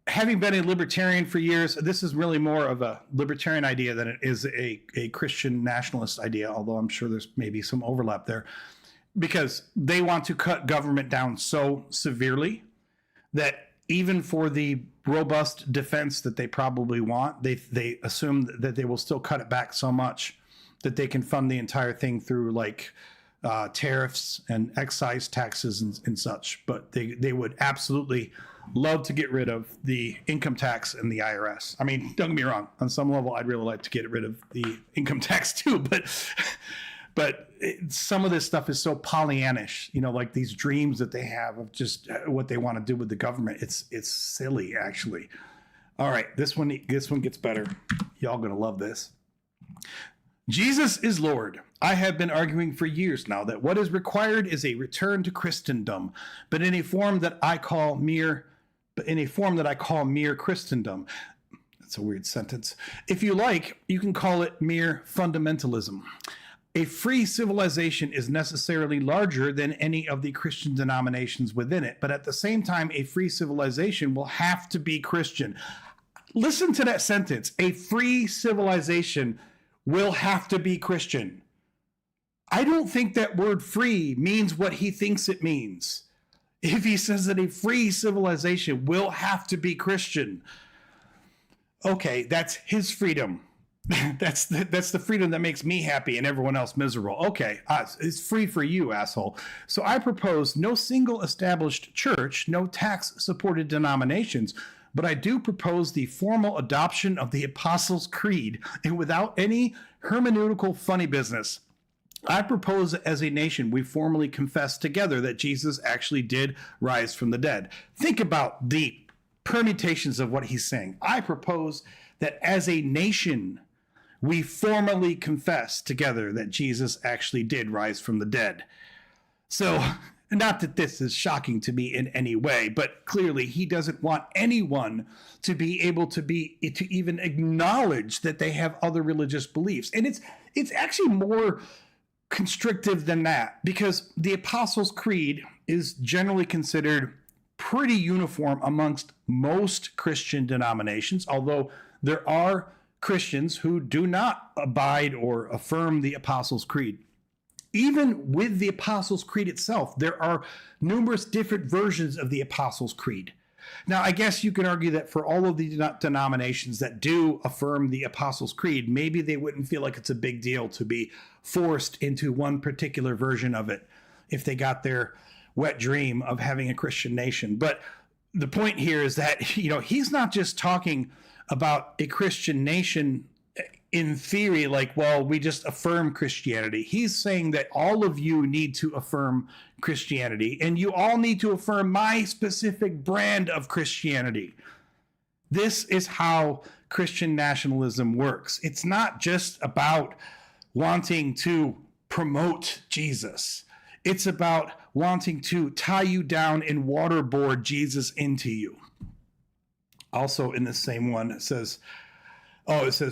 having been a libertarian for years, this is really more of a libertarian idea than it is a Christian nationalist idea, although I'm sure there's maybe some overlap there, because they want to cut government down so severely that even for the robust defense that they probably want, they assume that they will still cut it back so much that they can fund the entire thing through tariffs and excise taxes and such. But they would absolutely love to get rid of the income tax and the IRS. I mean, don't get me wrong. On some level, I'd really like to get rid of the income tax too. But some of this stuff is so Pollyannish, like these dreams that they have of just what they want to do with the government. It's silly, actually. All right, this one gets better. Y'all gonna love this. Jesus is Lord. I have been arguing for years now that what is required is a return to Christendom, but in a form that I call mere Christendom. That's a weird sentence. If you like, you can call it mere fundamentalism. A free civilization is necessarily larger than any of the Christian denominations within it, but at the same time, a free civilization will have to be Christian. Listen to that sentence. A free civilization will have to be Christian. I don't think that word free means what he thinks it means. If he says that a free civilization will have to be Christian, okay, that's his freedom. That's the freedom that makes me happy and everyone else miserable. Okay, it's free for you, asshole. So I propose no single established church, no tax-supported denominations, but I do propose the formal adoption of the Apostles' Creed, and without any hermeneutical funny business. I propose as a nation we formally confess together that Jesus actually did rise from the dead. Think about the permutations of what he's saying. I propose that as a nation we formally confess together that Jesus actually did rise from the dead. So, not that this is shocking to me in any way, but clearly he doesn't want anyone to be able to even acknowledge that they have other religious beliefs. And it's actually more constrictive than that, because the Apostles' Creed is generally considered pretty uniform amongst most Christian denominations, although there are Christians who do not abide or affirm the Apostles' Creed. Even with the Apostles' Creed itself, there are numerous different versions of the Apostles' Creed. Now, I guess you can argue that for all of the denominations that do affirm the Apostles' Creed, maybe they wouldn't feel like it's a big deal to be forced into one particular version of it if they got their wet dream of having a Christian nation. But the point here is that, he's not just talking about a Christian nation in theory, like, well, we just affirm Christianity. He's saying that all of you need to affirm Christianity, and you all need to affirm my specific brand of Christianity. This is how Christian nationalism works. It's not just about wanting to promote Jesus. It's about wanting to tie you down and waterboard Jesus into you. Also in the same one, it says,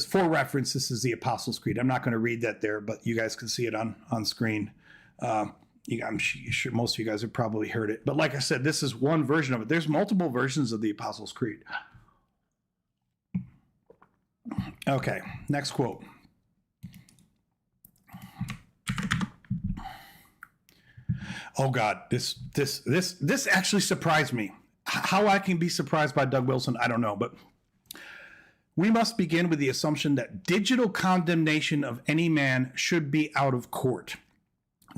for reference, this is the Apostles' Creed. I'm not going to read that there, but you guys can see it on screen. I'm sure most of you guys have probably heard it. But like I said, this is one version of it. There's multiple versions of the Apostles' Creed. Okay, next quote. Oh God, this actually surprised me. How I can be surprised by Doug Wilson, I don't know, but we must begin with the assumption that digital condemnation of any man should be out of court.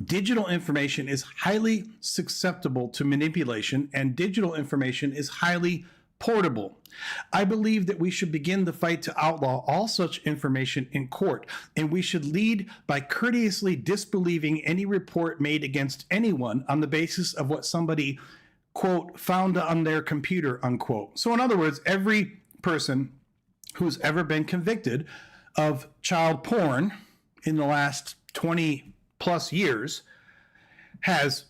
Digital information is highly susceptible to manipulation, and digital information is highly portable. I believe that we should begin the fight to outlaw all such information in court, and we should lead by courteously disbelieving any report made against anyone on the basis of what somebody, quote, found on their computer, unquote. So in other words, every person who's ever been convicted of child porn in the last 20 plus years has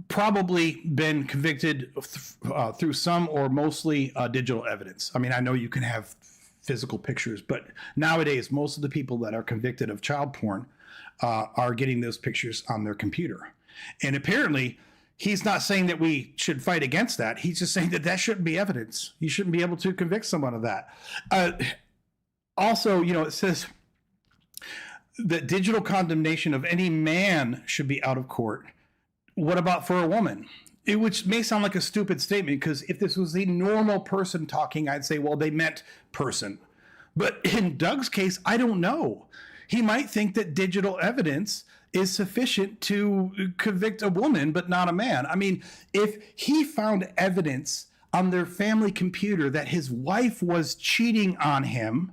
probably been convicted through some or mostly digital evidence. I mean, I know you can have physical pictures, but nowadays, most of the people that are convicted of child porn are getting those pictures on their computer. And apparently, he's not saying that we should fight against that. He's just saying that that shouldn't be evidence. You shouldn't be able to convict someone of that. Also, it says that digital condemnation of any man should be out of court. What about for a woman? Which may sound like a stupid statement, because if this was a normal person talking, I'd say, well, they meant person. But in Doug's case, I don't know. He might think that digital evidence is sufficient to convict a woman, but not a man. I mean, if he found evidence on their family computer that his wife was cheating on him,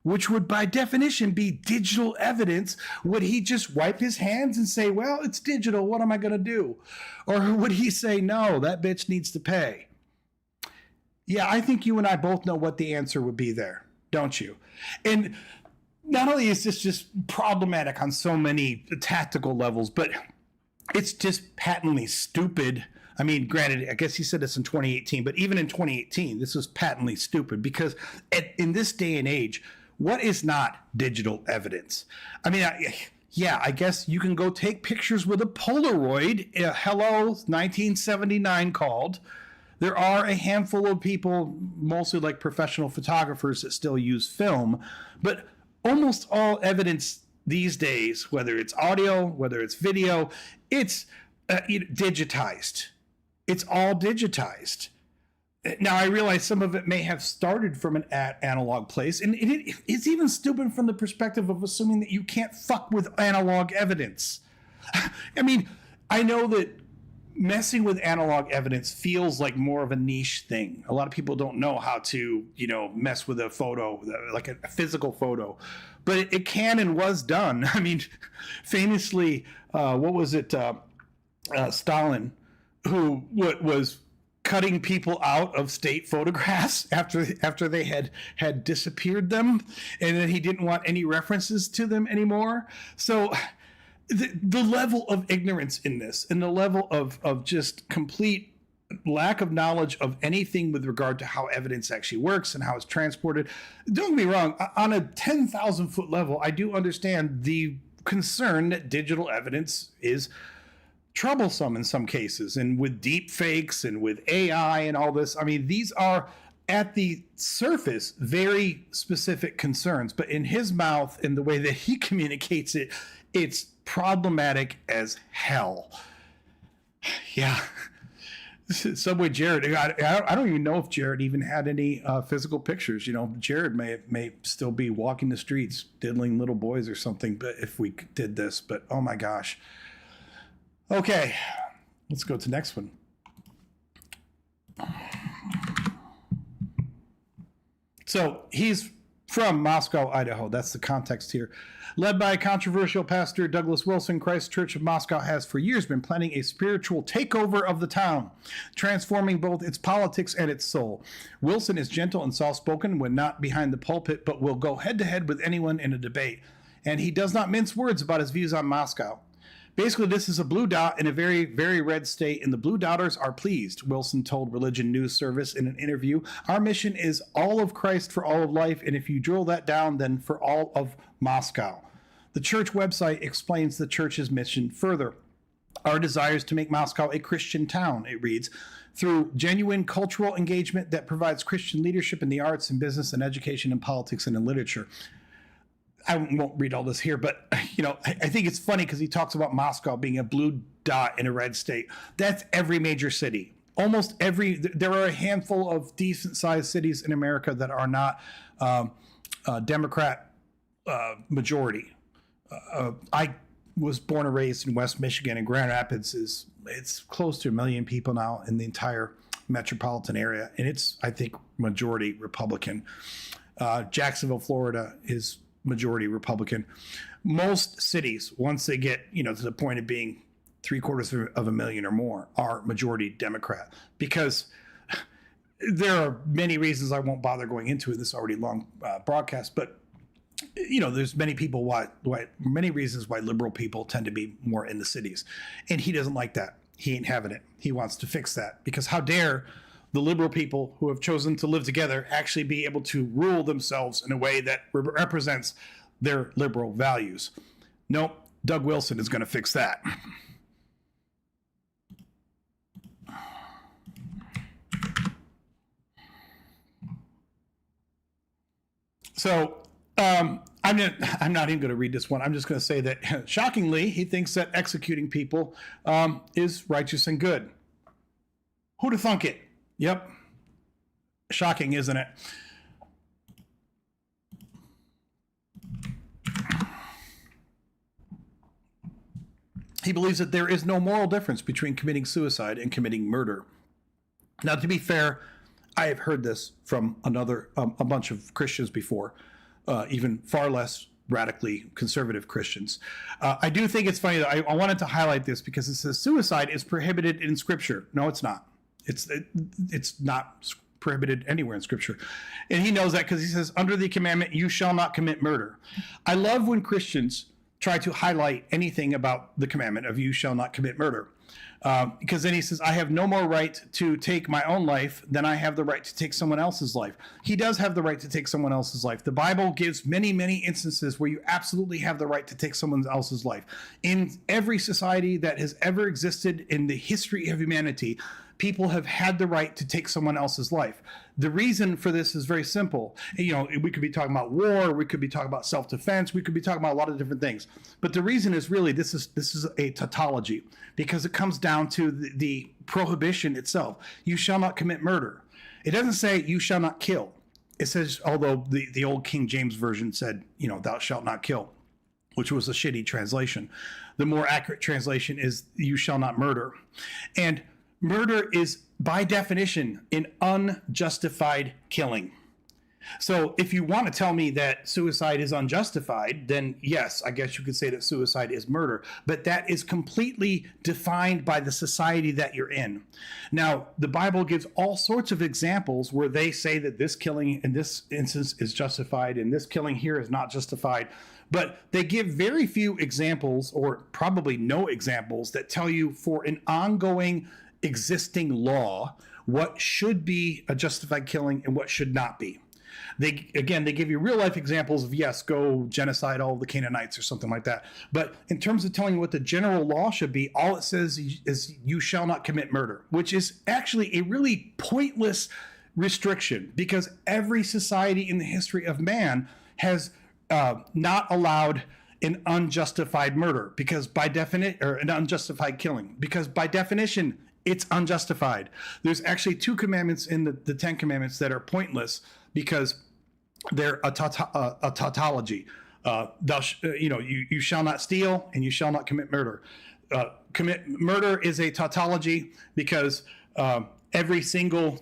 which would by definition be digital evidence, would he just wipe his hands and say, well, it's digital, what am I going to do? Or would he say, no, that bitch needs to pay? Yeah, I think you and I both know what the answer would be there, don't you? And not only is this just problematic on so many tactical levels, but it's just patently stupid. I mean, granted, I guess he said this in 2018, but even in 2018, this was patently stupid, because in this day and age, what is not digital evidence? I mean, I guess you can go take pictures with a Polaroid. Hello, 1979 called. There are a handful of people, mostly like professional photographers, that still use film, but almost all evidence these days, whether it's audio, whether it's video, it's digitized. It's all digitized. Now, I realize some of it may have started from an analog place, and it's even stupid from the perspective of assuming that you can't fuck with analog evidence. I mean, I know that messing with analog evidence feels like more of a niche thing. A lot of people don't know how to, mess with a photo, like a physical photo. But it can and was done. I mean, famously, what was it? Stalin, who was cutting people out of state photographs after they had disappeared them, and then he didn't want any references to them anymore. So the level of ignorance in this, and the level of just complete lack of knowledge of anything with regard to how evidence actually works and how it's transported. Don't get me wrong, on a 10,000 foot level, I do understand the concern that digital evidence is troublesome in some cases, and with deep fakes and with AI and all this. I mean, these are at the surface very specific concerns, but in his mouth and the way that he communicates it, it's problematic as hell. Yeah. Subway Jared, I don't even know if Jared even had any physical pictures. Jared may still be walking the streets diddling little boys or something, but if we did this, but oh my gosh. Okay, let's go to the next one. So he's from Moscow, Idaho. That's the context here. Led by controversial pastor Douglas Wilson, Christ Church of Moscow has for years been planning a spiritual takeover of the town, transforming both its politics and its soul. Wilson is gentle and soft-spoken when not behind the pulpit, but will go head-to-head with anyone in a debate. And he does not mince words about his views on Moscow. Basically, this is a blue dot in a very, very red state, and the blue dotters are pleased, Wilson told Religion News Service in an interview. Our mission is all of Christ for all of life, and if you drill that down, then for all of Moscow. The church website explains the church's mission further. Our desire is to make Moscow a Christian town, it reads, through genuine cultural engagement that provides Christian leadership in the arts and business and education and politics and in literature. I won't read all this here, but I think it's funny because he talks about Moscow being a blue dot in a red state. That's every major city. Almost every, there are a handful of decent sized cities in America that are not Democrat majority. I was born and raised in West Michigan, and Grand Rapids it's close to 1 million people now in the entire metropolitan area, and it's, I think, majority Republican. Jacksonville, Florida is majority Republican. Most cities, once they get to the point of being 750,000 or more, are majority Democrat, because there are many reasons I won't bother going into it. This is already long broadcast, but there's many reasons why liberal people tend to be more in the cities, and he doesn't like that. He ain't having it. He wants to fix that, because how dare the liberal people who have chosen to live together actually be able to rule themselves in a way that represents their liberal values. Nope, Doug Wilson is going to fix that. So I'm not even going to read this one. I'm just going to say that, shockingly, he thinks that executing people is righteous and good. Who'd have thunk it? Yep. Shocking, isn't it? He believes that there is no moral difference between committing suicide and committing murder. Now, to be fair, I have heard this from a bunch of Christians before, even far less radically conservative Christians. I do think it's funny that I wanted to highlight this because it says suicide is prohibited in Scripture. No, it's not. It's not prohibited anywhere in Scripture. And he knows that because he says, under the commandment, you shall not commit murder. I love when Christians try to highlight anything about the commandment of you shall not commit murder. Because then he says, I have no more right to take my own life than I have the right to take someone else's life. He does have the right to take someone else's life. The Bible gives many, many instances where you absolutely have the right to take someone else's life. In every society that has ever existed in the history of humanity, people have had the right to take someone else's life. The reason for this is very simple. We could be talking about war, we could be talking about self-defense, we could be talking about a lot of different things. But the reason is really this is a tautology, because it comes down to the prohibition itself. You shall not commit murder. It doesn't say you shall not kill. It says, although the old King James Version said, thou shalt not kill, which was a shitty translation. The more accurate translation is you shall not murder. And murder is, by definition, an unjustified killing. So if you want to tell me that suicide is unjustified, then yes, I guess you could say that suicide is murder. But that is completely defined by the society that you're in. Now, the Bible gives all sorts of examples where they say that this killing in this instance is justified and this killing here is not justified. But they give very few examples, or probably no examples, that tell you for an ongoing existing law what should be a justified killing and what should not be. They give you real life examples of, yes, go genocide all the Canaanites or something like that. But in terms of telling you what the general law should be, all it says is you shall not commit murder, which is actually a really pointless restriction, because every society in the history of man has not allowed an unjustified murder, because by definition, or an unjustified killing, because by definition, it's unjustified. There's actually 2 commandments in the 10 commandments that are pointless because they're a tautology. You shall not steal and you shall not commit murder. Commit murder is a tautology because every single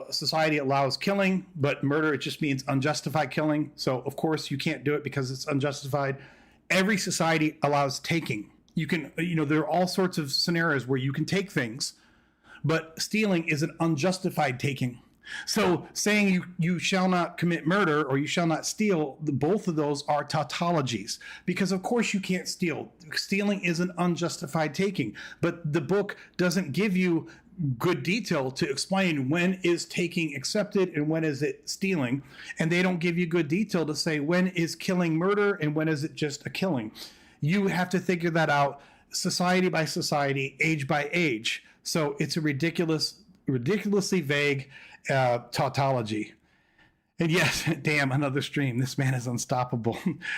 society allows killing, but murder, it just means unjustified killing. So, of course, you can't do it because it's unjustified. Every society allows taking. You can, there are all sorts of scenarios where you can take things, but stealing is an unjustified taking. So saying you shall not commit murder or you shall not steal, both of those are tautologies, because of course you can't steal. Stealing is an unjustified taking, but the book doesn't give you good detail to explain when is taking accepted and when is it stealing. And they don't give you good detail to say when is killing murder and when is it just a killing. You have to figure that out society by society, age by age. So it's a ridiculously vague tautology. And yes, damn, another stream. This man is unstoppable.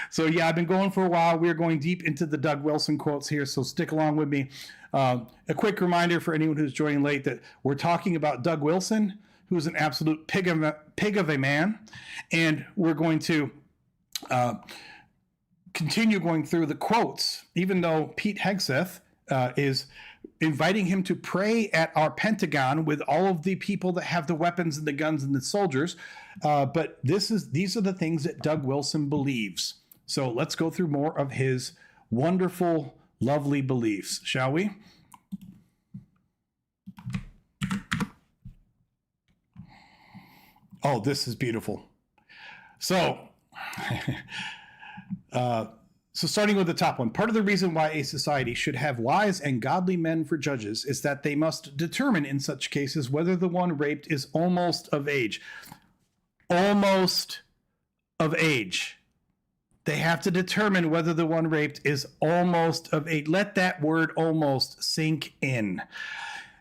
So yeah, I've been going for a while. We're going deep into the Doug Wilson quotes here, so stick along with me. A quick reminder for anyone who's joining late that we're talking about Doug Wilson, who's an absolute pig of a man, and we're going to continue going through the quotes, even though Pete Hegseth is inviting him to pray at our Pentagon with all of the people that have the weapons and the guns and the soldiers. But these are the things that Doug Wilson believes. So let's go through more of his wonderful, lovely beliefs, shall we? Oh, this is beautiful. So, So starting with the top one, part of the reason why a society should have wise and godly men for judges is that they must determine in such cases whether the one raped is almost of age. Almost of age. They have to determine whether the one raped is almost of age. Let that word almost sink in.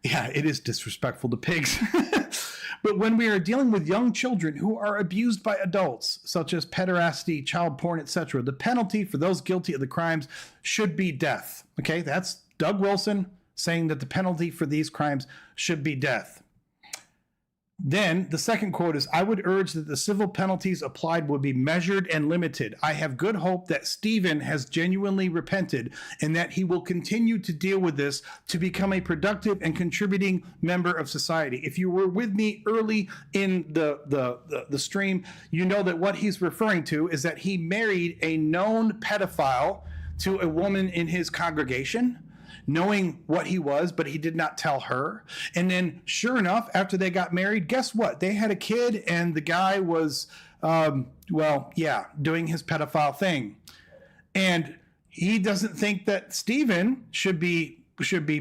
Yeah, it is disrespectful to pigs. But when we are dealing with young children who are abused by adults, such as pederasty, child porn, etc., the penalty for those guilty of the crimes should be death. Okay, that's Doug Wilson saying that the penalty for these crimes should be death. Then the second quote is, I would urge that the civil penalties applied would be measured and limited. I have good hope that Stephen has genuinely repented and that he will continue to deal with this to become a productive and contributing member of society. If you were with me early in the stream, you know that what he's referring to is that he married a known pedophile to a woman in his congregation, knowing what he was, but he did not tell her. And then sure enough, after they got married, guess what? They had a kid and the guy was, doing his pedophile thing. And he doesn't think that Stephen should be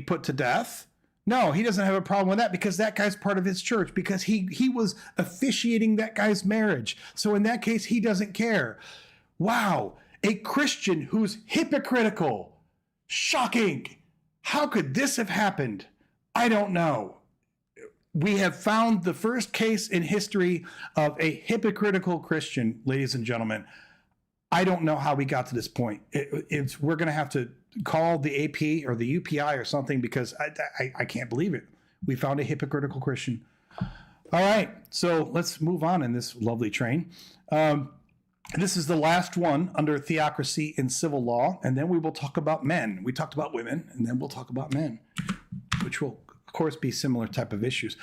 put to death. No, he doesn't have a problem with that because that guy's part of his church, because he was officiating that guy's marriage. So in that case, he doesn't care. Wow, a Christian who's hypocritical. Shocking. How could this have happened? I don't know. We have found the first case in history of a hypocritical Christian, ladies and gentlemen. I don't know how we got to this point. We're going to have to call the AP or the UPI or something, because I can't believe it. We found a hypocritical Christian. All right, so let's move on in this lovely train. This is the last one under theocracy in civil law, and then we will talk about men. We talked about women, and then we'll talk about men, which will, of course, be similar type of issues.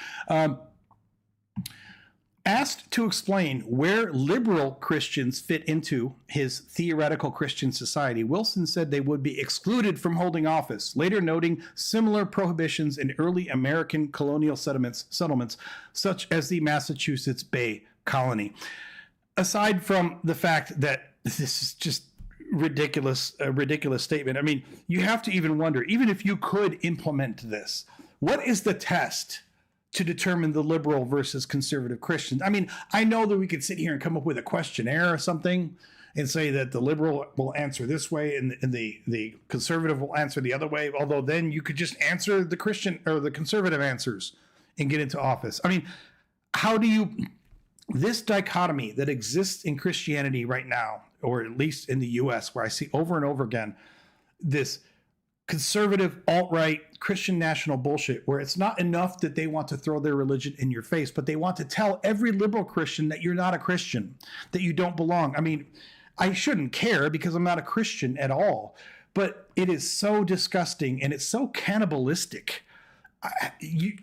Asked to explain where liberal Christians fit into his theoretical Christian society, Wilson said they would be excluded from holding office, later noting similar prohibitions in early American colonial settlements such as the Massachusetts Bay Colony. Aside from the fact that this is just a ridiculous statement, I mean, you have to even wonder, even if you could implement this, what is the test to determine the liberal versus conservative Christians? I mean, I know that we could sit here and come up with a questionnaire or something and say that the liberal will answer this way and the conservative will answer the other way, although then you could just answer the Christian or the conservative answers and get into office. I mean, how do you... This dichotomy that exists in Christianity right now, or at least in the U.S., where I see over and over again this conservative, alt-right, Christian national bullshit, where it's not enough that they want to throw their religion in your face, but they want to tell every liberal Christian that you're not a Christian, that you don't belong. I mean, I shouldn't care because I'm not a Christian at all, but it is so disgusting and it's so cannibalistic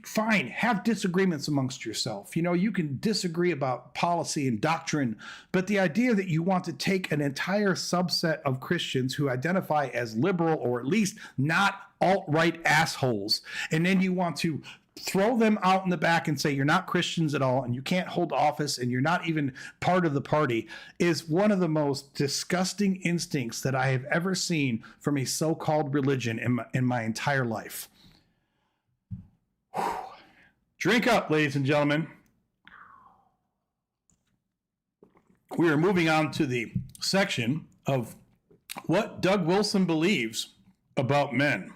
Fine, have disagreements amongst yourself. You can disagree about policy and doctrine, but the idea that you want to take an entire subset of Christians who identify as liberal or at least not alt-right assholes, and then you want to throw them out in the back and say you're not Christians at all and you can't hold office and you're not even part of the party is one of the most disgusting instincts that I have ever seen from a so-called religion in my entire life. Drink up, ladies and gentlemen. We are moving on to the section of what Doug Wilson believes about men.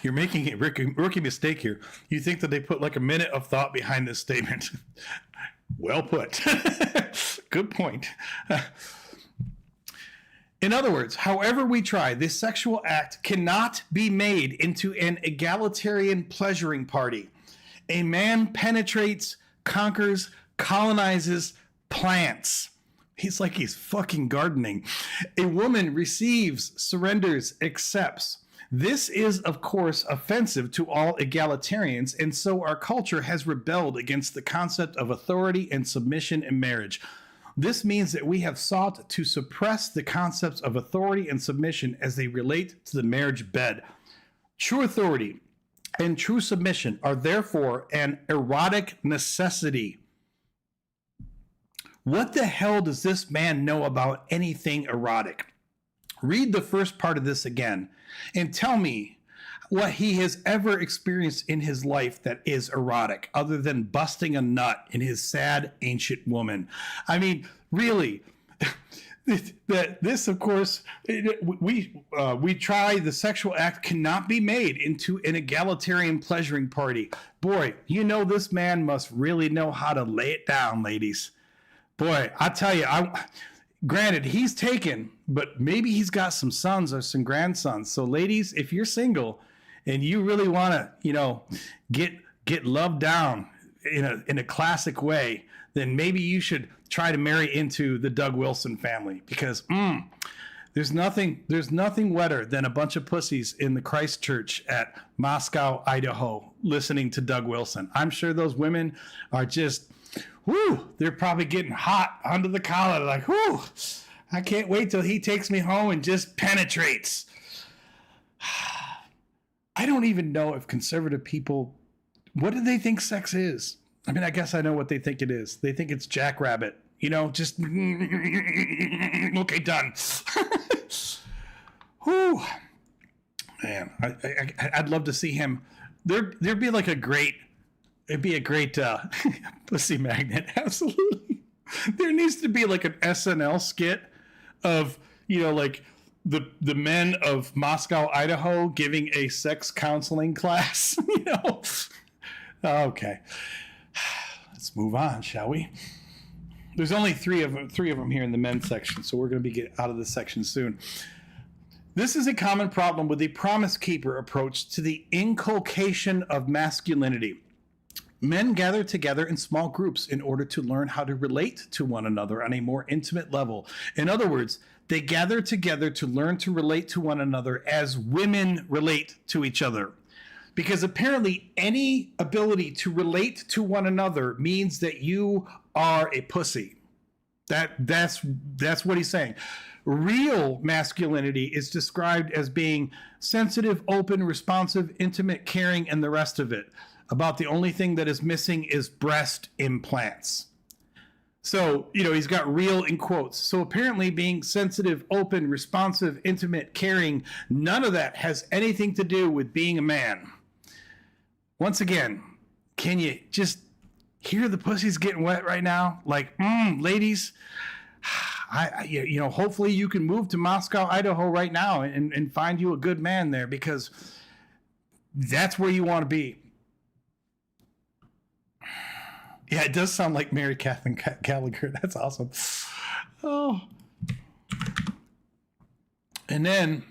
You're making a rookie mistake here. You think that they put like a minute of thought behind this statement. Well put. Good point. In other words, however we try, this sexual act cannot be made into an egalitarian pleasuring party. A man penetrates, conquers, colonizes, plants. He's like he's fucking gardening. A woman receives, surrenders, accepts. This is, of course, offensive to all egalitarians, and so our culture has rebelled against the concept of authority and submission in marriage. This means that we have sought to suppress the concepts of authority and submission as they relate to the marriage bed. True authority and true submission are therefore an erotic necessity. What the hell does this man know about anything erotic? Read the first part of this again and tell me what he has ever experienced in his life that is erotic, other than busting a nut in his sad ancient woman. I mean, really, this, of course, we try. The sexual act cannot be made into an egalitarian pleasuring party. Boy, this man must really know how to lay it down, ladies. Boy, I tell you, granted, he's taken, but maybe he's got some sons or some grandsons. So, ladies, if you're single and you really want to, get loved down in a classic way, then maybe you should try to marry into the Doug Wilson family, because there's nothing wetter than a bunch of pussies in the Christ Church at Moscow, Idaho, listening to Doug Wilson. I'm sure those women are just, they're probably getting hot under the collar, like, I can't wait till he takes me home and just penetrates. I don't even know if conservative people, what do they think sex is? I mean, I guess I know what they think it is. They think it's jackrabbit, just, okay, done. Whew. Man, I'd love to see him. There'd be like it'd be a great pussy magnet. Absolutely. There needs to be like an SNL skit of, like the men of Moscow, Idaho giving a sex counseling class, Okay. Let's move on, shall we? There's only three of them here in the men's section, so we're going to get out of this section soon. This is a common problem with the promise keeper approach to the inculcation of masculinity. Men gather together in small groups in order to learn how to relate to one another on a more intimate level. In other words, they gather together to learn to relate to one another as women relate to each other. Because apparently any ability to relate to one another means that you are a pussy. That's what he's saying. Real masculinity is described as being sensitive, open, responsive, intimate, caring, and the rest of it. About the only thing that is missing is breast implants. So, he's got real in quotes. So apparently being sensitive, open, responsive, intimate, caring, none of that has anything to do with being a man. Once again, can you just hear the pussies getting wet right now? Like, ladies, hopefully you can move to Moscow, Idaho right now and find you a good man there, because that's where you want to be. Yeah, it does sound like Mary Catherine Gallagher. That's awesome. Oh. And then,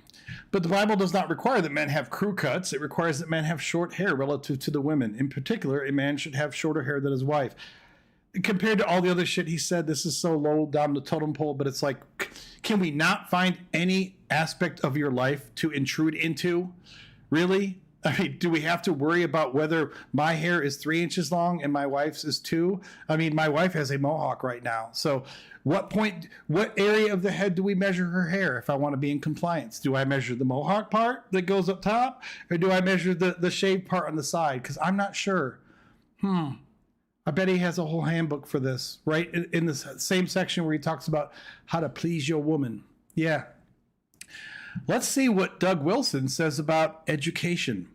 but the Bible does not require that men have crew cuts. It requires that men have short hair relative to the women. In particular, a man should have shorter hair than his wife. compared to all the other shit he said, this is so low down the totem pole, but it's like, can we not find any aspect of your life to intrude into? Really? I mean, do we have to worry about whether my hair is 3 inches long and my wife's is 2? I mean, my wife has a mohawk right now. So what area of the head do we measure her hair if I want to be in compliance? Do I measure the mohawk part that goes up top? Or do I measure the shaved part on the side? Because I'm not sure. I bet he has a whole handbook for this, right? In the same section where he talks about how to please your woman. Yeah. Let's see what Doug Wilson says about education.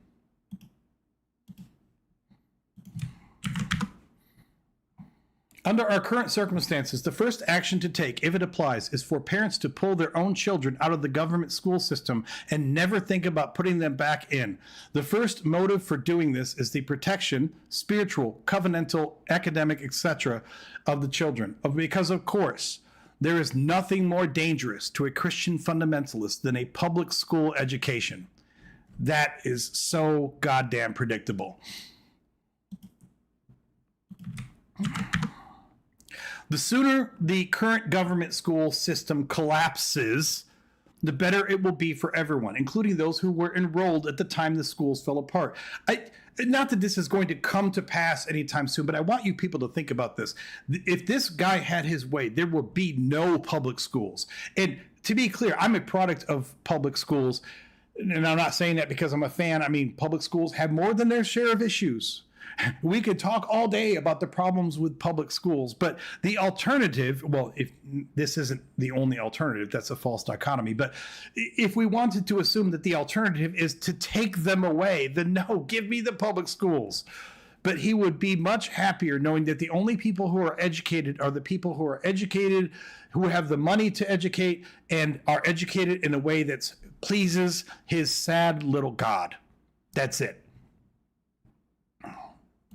Under our current circumstances, the first action to take, if it applies, is for parents to pull their own children out of the government school system and never think about putting them back in. The first motive for doing this is the protection, spiritual, covenantal, academic, etc., of the children. Because, of course, there is nothing more dangerous to a Christian fundamentalist than a public school education. That is so goddamn predictable. The sooner the current government school system collapses, the better it will be for everyone, including those who were enrolled at the time the schools fell apart. Not that this is going to come to pass anytime soon, but I want you people to think about this. If this guy had his way, there would be no public schools. And to be clear, I'm a product of public schools, and I'm not saying that because I'm a fan. I mean, public schools have more than their share of issues. We could talk all day about the problems with public schools, but the alternative, well, if this isn't the only alternative, that's a false dichotomy. But if we wanted to assume that the alternative is to take them away, then no, give me the public schools. But he would be much happier knowing that the only people who are educated are the people who are educated, who have the money to educate, and are educated in a way that pleases his sad little God. That's it.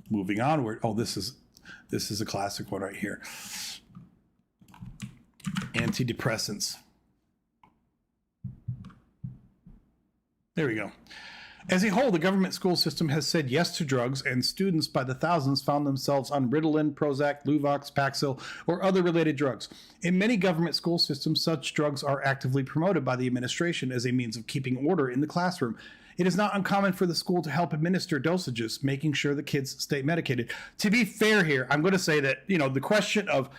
Moving onward. Oh, this is a classic one right here. Antidepressants. There we go. As a whole, the government school system has said yes to drugs, and students by the thousands found themselves on Ritalin, Prozac, Luvox, Paxil, or other related drugs. In many government school systems, such drugs are actively promoted by the administration as a means of keeping order in the classroom. It is not uncommon for the school to help administer dosages, making sure the kids stay medicated. To be fair here, I'm going to say that, the question of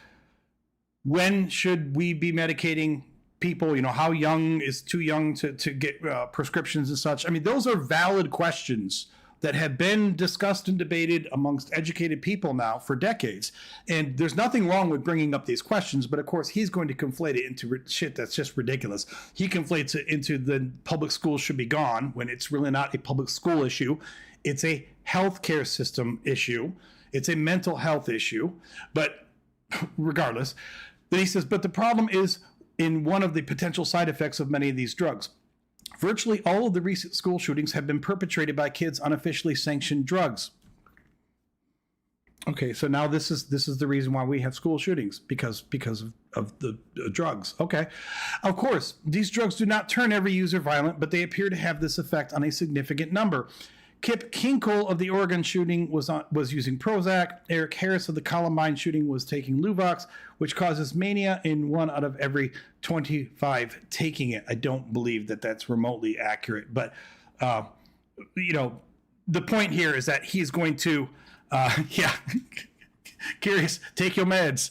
when should we be medicating people, how young is too young to get prescriptions and such. I mean, those are valid questions that have been discussed and debated amongst educated people now for decades. And there's nothing wrong with bringing up these questions, but of course he's going to conflate it into shit that's just ridiculous. He conflates it into the public schools should be gone when it's really not a public school issue. It's a healthcare system issue. It's a mental health issue. But regardless, then he says, but the problem is in one of the potential side effects of many of these drugs. Virtually all of the recent school shootings have been perpetrated by kids on officially sanctioned drugs. Okay, so now this is the reason why we have school shootings, because of the drugs. Okay. Of course, these drugs do not turn every user violent, but they appear to have this effect on a significant number. Kip Kinkle of the Oregon shooting was using Prozac. Eric Harris of the Columbine shooting was taking Luvox, which causes mania in 1 out of every 25 taking it. I don't believe that that's remotely accurate, but the point here is that he's going to, Curious, take your meds.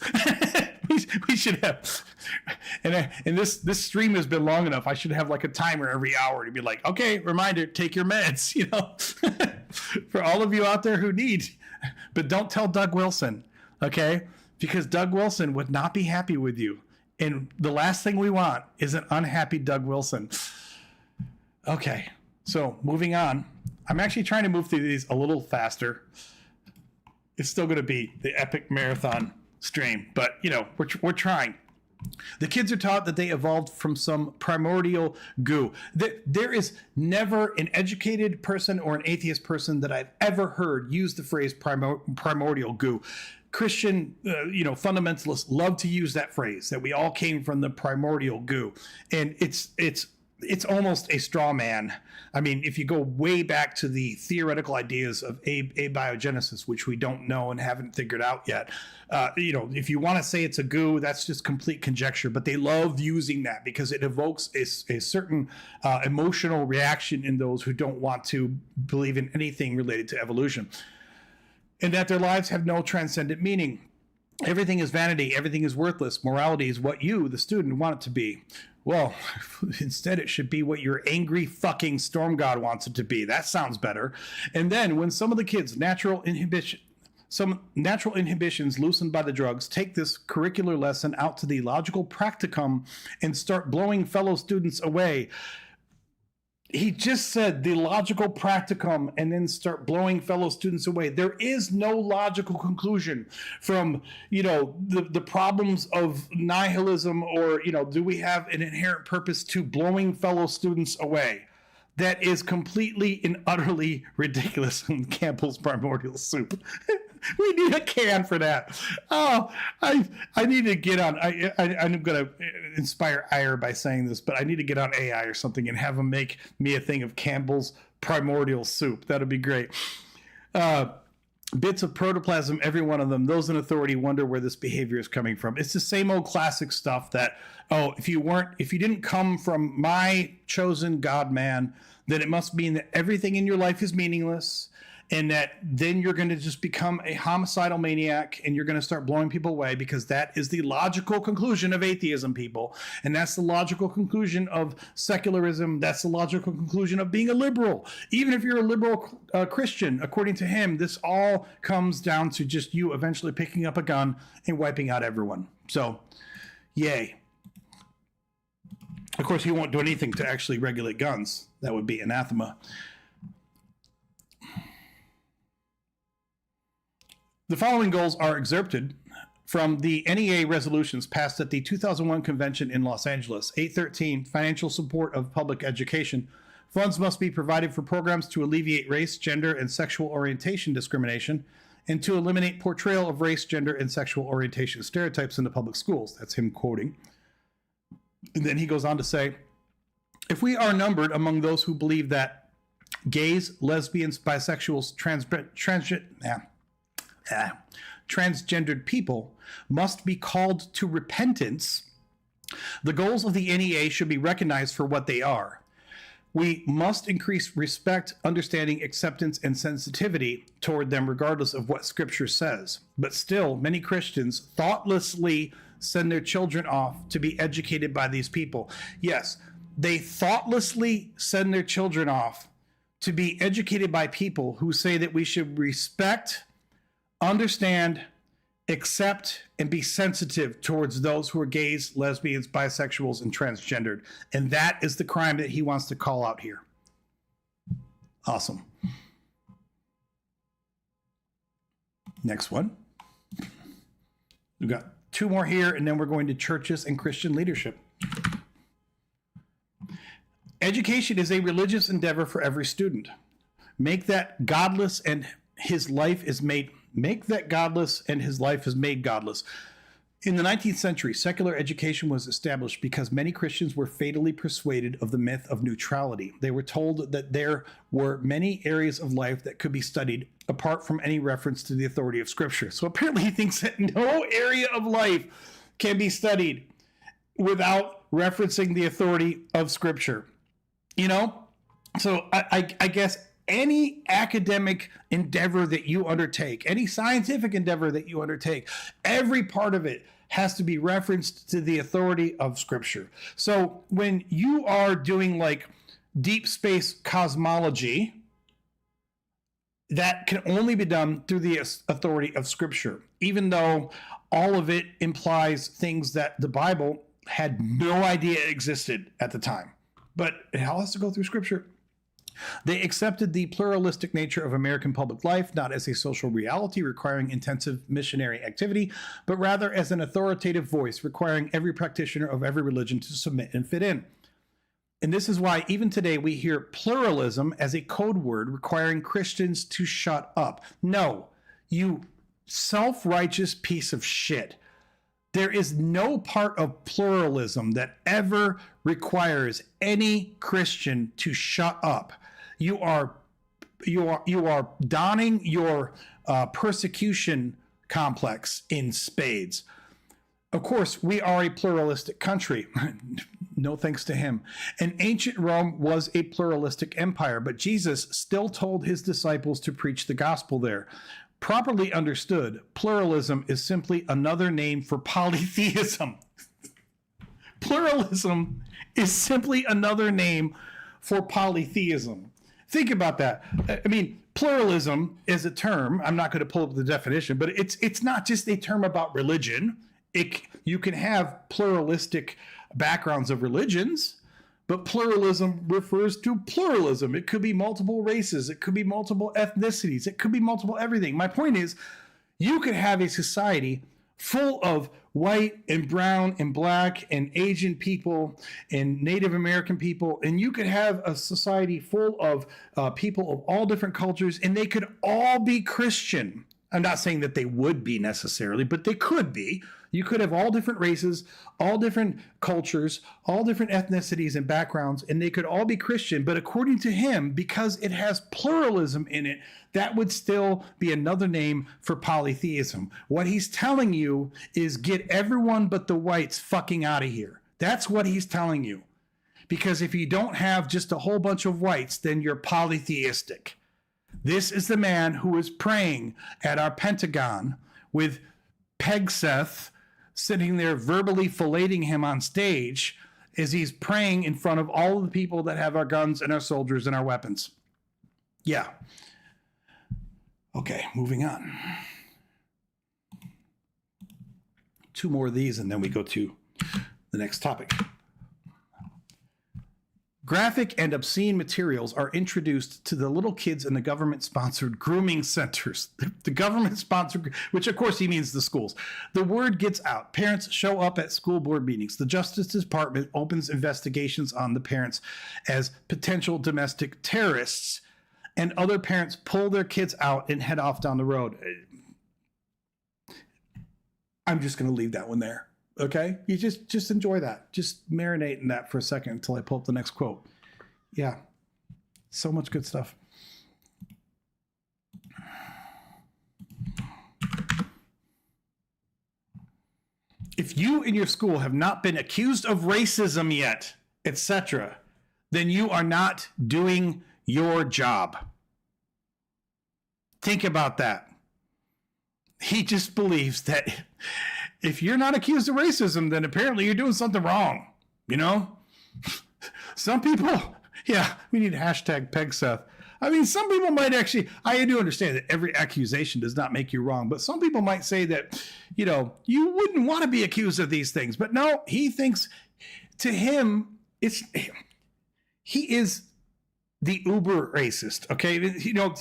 we should have, and this stream has been long enough. I should have like a timer every hour to be like, okay, reminder, take your meds, for all of you out there who need, but don't tell Doug Wilson, okay? Because Doug Wilson would not be happy with you. And the last thing we want is an unhappy Doug Wilson. Okay, so moving on. I'm actually trying to move through these a little faster. It's still going to be the epic marathon stream, but we're trying. The kids are taught that they evolved from some primordial goo. There is never an educated person or an atheist person that I've ever heard use the phrase primordial goo. Christian, fundamentalists love to use that phrase, that we all came from the primordial goo. And it's it's almost a straw man. I mean, if you go way back to the theoretical ideas of abiogenesis, which we don't know and haven't figured out yet, if you want to say it's a goo, that's just complete conjecture. But they love using that because it evokes a certain emotional reaction in those who don't want to believe in anything related to evolution, and that their lives have no transcendent meaning. Everything is vanity. Everything is worthless. Morality is what you, the student, want it to be. Well, instead it should be what your angry fucking storm god wants it to be. That sounds better. And then when some of the kids' natural inhibitions loosened by the drugs take this curricular lesson out to the logical practicum and start blowing fellow students away. He just said the logical practicum and then start blowing fellow students away. There is no logical conclusion from, the problems of nihilism or, do we have an inherent purpose to blowing fellow students away? That is completely and utterly ridiculous in Campbell's Primordial Soup. We need a can for that. Oh, I need to get on. I'm going to inspire ire by saying this, but I need to get on AI or something and have them make me a thing of Campbell's Primordial Soup. That'd be great. Bits of protoplasm, every one of them. Those in authority wonder where this behavior is coming from. It's the same old classic stuff that, if you didn't come from my chosen God man, then it must mean that everything in your life is meaningless, and that then you're going to just become a homicidal maniac and you're going to start blowing people away, because that is the logical conclusion of atheism, people. And that's the logical conclusion of secularism. That's the logical conclusion of being a liberal. Even if you're a liberal Christian, according to him, this all comes down to just you eventually picking up a gun and wiping out everyone. So, yay. Of course, he won't do anything to actually regulate guns. That would be anathema. The following goals are excerpted from the NEA resolutions passed at the 2001 convention in Los Angeles. 813, financial support of public education. Funds must be provided for programs to alleviate race, gender, and sexual orientation discrimination, and to eliminate portrayal of race, gender, and sexual orientation stereotypes in the public schools. That's him quoting. And then he goes on to say, if we are numbered among those who believe that gays, lesbians, bisexuals, transgendered people must be called to repentance, the goals of the NEA should be recognized for what they are. We must increase respect, understanding, acceptance, and sensitivity toward them regardless of what Scripture says. But still, many Christians thoughtlessly send their children off to be educated by these people. Yes, they thoughtlessly send their children off to be educated by people who say that we should respect, understand, accept, and be sensitive towards those who are gays, lesbians, bisexuals, and transgendered. And that is the crime that he wants to call out here. Awesome. Next one. We've got two more here, and then we're going to churches and Christian leadership. Education is a religious endeavor for every student. Make that godless and his life is made godless. In the 19th century, secular education was established because many Christians were fatally persuaded of the myth of neutrality. They were told that there were many areas of life that could be studied apart from any reference to the authority of Scripture. So apparently he thinks that no area of life can be studied without referencing the authority of Scripture. So I guess any academic endeavor that you undertake, any scientific endeavor that you undertake, every part of it has to be referenced to the authority of Scripture. So when you are doing like deep space cosmology, that can only be done through the authority of Scripture, even though all of it implies things that the Bible had no idea existed at the time. But it all has to go through Scripture. They accepted the pluralistic nature of American public life, not as a social reality requiring intensive missionary activity, but rather as an authoritative voice requiring every practitioner of every religion to submit and fit in. And this is why even today we hear pluralism as a code word requiring Christians to shut up. No, you self-righteous piece of shit. There is no part of pluralism that ever requires any Christian to shut up. You are donning your persecution complex in spades. Of course, we are a pluralistic country. No thanks to him. And ancient Rome was a pluralistic empire, but Jesus still told his disciples to preach the gospel there. Properly understood, pluralism is simply another name for polytheism. Pluralism is simply another name for polytheism. Think about that. I mean, pluralism is a term. I'm not going to pull up the definition, but it's not just a term about religion. You can have pluralistic backgrounds of religions, but pluralism refers to pluralism. It could be multiple races. It could be multiple ethnicities. It could be multiple everything. My point is, you could have a society full of white and brown and black and Asian people and Native American people, and you could have a society full of people of all different cultures, and they could all be Christian. I'm not saying that they would be necessarily, but they could be. You could have all different races, all different cultures, all different ethnicities and backgrounds, and they could all be Christian. But according to him, because it has pluralism in it, that would still be another name for polytheism. What he's telling you is get everyone but the whites fucking out of here. That's what he's telling you. Because if you don't have just a whole bunch of whites, then you're polytheistic. This is the man who is praying at our Pentagon with Pegseth sitting there verbally filleting him on stage as he's praying in front of all of the people that have our guns and our soldiers and our weapons. Yeah. Okay, moving on. 2 more of these and then we go to the next topic. Graphic and obscene materials are introduced to the little kids in the government-sponsored grooming centers. The government-sponsored, which of course he means the schools. The word gets out. Parents show up at school board meetings. The Justice Department opens investigations on the parents as potential domestic terrorists, and other parents pull their kids out and head off down the road. I'm just going to leave that one there. Okay, you just enjoy that. Just marinate in that for a second until I pull up the next quote. Yeah, so much good stuff. If you in your school have not been accused of racism yet, etc., then you are not doing your job. Think about that. He just believes that if you're not accused of racism, then apparently you're doing something wrong. You know, some people, yeah, we need hashtag Pegseth. I mean, some people might actually, I do understand that every accusation does not make you wrong, but some people might say that, you know, you wouldn't want to be accused of these things. But no, he thinks to him, he is the uber racist. Okay. You know,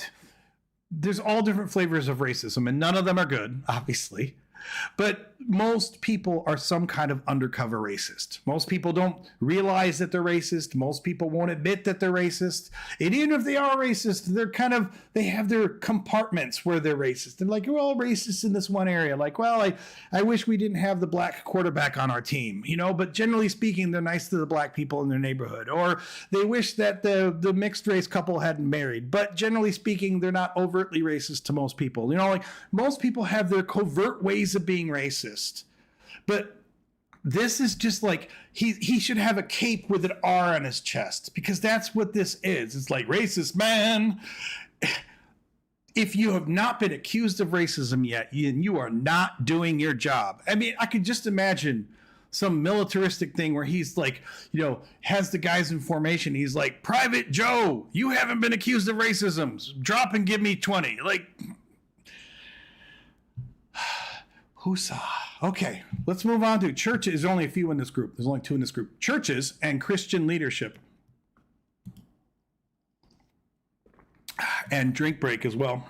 there's all different flavors of racism and none of them are good, obviously. But most people are some kind of undercover racist. Most people don't realize that they're racist. Most people won't admit that they're racist. And even if they are racist, they have their compartments where they're racist. They're like, we're all racist in this one area. Like, well, I wish we didn't have the black quarterback on our team, you know, but generally speaking, they're nice to the black people in their neighborhood. Or they wish that the mixed race couple hadn't married. But generally speaking, they're not overtly racist to most people. You know, like most people have their covert ways of being racist. But this is just like he should have a cape with an R on his chest, because that's what this is. It's like racist man. If you have not been accused of racism yet, you are not doing your job. I mean, I could just imagine some militaristic thing where he's like, you know, has the guys in formation. He's like, Private Joe, you haven't been accused of racism. Drop and give me 20. Like, Husa. Okay, let's move on to churches. There's only a few in this group. There's only 2 in this group. Churches and Christian leadership. And drink break as well.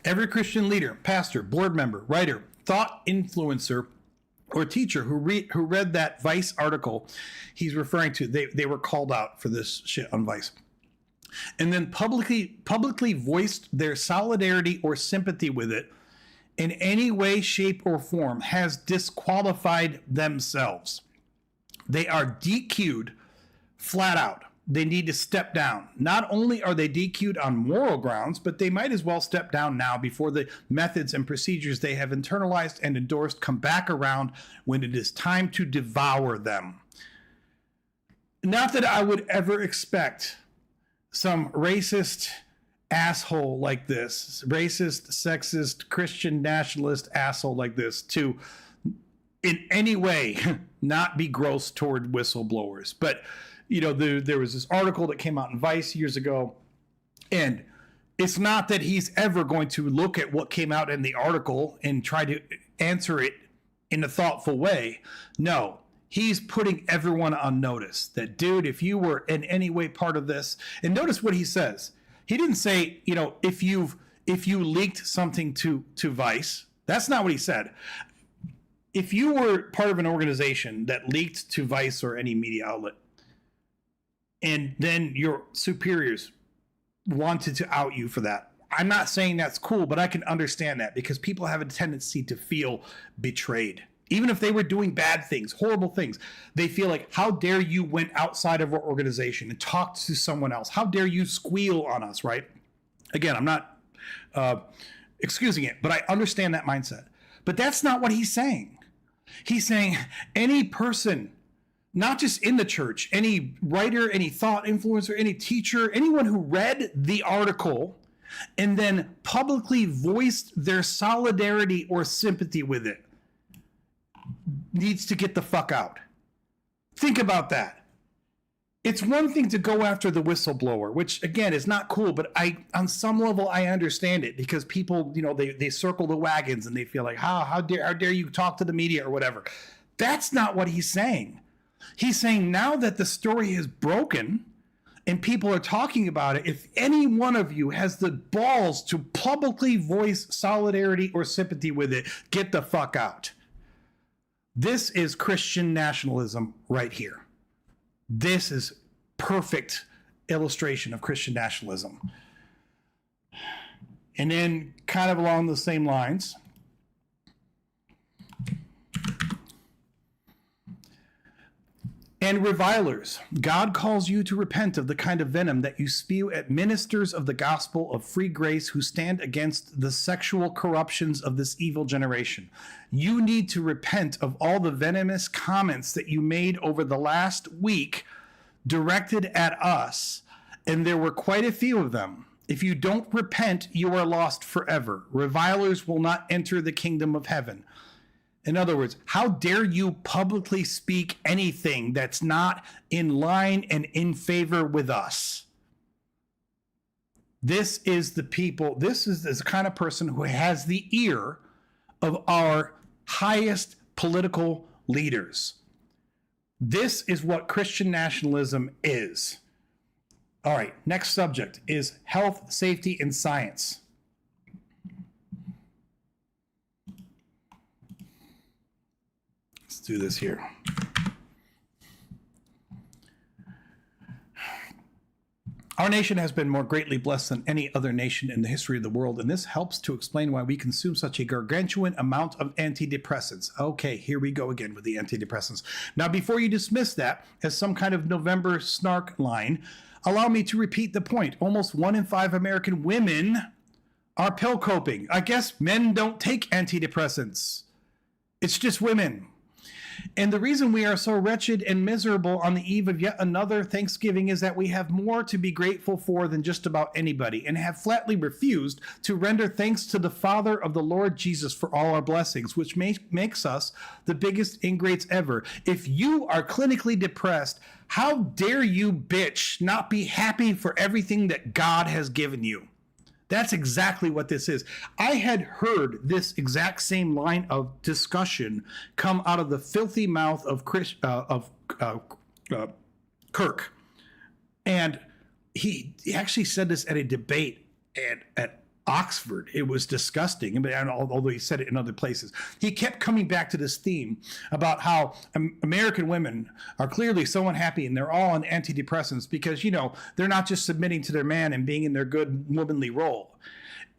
Every Christian leader, pastor, board member, writer, thought influencer, or teacher who read that Vice article he's referring to, they were called out for this shit on Vice. and then publicly voiced their solidarity or sympathy with it in any way, shape, or form has disqualified themselves. They are DQ'd flat out. They need to step down. Not only are they DQ'd on moral grounds, but they might as well step down now before the methods and procedures they have internalized and endorsed come back around when it is time to devour them. Not that I would ever expect some racist asshole like this, racist, sexist, Christian nationalist asshole like this to in any way not be gross toward whistleblowers. But there was this article that came out in Vice years ago, and it's not that he's ever going to look at what came out in the article and try to answer it in a thoughtful way. No, he's putting everyone on notice that, dude, if you were in any way part of this, and notice what he says. He didn't say, if you leaked something to Vice. That's not what he said. If you were part of an organization that leaked to Vice or any media outlet, and then your superiors wanted to out you for that, I'm not saying that's cool, but I can understand that because people have a tendency to feel betrayed. Even if they were doing bad things, horrible things, they feel like, how dare you went outside of our organization and talked to someone else? How dare you squeal on us, right? Again, I'm not excusing it, but I understand that mindset. But that's not what he's saying. He's saying any person, not just in the church, any writer, any thought influencer, any teacher, anyone who read the article and then publicly voiced their solidarity or sympathy with it needs to get the fuck out. Think about that. It's one thing to go after the whistleblower, which again is not cool, but on some level I understand it because people, they circle the wagons and they feel like, how dare you talk to the media or whatever. That's not what he's saying. He's saying now that the story is broken and people are talking about it, if any one of you has the balls to publicly voice solidarity or sympathy with it, get the fuck out. This is Christian nationalism right here. This is perfect illustration of Christian nationalism. And then kind of along the same lines, and revilers, God calls you to repent of the kind of venom that you spew at ministers of the gospel of free grace who stand against the sexual corruptions of this evil generation. You need to repent of all the venomous comments that you made over the last week directed at us, and there were quite a few of them. If you don't repent, you are lost forever. Revilers will not enter the kingdom of heaven. In other words, how dare you publicly speak anything that's not in line and in favor with us? This is the people, this is the kind of person who has the ear of our highest political leaders. This is what Christian nationalism is. All right, next subject is health, safety, and science. Let's do this here. Our nation has been more greatly blessed than any other nation in the history of the world, and this helps to explain why we consume such a gargantuan amount of antidepressants. Okay, here we go again with the antidepressants. Now, before you dismiss that as some kind of November snark line, allow me to repeat the point. Almost 1 in 5 American women are pill coping. I guess men don't take antidepressants. It's just women. And the reason we are so wretched and miserable on the eve of yet another Thanksgiving is that we have more to be grateful for than just about anybody, and have flatly refused to render thanks to the Father of the Lord Jesus for all our blessings, which makes us the biggest ingrates ever. If you are clinically depressed, how dare you, bitch, not be happy for everything that God has given you? That's exactly what this is. I had heard this exact same line of discussion come out of the filthy mouth of Kirk. And he actually said this at a debate at Oxford. It was disgusting. And although he said it in other places, he kept coming back to this theme about how American women are clearly so unhappy and they're all on antidepressants because, they're not just submitting to their man and being in their good womanly role.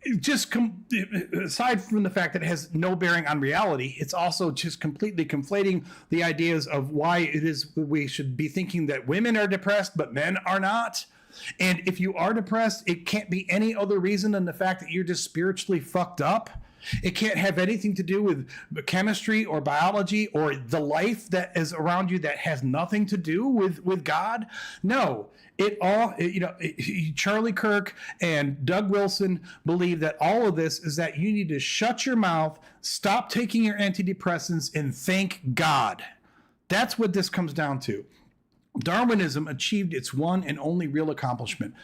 Aside from the fact that it has no bearing on reality, it's also just completely conflating the ideas of why it is we should be thinking that women are depressed, but men are not. And if you are depressed, it can't be any other reason than the fact that you're just spiritually fucked up. It can't have anything to do with chemistry or biology or the life that is around you that has nothing to do with God. No, Charlie Kirk and Doug Wilson believe that all of this is that you need to shut your mouth, stop taking your antidepressants, and thank God. That's what this comes down to. Darwinism achieved its one and only real accomplishment.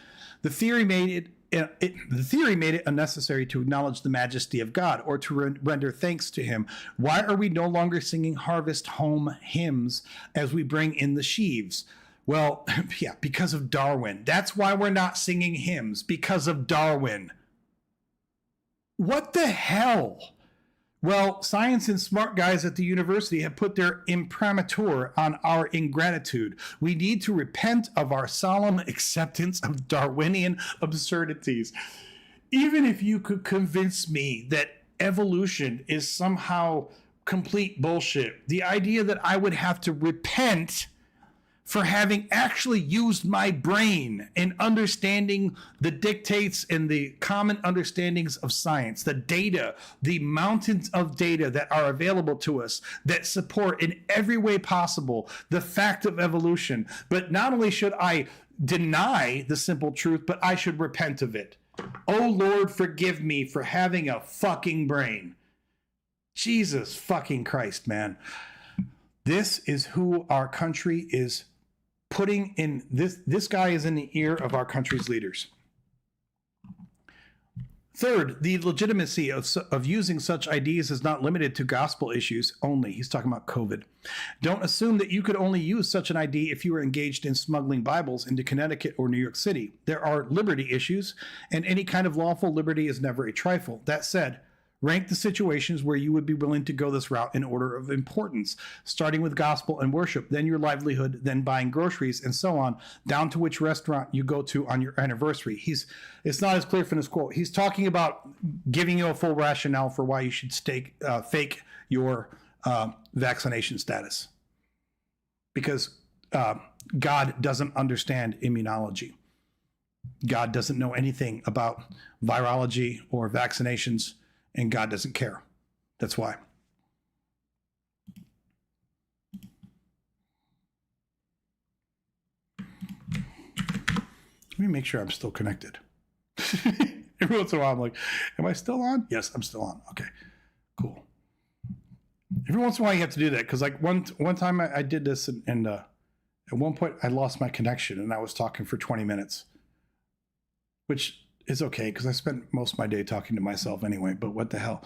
The theory made it unnecessary to acknowledge the majesty of God or to render thanks to him. Why are we no longer singing harvest home hymns as we bring in the sheaves? Well, yeah, because of Darwin. That's why we're not singing hymns, because of Darwin. What the hell? Well, science and smart guys at the university have put their imprimatur on our ingratitude. We need to repent of our solemn acceptance of Darwinian absurdities. Even if you could convince me that evolution is somehow complete bullshit, the idea that I would have to repent for having actually used my brain in understanding the dictates and the common understandings of science, the data, the mountains of data that are available to us that support in every way possible the fact of evolution. But not only should I deny the simple truth, but I should repent of it. Oh Lord, forgive me for having a fucking brain. Jesus fucking Christ, man. This is who our country is putting in. This guy is in the ear of our country's leaders. Third, the legitimacy of using such ideas is not limited to gospel issues only. He's talking about COVID. Don't assume that you could only use such an ID if you were engaged in smuggling Bibles into Connecticut or New York City. There are liberty issues, and any kind of lawful liberty is never a trifle. That said, rank the situations where you would be willing to go this route in order of importance, starting with gospel and worship, then your livelihood, then buying groceries, and so on, down to which restaurant you go to on your anniversary. It's not as clear from this quote. He's talking about giving you a full rationale for why you should fake your vaccination status. Because God doesn't understand immunology. God doesn't know anything about virology or vaccinations. And God doesn't care. That's why. Let me make sure I'm still connected. Every once in a while, I'm like, am I still on? Yes, I'm still on. Okay, cool. Every once in a while, you have to do that. Because like one time I did this, and at one point, I lost my connection, and I was talking for 20 minutes. Which is okay, because I spent most of my day talking to myself anyway, but what the hell.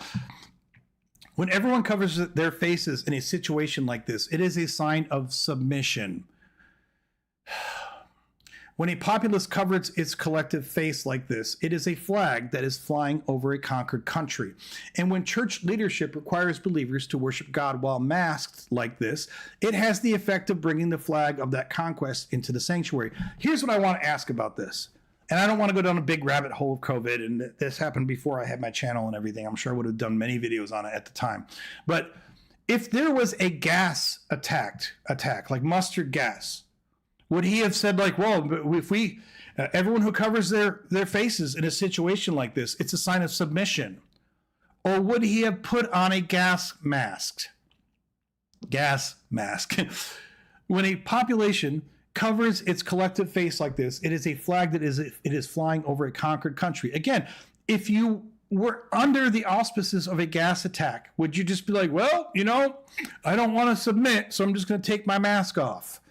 When everyone covers their faces in a situation like this, it is a sign of submission. When a populace covers its collective face like this, it is a flag that is flying over a conquered country. And when church leadership requires believers to worship God while masked like this, it has the effect of bringing the flag of that conquest into the sanctuary. Here's what I want to ask about this. And I don't want to go down a big rabbit hole of COVID. And this happened before I had my channel and everything. I'm sure I would have done many videos on it at the time. But if there was a gas attack like mustard gas, would he have said like, well, if we, everyone who covers their faces in a situation like this, it's a sign of submission? Or would he have put on a gas mask? Gas mask. When a population covers its collective face like this, it is a flag that is flying over a conquered country. Again, if you were under the auspices of a gas attack, would you just be like, well, I don't want to submit, so I'm just going to take my mask off?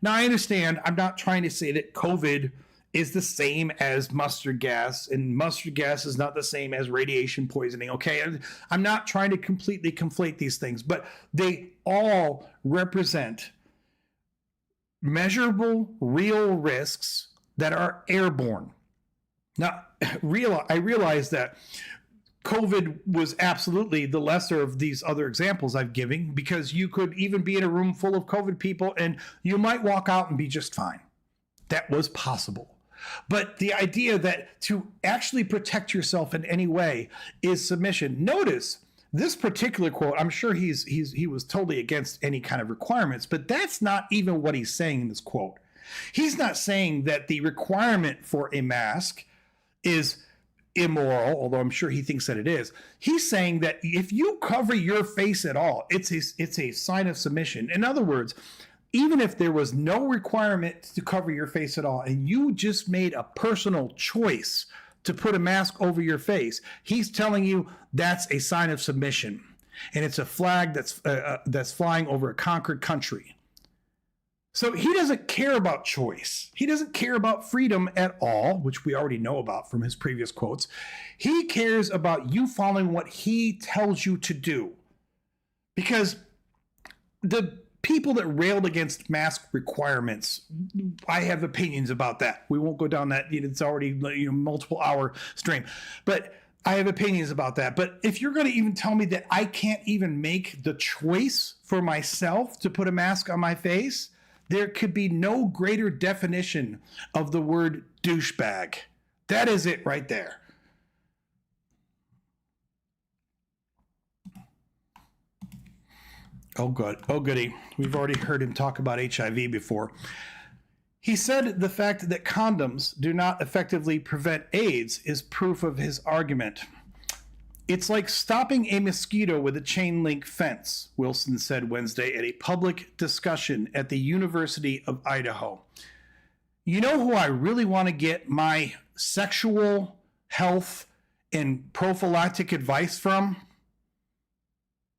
Now, I understand. I'm not trying to say that COVID is the same as mustard gas, and mustard gas is not the same as radiation poisoning, okay? I'm not trying to completely conflate these things, but they all represent measurable, real risks that are airborne. Now, I realize that COVID was absolutely the lesser of these other examples I've given, because you could even be in a room full of COVID people and you might walk out and be just fine. That was possible. But the idea that to actually protect yourself in any way is submission. Notice this particular quote, I'm sure he was totally against any kind of requirements, but that's not even what he's saying in this quote. He's not saying that the requirement for a mask is immoral, although I'm sure he thinks that it is. He's saying that if you cover your face at all, it's a sign of submission. In other words, even if there was no requirement to cover your face at all, and you just made a personal choice to put a mask over your face, he's telling you that's a sign of submission, and it's a flag that's flying over a conquered country. So he doesn't care about choice. He doesn't care about freedom at all, which we already know about from his previous quotes. He cares about you following what he tells you to do. Because the people that railed against mask requirements, I have opinions about that. We won't go down that. It's already multiple hour stream. But I have opinions about that. But if you're going to even tell me that I can't even make the choice for myself to put a mask on my face, there could be no greater definition of the word douchebag. That is it right there. Oh, good. Oh, goody. We've already heard him talk about HIV before. He said the fact that condoms do not effectively prevent AIDS is proof of his argument. It's like stopping a mosquito with a chain link fence, Wilson said Wednesday at a public discussion at the University of Idaho. You know who I really want to get my sexual health and prophylactic advice from?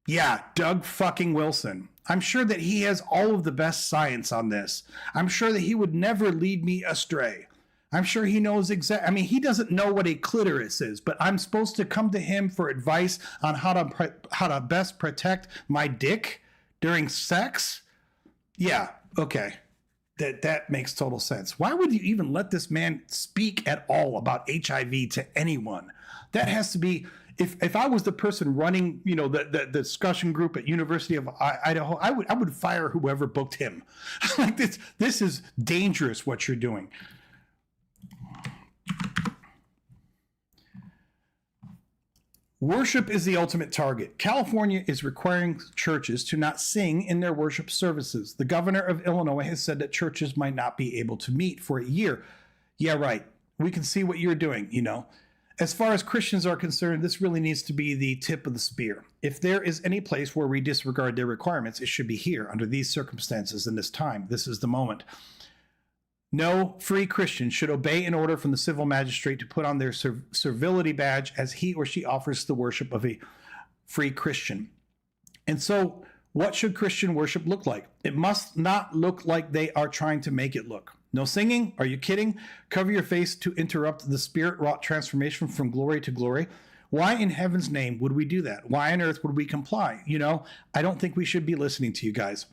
Yeah, Doug fucking Wilson. I'm sure that he has all of the best science on this. I'm sure that he would never lead me astray. I'm sure he knows exactly. I mean, he doesn't know what a clitoris is, but I'm supposed to come to him for advice on how to best protect my dick during sex? Yeah, okay. That makes total sense. Why would you even let this man speak at all about HIV to anyone? That has to be, if I was the person running, the discussion group at University of Idaho, I would fire whoever booked him. Like this is dangerous what you're doing. Worship is the ultimate target. California is requiring churches to not sing in their worship services. The governor of Illinois has said that churches might not be able to meet for a year. Yeah, right. We can see what you're doing, As far as Christians are concerned, this really needs to be the tip of the spear. If there is any place where we disregard their requirements, it should be here, under these circumstances, in this time. This is the moment. No free Christian should obey an order from the civil magistrate to put on their servility badge as he or she offers the worship of a free Christian. And so, what should Christian worship look like? It must not look like they are trying to make it look. No singing? Are you kidding? Cover your face to interrupt the spirit-wrought transformation from glory to glory? Why in heaven's name would we do that? Why on earth would we comply? I don't think we should be listening to you guys.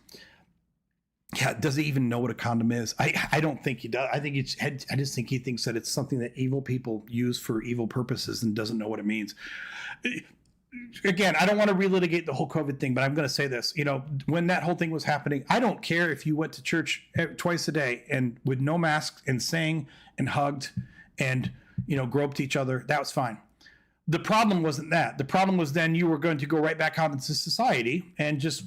Yeah, does he even know what a condom is? I don't think he does. I just think he thinks that it's something that evil people use for evil purposes and doesn't know what it means. Again, I don't want to relitigate the whole COVID thing, but I'm going to say this. When that whole thing was happening, I don't care if you went to church twice a day and with no masks and sang and hugged and, groped each other. That was fine. The problem wasn't that. The problem was then you were going to go right back out into society and just,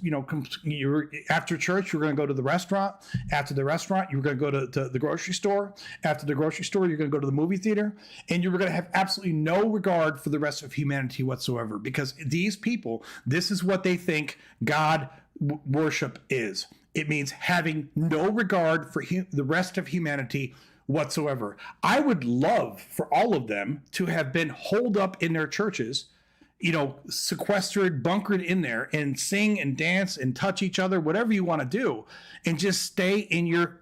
after church, you were going to go to the restaurant. After the restaurant, you were going to go to the grocery store. After the grocery store, you're going to go to the movie theater. And you were going to have absolutely no regard for the rest of humanity whatsoever. Because these people, this is what they think God worship is. It means having no regard for the rest of humanity whatsoever. I would love for all of them to have been holed up in their churches, sequestered, bunkered in there and sing and dance and touch each other, whatever you want to do, and just stay in your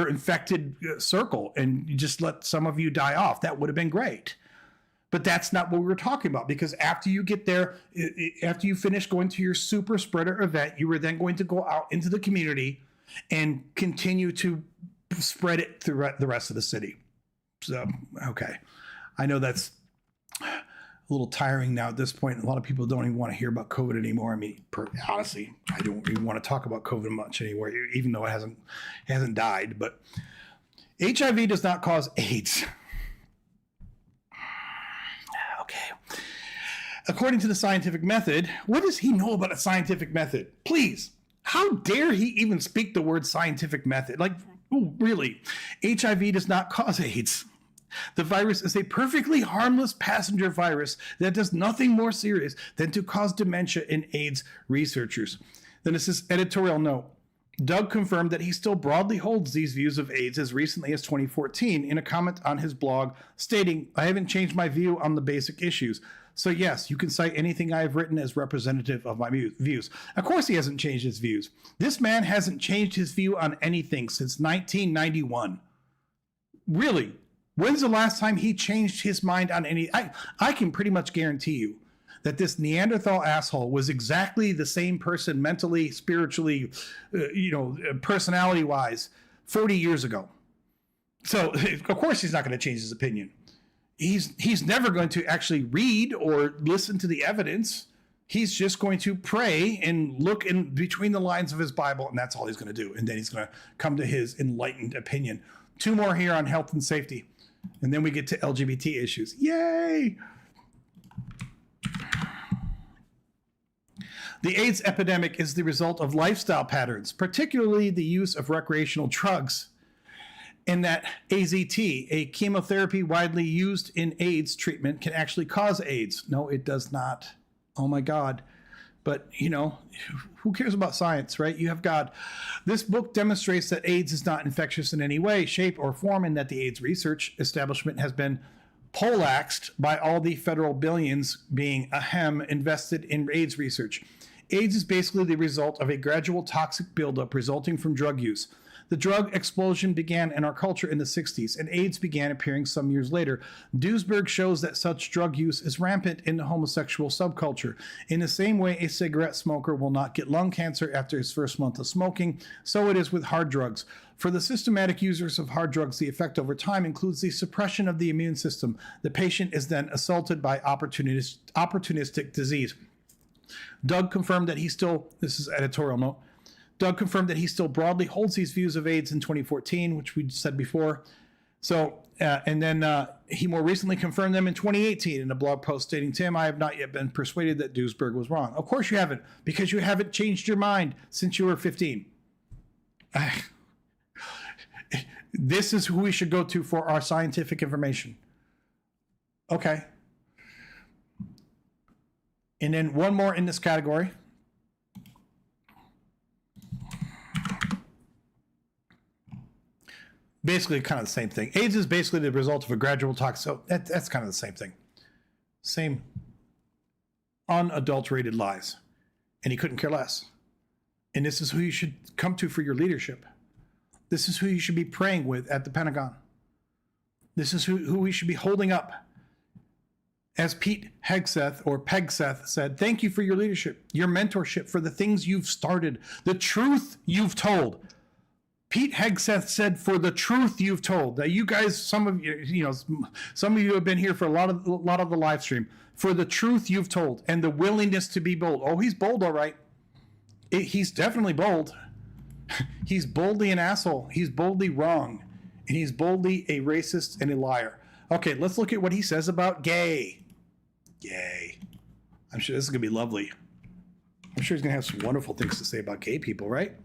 infected circle and just let some of you die off. That would have been great. But that's not what we were talking about, because after you get there, after you finish going to your super spreader event, you were then going to go out into the community and continue to spread it throughout the rest of the city. So, okay. I know that's a little tiring now at this point. A lot of people don't even want to hear about COVID anymore. I mean, honestly, I don't even want to talk about COVID much anymore, even though it hasn't died. But HIV does not cause AIDS. Okay. According to the scientific method, what does he know about a scientific method? Please, how dare he even speak the word scientific method? Like, ooh, really? HIV does not cause AIDS. The virus is a perfectly harmless passenger virus that does nothing more serious than to cause dementia in AIDS researchers. Then this is editorial note. Doug confirmed that he still broadly holds these views of AIDS as recently as 2014 in a comment on his blog stating, "I haven't changed my view on the basic issues. So yes, you can cite anything I have written as representative of my views." Of course he hasn't changed his views. This man hasn't changed his view on anything since 1991. Really? When's the last time he changed his mind on any? I can pretty much guarantee you that this Neanderthal asshole was exactly the same person mentally, spiritually, personality-wise 40 years ago. So, of course, he's not going to change his opinion. He's never going to actually read or listen to the evidence. He's just going to pray and look in between the lines of his Bible, and that's all he's going to do. And then he's going to come to his enlightened opinion. 2 more here on health and safety, and then we get to LGBT issues. Yay! The AIDS epidemic is the result of lifestyle patterns, particularly the use of recreational drugs. And that AZT, a chemotherapy widely used in AIDS treatment, can actually cause AIDS. No, it does not. Oh my God. But, who cares about science, right? You have God. This book demonstrates that AIDS is not infectious in any way, shape, or form, and that the AIDS research establishment has been poleaxed by all the federal billions being invested in AIDS research. AIDS is basically the result of a gradual toxic buildup resulting from drug use. The drug explosion began in our culture in the 60s, and AIDS began appearing some years later. Duesberg shows that such drug use is rampant in the homosexual subculture. In the same way a cigarette smoker will not get lung cancer after his first month of smoking, so it is with hard drugs. For the systematic users of hard drugs, the effect over time includes the suppression of the immune system. The patient is then assaulted by opportunistic disease. Doug confirmed that this is editorial note, Doug confirmed that he still broadly holds these views of AIDS in 2014, which we said before. So, and then he more recently confirmed them in 2018 in a blog post stating, "Tim, I have not yet been persuaded that Duesberg was wrong." Of course you haven't, because you haven't changed your mind since you were 15. This is who we should go to for our scientific information. Okay. And then one more in this category. Basically kind of the same thing. AIDS is basically the result of a gradual toxic. So that's kind of the same thing. Same unadulterated lies. And he couldn't care less. And this is who you should come to for your leadership. This is who you should be praying with at the Pentagon. This is who we should be holding up. As Pete Hegseth said, "Thank you for your leadership, your mentorship, for the things you've started, the truth you've told." Pete Hegseth said, "For the truth you've told." That you guys, some of you have been here for a lot of the live stream. For the truth you've told and the willingness to be bold. Oh, he's bold, all right. He's definitely bold. He's boldly an asshole. He's boldly wrong, and he's boldly a racist and a liar. Okay, let's look at what he says about gay. Yay! I'm sure this is gonna be lovely. I'm sure he's gonna have some wonderful things to say about gay people, right?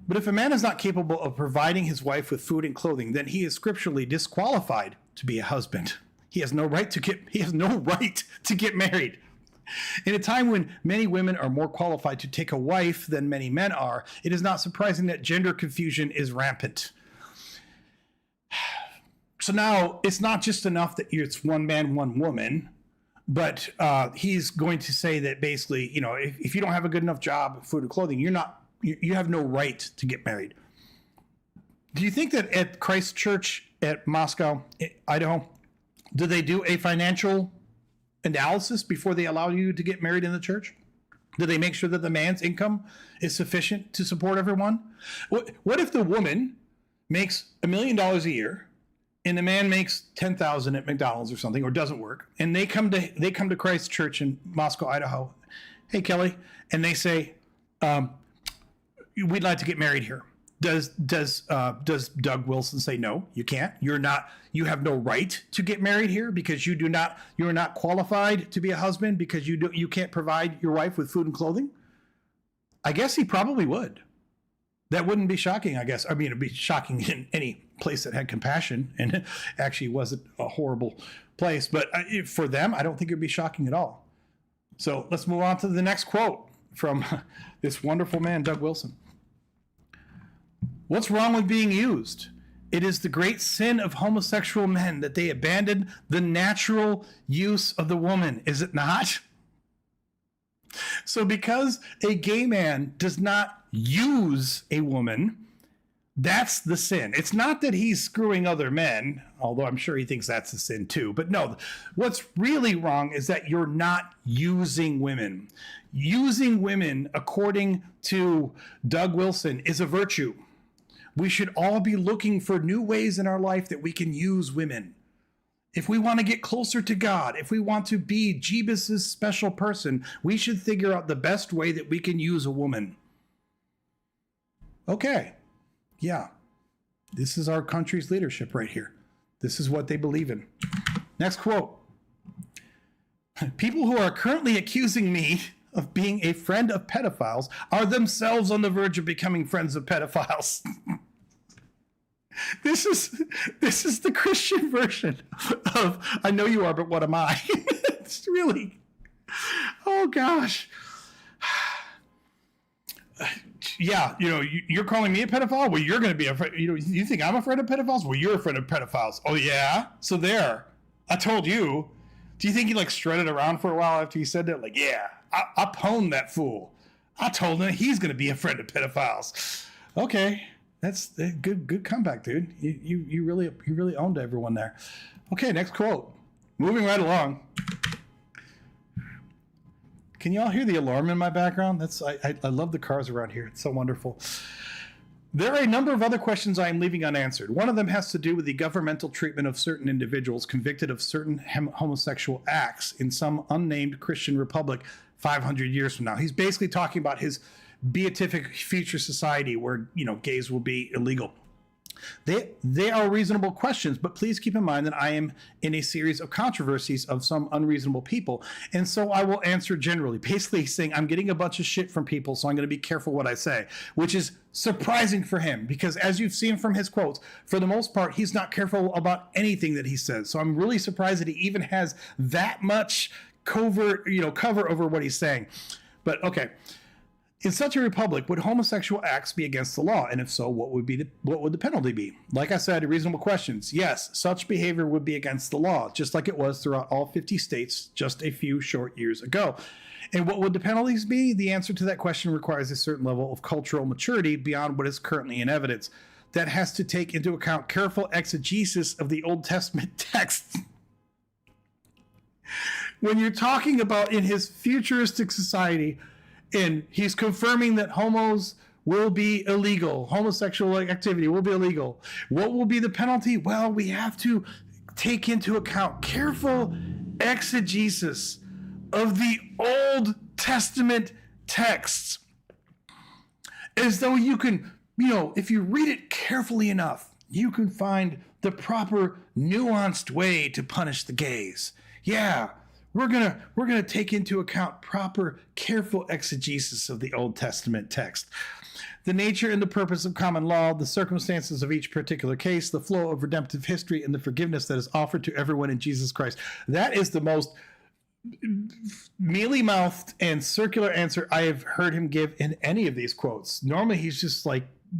But if a man is not capable of providing his wife with food and clothing, then he is scripturally disqualified to be a husband. He has no right to get married. In a time when many women are more qualified to take a wife than many men are, it is not surprising that gender confusion is rampant. So now it's not just enough that it's one man, one woman, but he's going to say that basically, if you don't have a good enough job, food, or clothing, you have no right to get married. Do you think that at Christ Church at Moscow, Idaho, do they do a financial analysis before they allow you to get married in the church? Do they make sure that the man's income is sufficient to support everyone? What if the woman makes $1 million a year and the man makes 10,000 at McDonald's or something, or doesn't work, and they come to Christ Church in Moscow, Idaho. Hey, Kelly, and they say, we'd like to get married here. Does Doug Wilson say, no, you can't? You have no right to get married here because you're not qualified to be a husband because you can't provide your wife with food and clothing? I guess he probably would. That wouldn't be shocking, I guess. I mean, it'd be shocking in any place that had compassion and it actually wasn't a horrible place. But for them, I don't think it'd be shocking at all. So let's move on to the next quote from this wonderful man, Doug Wilson. What's wrong with being used? It is the great sin of homosexual men that they abandon the natural use of the woman, is it not? So because a gay man does not use a woman, that's the sin. It's not that he's screwing other men, although I'm sure he thinks that's a sin too. But no, what's really wrong is that you're not using women. Using women, according to Doug Wilson, is a virtue. We should all be looking for new ways in our life that we can use women. If we want to get closer to God, if we want to be Jeebus's special person, we should figure out the best way that we can use a woman. Okay. Yeah. This is our country's leadership right here. This is what they believe in. Next quote. People who are currently accusing me of being a friend of pedophiles are themselves on the verge of becoming friends of pedophiles. This is the Christian version of I know you are, but what am I? It's really, oh gosh. Yeah, you're calling me a pedophile? Well, you're going to be afraid. You think I'm afraid of pedophiles? Well, you're afraid of pedophiles. Oh yeah? So there, I told you. Do you think he strutted around for a while after he said that? Yeah, I pwned that fool. I told him he's going to be a friend of pedophiles. Okay. That's a good comeback, dude. You really owned everyone there. Okay, next quote. Moving right along. Can y'all hear the alarm in my background? I love the cars around here. It's so wonderful. There are a number of other questions I am leaving unanswered. One of them has to do with the governmental treatment of certain individuals convicted of certain homosexual acts in some unnamed Christian republic 500 years from now. He's basically talking about his beatific future society where, gays will be illegal. They are reasonable questions, but please keep in mind that I am in a series of controversies of some unreasonable people. And so I will answer generally, basically saying I'm getting a bunch of shit from people, so I'm going to be careful what I say, which is surprising for him because as you've seen from his quotes, for the most part, he's not careful about anything that he says. So I'm really surprised that he even has that much cover over what he's saying. But okay. In such a republic, would homosexual acts be against the law? And if so, what would the penalty be? Like I said, reasonable questions. Yes, such behavior would be against the law, just like it was throughout all 50 states just a few short years ago. And what would the penalties be? The answer to that question requires a certain level of cultural maturity beyond what is currently in evidence. That has to take into account careful exegesis of the Old Testament texts. When you're talking about in his futuristic society, and he's confirming that homos will be illegal. Homosexual activity will be illegal. What will be the penalty? Well, we have to take into account careful exegesis of the Old Testament texts. As though you can, if you read it carefully enough, you can find the proper nuanced way to punish the gays. Yeah. We're gonna take into account proper, careful exegesis of the Old Testament text. The nature and the purpose of common law, the circumstances of each particular case, the flow of redemptive history, and the forgiveness that is offered to everyone in Jesus Christ. That is the most mealy-mouthed and circular answer I have heard him give in any of these quotes. Normally, he's just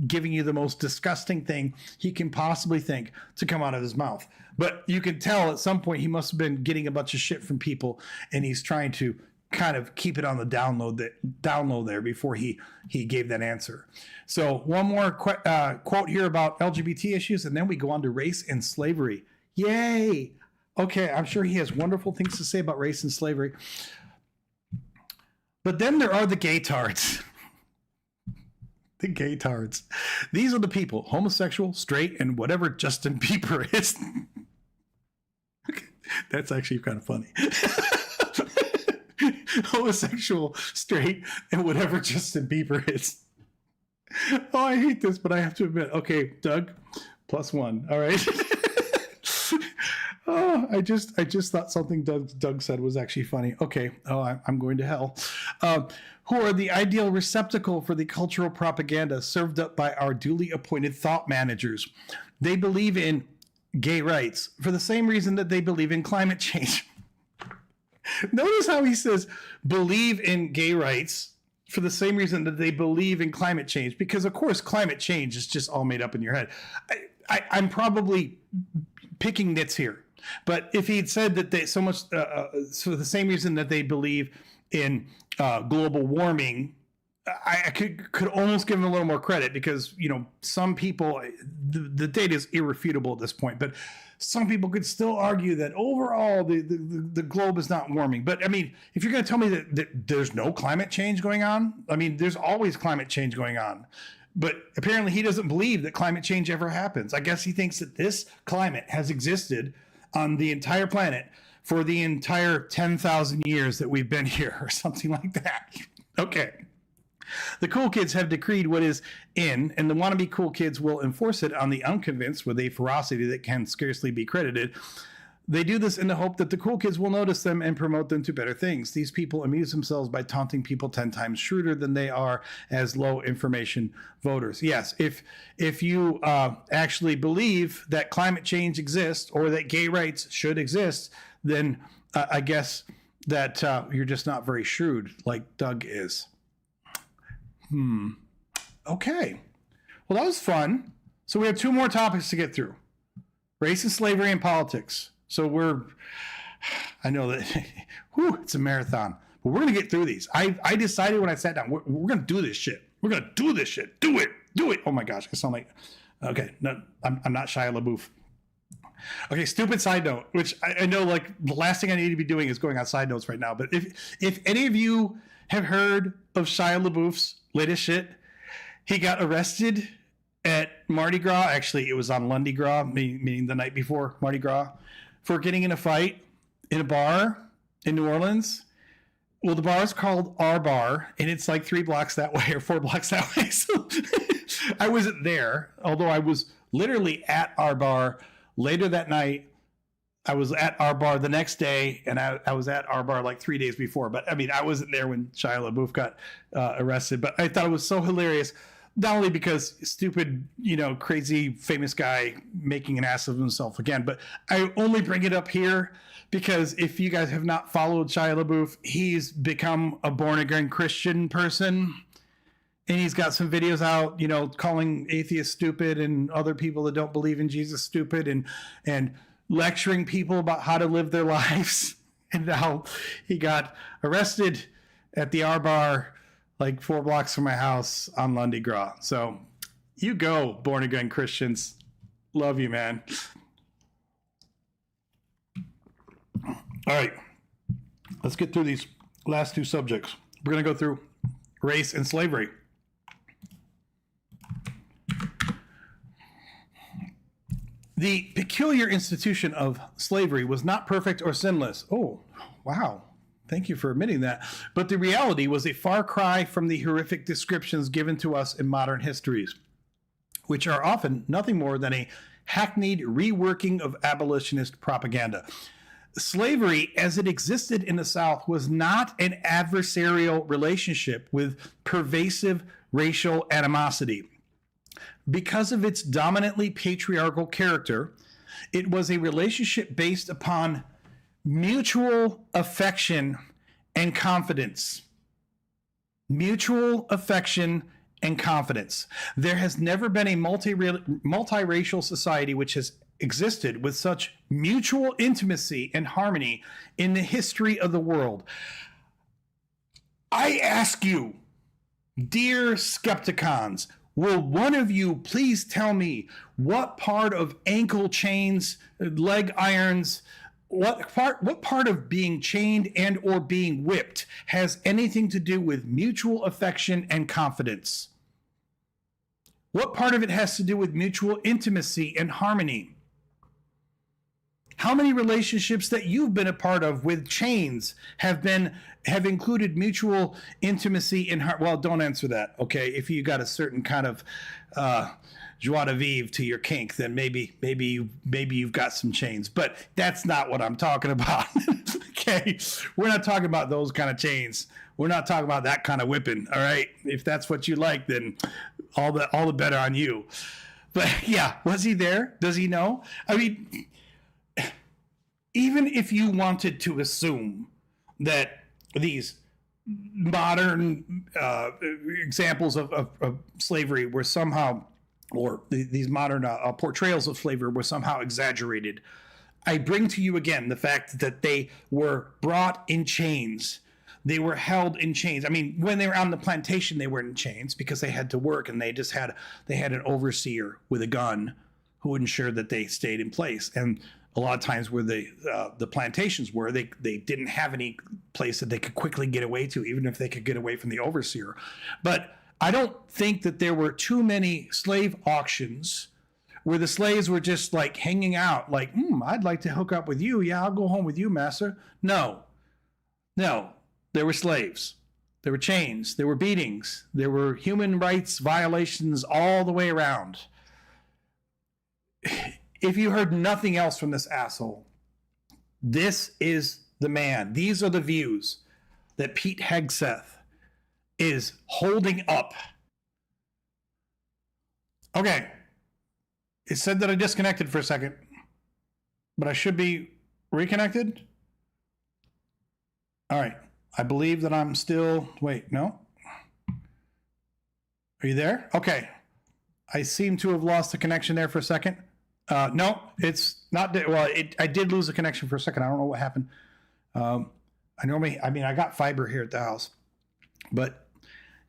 giving you the most disgusting thing he can possibly think to come out of his mouth. But you can tell at some point he must have been getting a bunch of shit from people, and he's trying to kind of keep it on the download there before he gave that answer. So one more quote here about LGBT issues, and then we go on to race and slavery. Yay! Okay, I'm sure he has wonderful things to say about race and slavery. But then there are the gaytards. The gaytards. These are the people, homosexual, straight, and whatever Justin Bieber is. That's actually kind of funny. Homosexual, straight, and whatever Justin Bieber is. Oh, I hate this, but I have to admit. Okay, Doug, +1. All right. Oh, I just thought something Doug said was actually funny. Okay. Oh, I'm going to hell. Who are the ideal receptacle for the cultural propaganda served up by our duly appointed thought managers. They believe in gay rights for the same reason that they believe in climate change. Notice how he says believe in gay rights for the same reason that they believe in climate change, because of course climate change is just all made up in your head. I'm probably picking nits here, but if he'd said that they so the same reason that they believe in global warming, I could almost give him a little more credit, because some people, the data is irrefutable at this point, but some people could still argue that overall the globe is not warming. But I mean, if you're going to tell me that there's no climate change going on, I mean, there's always climate change going on. But apparently he doesn't believe that climate change ever happens. I guess he thinks that this climate has existed on the entire planet for the entire 10,000 years that we've been here, or something like that. Okay. The cool kids have decreed what is in, and the wannabe cool kids will enforce it on the unconvinced with a ferocity that can scarcely be credited. They do this in the hope that the cool kids will notice them and promote them to better things. These people amuse themselves by taunting people 10 times shrewder than they are as low information voters. Yes, if you actually believe that climate change exists or that gay rights should exist, then I guess that you're just not very shrewd like Doug is. Okay. Well, that was fun. So we have 2 more topics to get through. Race and slavery and politics. So I know that, it's a marathon, but we're going to get through these. I decided when I sat down, we're going to do this shit. We're going to do this shit. Do it. Oh my gosh. I sound like, okay, no, I'm not Shia LaBeouf. Okay, stupid side note, which I know, like, the last thing I need to be doing is going on side notes right now. But if any of you have heard of Shia LaBeouf's latest shit, he got arrested at Mardi Gras. Actually, it was on Lundi Gras, meaning the night before Mardi Gras, for getting in a fight in a bar in New Orleans. Well, the bar is called R Bar, and it's like 3 blocks that way or 4 blocks that way. So I wasn't there, although I was literally at R Bar later that night. I was at R Bar the next day, and I was at R Bar like 3 days before. But I mean, I wasn't there when Shia LaBeouf got arrested. But I thought it was so hilarious, not only because stupid, crazy famous guy making an ass of himself again, but I only bring it up here because if you guys have not followed Shia LaBeouf, he's become a born-again Christian person. And he's got some videos out, calling atheists stupid and other people that don't believe in Jesus stupid, and lecturing people about how to live their lives. And now he got arrested at the R Bar like 4 blocks from my house on Lundi Gras. So you go, born again Christians. Love you, man. All right, let's get through these last 2 subjects. We're going to go through race and slavery. The peculiar institution of slavery was not perfect or sinless. Oh, wow. Thank you for admitting that. But the reality was a far cry from the horrific descriptions given to us in modern histories, which are often nothing more than a hackneyed reworking of abolitionist propaganda. Slavery, as it existed in the South, was not an adversarial relationship with pervasive racial animosity. Because of its dominantly patriarchal character, it was a relationship based upon mutual affection and confidence. Mutual affection and confidence. There has never been a multiracial society which has existed with such mutual intimacy and harmony in the history of the world. I ask you, dear Skepticons, will one of you please tell me what part of ankle chains, leg irons, what part of being chained and or being whipped has anything to do with mutual affection and confidence? What part of it has to do with mutual intimacy and harmony? How many relationships that you've been a part of with chains have included mutual intimacy and well, don't answer that. Okay, if you got a certain kind of joie de vivre to your kink, then maybe you've got some chains. But that's not what I'm talking about. Okay, we're not talking about those kind of chains. We're not talking about that kind of whipping. All right, if that's what you like, then all the better on you. But yeah, was he there? Does he know? I mean, even if you wanted to assume that these modern examples of slavery were somehow, or these modern portrayals of slavery were somehow exaggerated, I bring to you again the fact that they were brought in chains. They were held in chains. I mean, when they were on the plantation, they were in chains because they had to work, and they had an overseer with a gun who ensured that they stayed in place. And a lot of times where the plantations were, they didn't have any place that they could quickly get away to, even if they could get away from the overseer. But I don't think that there were too many slave auctions where the slaves were just like hanging out, like, I'd like to hook up with you. Yeah, I'll go home with you, master. No, there were slaves. There were chains. There were beatings. There were human rights violations all the way around. If you heard nothing else from this asshole, this is the man. These are the views that Pete Hegseth is holding up. Okay. It said that I disconnected for a second, but I should be reconnected. All right. I believe that I'm still... Wait, no? Are you there? Okay. I seem to have lost the connection there for a second. No, it's not. Well, I did lose the connection for a second. I don't know what happened. I got fiber here at the house, but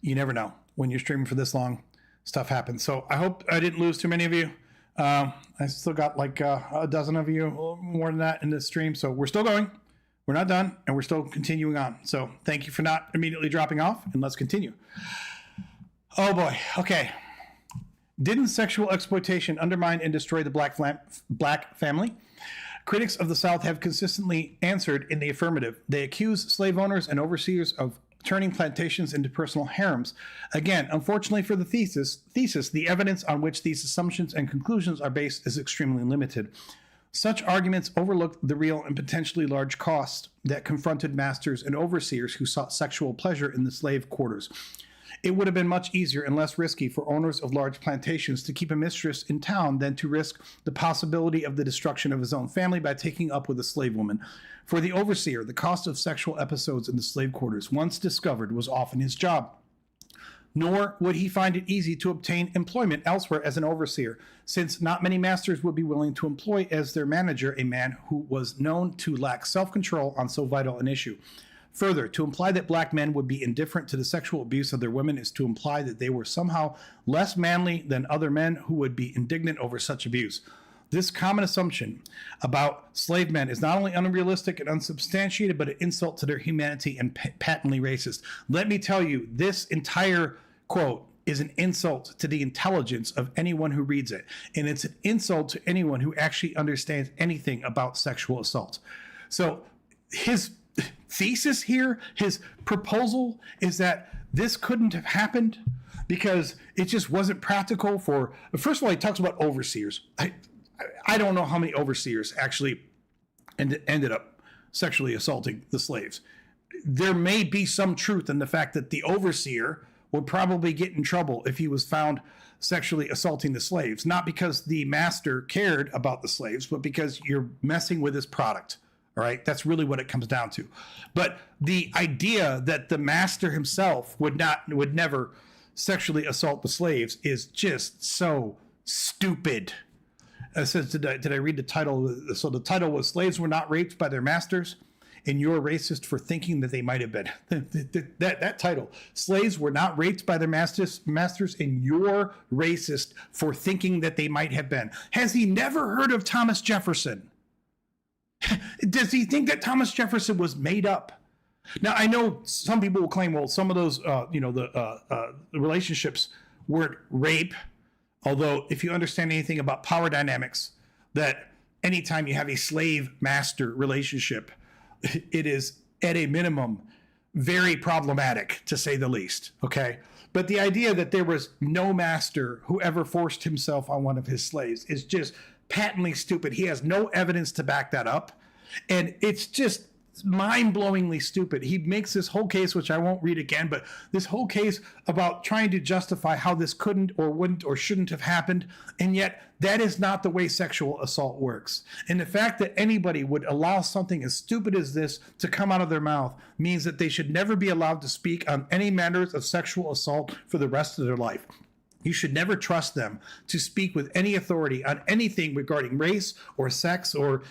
you never know when you're streaming for this long. Stuff happens. So I hope I didn't lose too many of you. I still got like a dozen of you, a little more than that in the stream. So we're still going. We're not done, and we're still continuing on. So thank you for not immediately dropping off, and let's continue. Oh boy. Okay. Didn't sexual exploitation undermine and destroy the black family? Critics of the South have consistently answered in the affirmative. They accuse slave owners and overseers of turning plantations into personal harems. Again, unfortunately for the thesis, the evidence on which these assumptions and conclusions are based is extremely limited. Such arguments overlook the real and potentially large costs that confronted masters and overseers who sought sexual pleasure in the slave quarters. It would have been much easier and less risky for owners of large plantations to keep a mistress in town than to risk the possibility of the destruction of his own family by taking up with a slave woman. For the overseer, the cost of sexual episodes in the slave quarters, once discovered, was often his job. Nor would he find it easy to obtain employment elsewhere as an overseer, since not many masters would be willing to employ as their manager a man who was known to lack self-control on so vital an issue. Further, to imply that black men would be indifferent to the sexual abuse of their women is to imply that they were somehow less manly than other men who would be indignant over such abuse. This common assumption about slave men is not only unrealistic and unsubstantiated, but an insult to their humanity and patently racist. Let me tell you, this entire quote is an insult to the intelligence of anyone who reads it. And it's an insult to anyone who actually understands anything about sexual assault. So his thesis here, his proposal, is that this couldn't have happened because it just wasn't practical for... First of all, he talks about overseers. I don't know how many overseers actually ended up sexually assaulting the slaves. There may be some truth in the fact that the overseer would probably get in trouble if he was found sexually assaulting the slaves, not because the master cared about the slaves, but because you're messing with his product. All right, that's really what it comes down to. But the idea that the master himself would never sexually assault the slaves is just so stupid. It says, did I read the title? So the title was "Slaves Were Not Raped by Their Masters, and You're Racist for Thinking That They Might Have Been." that title, "Slaves Were Not Raped by Their Masters, and You're Racist for Thinking That They Might Have Been." Has he never heard of Thomas Jefferson? Does he think that Thomas Jefferson was made up? Now, I know some people will claim, well, some of those, the relationships weren't rape. Although if you understand anything about power dynamics, that anytime you have a slave-master relationship, it is at a minimum very problematic, to say the least, okay? But the idea that there was no master who ever forced himself on one of his slaves is just patently stupid. He has no evidence to back that up. And it's just mind-blowingly stupid. He makes this whole case, which I won't read again, but this whole case about trying to justify how this couldn't or wouldn't or shouldn't have happened. And yet that is not the way sexual assault works. And the fact that anybody would allow something as stupid as this to come out of their mouth means that they should never be allowed to speak on any matters of sexual assault for the rest of their life. You should never trust them to speak with any authority on anything regarding race or sex or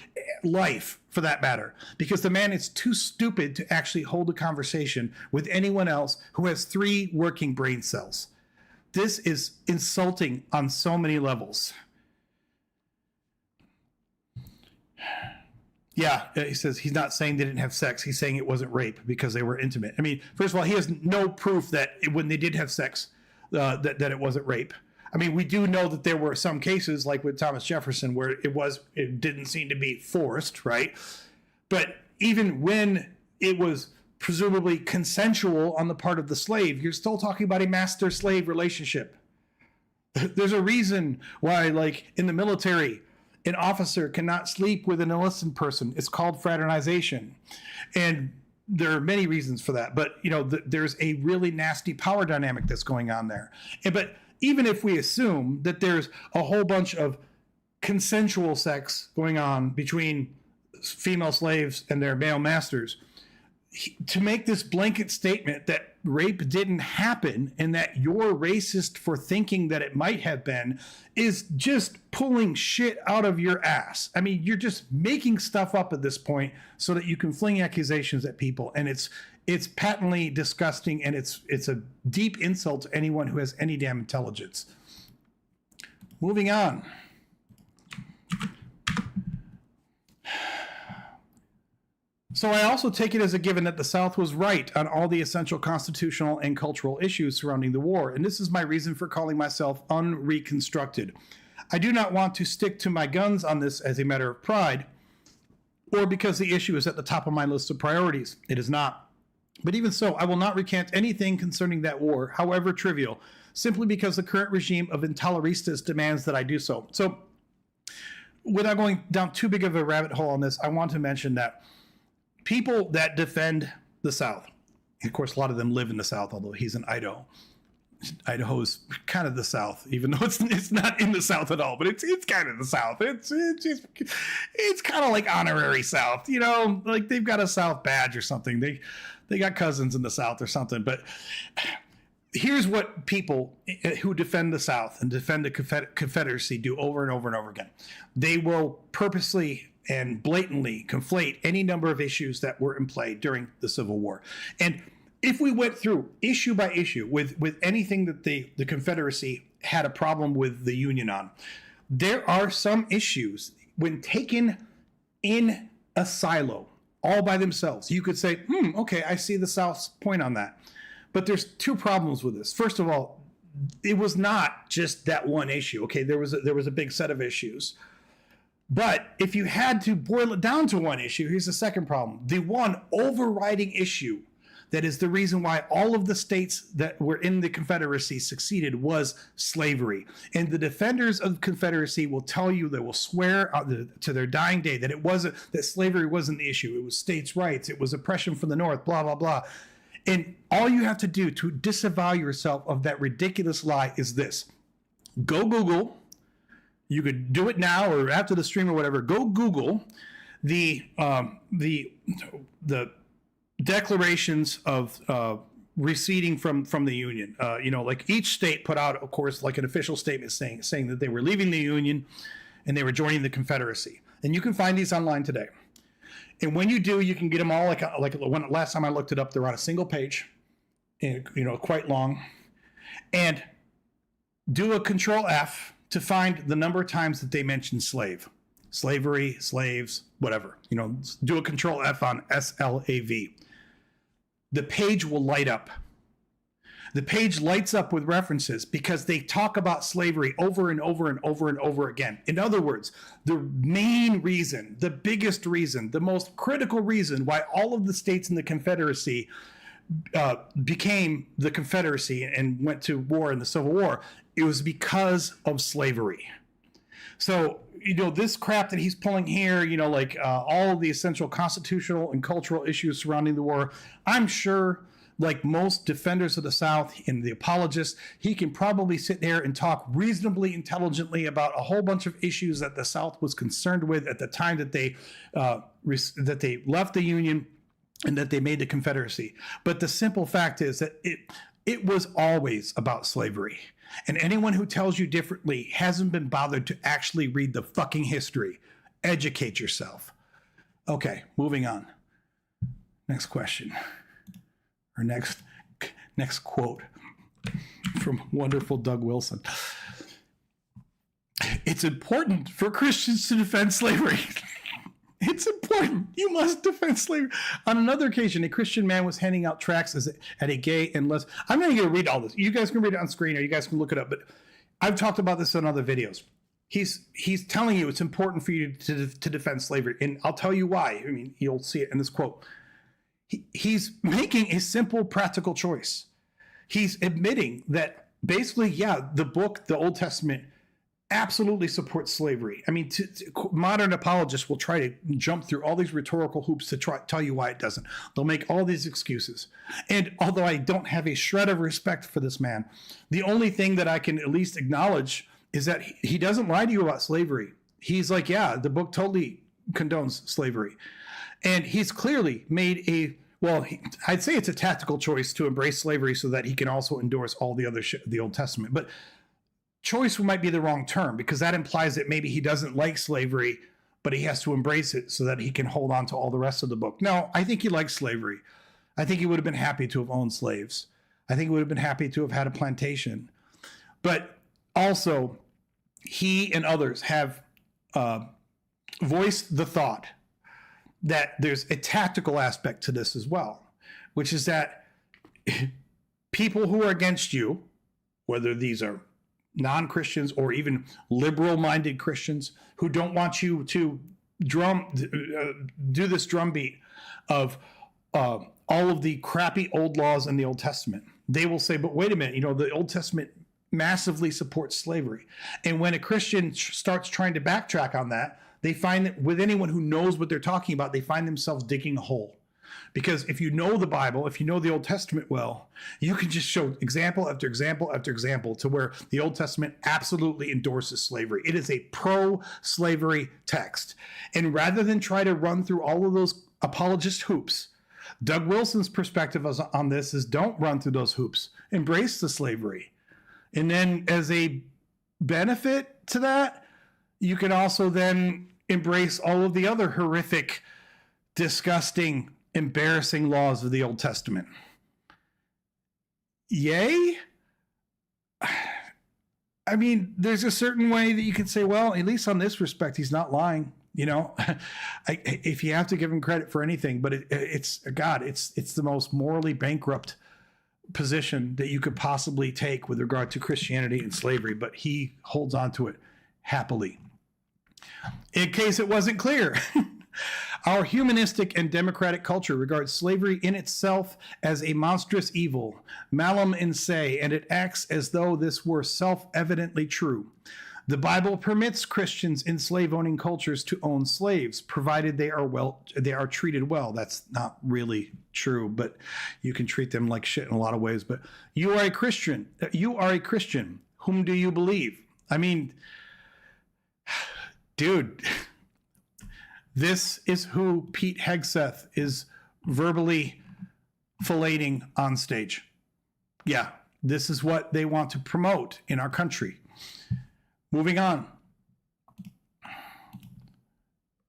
life, for that matter, because the man is too stupid to actually hold a conversation with anyone else who has 3 working brain cells. This is insulting on so many levels. Yeah, he says he's not saying they didn't have sex. He's saying it wasn't rape because they were intimate. I mean, first of all, he has no proof that when they did have sex, that it wasn't rape. I mean, we do know that there were some cases, like with Thomas Jefferson, where it didn't seem to be forced, right? But even when it was presumably consensual on the part of the slave, you're still talking about a master-slave relationship. There's a reason why, like in the military, an officer cannot sleep with an enlisted person. It's called fraternization. And there are many reasons for that, but there's a really nasty power dynamic that's going on there. But even if we assume that there's a whole bunch of consensual sex going on between female slaves and their male masters, to make this blanket statement that rape didn't happen and that you're racist for thinking that it might have been is just pulling shit out of your ass. I mean, you're just making stuff up at this point so that you can fling accusations at people, and it's patently disgusting, and it's a deep insult to anyone who has any damn intelligence. Moving on. So I also take it as a given that the South was right on all the essential constitutional and cultural issues surrounding the war, and this is my reason for calling myself unreconstructed. I do not want to stick to my guns on this as a matter of pride, or because the issue is at the top of my list of priorities. It is not. But even so, I will not recant anything concerning that war, however trivial, simply because the current regime of intoleristas demands that I do so. So, without going down too big of a rabbit hole on this, I want to mention that people that defend the South, of course, a lot of them live in the South, although he's in Idaho. Idaho's kind of the South, even though it's not in the South at all, but it's kind of the South. It's kind of like honorary South, like they've got a South badge or something. They got cousins in the South or something. But here's what people who defend the South and defend the Confederacy do over and over and over again. They will purposely and blatantly conflate any number of issues that were in play during the Civil War. And if we went through issue by issue with anything that the Confederacy had a problem with the Union on, there are some issues when taken in a silo all by themselves. You could say, okay, I see the South's point on that. But there's 2 problems with this. First of all, it was not just that one issue. Okay, there was a big set of issues. But if you had to boil it down to one issue, here's the second problem. The one overriding issue that is the reason why all of the states that were in the Confederacy succeeded was slavery. And the defenders of the Confederacy will tell you, they will swear to their dying day that slavery wasn't the issue. It was states' rights. It was oppression from the North, blah, blah, blah. And all you have to do to disavow yourself of that ridiculous lie is this. Go Google. You could do it now or after the stream or whatever. Go Google the declarations of receding from the Union. Like each state put out, of course, like an official statement saying that they were leaving the Union and they were joining the Confederacy. And you can find these online today. And when you do, you can get them all. Last time I looked it up, they're on a single page, and quite long. And do a Control F to find the number of times that they mention slavery, slaves, whatever. Do a Control F on SLAV. The page will light up. The page lights up with references because they talk about slavery over and over and over and over again. In other words, the main reason, the biggest reason, the most critical reason why all of the states in the Confederacy became the Confederacy and went to war in the Civil War, it was because of slavery. So, this crap that he's pulling here, like all of the essential constitutional and cultural issues surrounding the war, I'm sure, like most defenders of the South and the apologists, he can probably sit there and talk reasonably intelligently about a whole bunch of issues that the South was concerned with at the time that they left the Union and that they made the Confederacy. But the simple fact is that it was always about slavery. And anyone who tells you differently hasn't been bothered to actually read the fucking history. Educate yourself. Okay, moving on. Next question. Or next quote from wonderful Doug Wilson. It's important for Christians to defend slavery. It's important. You must defend slavery. On another occasion, a Christian man was handing out tracts at a gay and lesbian. I'm not going to read all this. You guys can read it on screen, or you guys can look it up. But I've talked about this in other videos. He's telling you it's important for you to defend slavery, and I'll tell you why. I mean, you'll see it in this quote. He's making a simple, practical choice. He's admitting that basically, the book, the Old Testament, absolutely supports slavery. I mean, modern apologists will try to jump through all these rhetorical hoops to tell you why it doesn't. They'll make all these excuses. And although I don't have a shred of respect for this man, the only thing that I can at least acknowledge is that he doesn't lie to you about slavery. He's like, the book totally condones slavery. And he's clearly made I'd say it's a tactical choice to embrace slavery so that he can also endorse all the other shit of the Old Testament. But choice might be the wrong term, because that implies that maybe he doesn't like slavery, but he has to embrace it so that he can hold on to all the rest of the book. No, I think he likes slavery. I think he would have been happy to have owned slaves. I think he would have been happy to have had a plantation. But also, he and others have voiced the thought that there's a tactical aspect to this as well, which is that people who are against you, whether these are non-Christians or even liberal-minded Christians who don't want you to do this drumbeat of all of the crappy old laws in the Old Testament. They will say, but wait a minute, the Old Testament massively supports slavery. And when a Christian starts trying to backtrack on that, they find that with anyone who knows what they're talking about, they find themselves digging a hole. Because if you know the Bible, if you know the Old Testament well, you can just show example after example after example to where the Old Testament absolutely endorses slavery. It is a pro-slavery text. And rather than try to run through all of those apologist hoops, Doug Wilson's perspective on this is don't run through those hoops. Embrace the slavery. And then as a benefit to that, you can also then embrace all of the other horrific, disgusting, embarrassing laws of the Old Testament. Yay? I mean, there's a certain way that you can say, well, at least on this respect, he's not lying. If you have to give him credit for anything, but it's the most morally bankrupt position that you could possibly take with regard to Christianity and slavery, but he holds on to it happily. In case it wasn't clear, our humanistic and democratic culture regards slavery in itself as a monstrous evil, malum in se, and it acts as though this were self-evidently true. The Bible permits Christians in slave-owning cultures to own slaves, provided they are treated well. That's not really true, but you can treat them like shit in a lot of ways. But you are a Christian. You are a Christian. Whom do you believe? I mean, dude, this is who Pete Hegseth is verbally filleting on stage. Yeah, this is what they want to promote in our country. Moving on.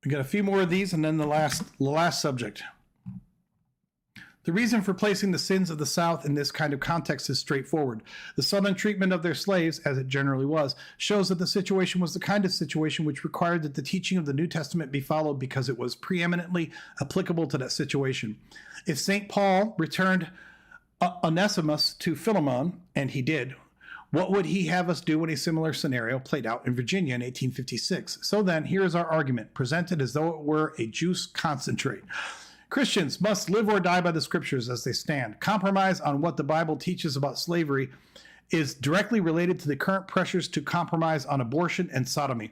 We got a few more of these and then the last subject. The reason for placing the sins of the South in this kind of context is straightforward. The Southern treatment of their slaves, as it generally was, shows that the situation was the kind of situation which required that the teaching of the New Testament be followed because it was preeminently applicable to that situation. If St. Paul returned Onesimus to Philemon, and he did, what would he have us do when a similar scenario played out in Virginia in 1856? So then, here is our argument, presented as though it were a juice concentrate. Christians must live or die by the scriptures as they stand. Compromise on what the Bible teaches about slavery is directly related to the current pressures to compromise on abortion and sodomy.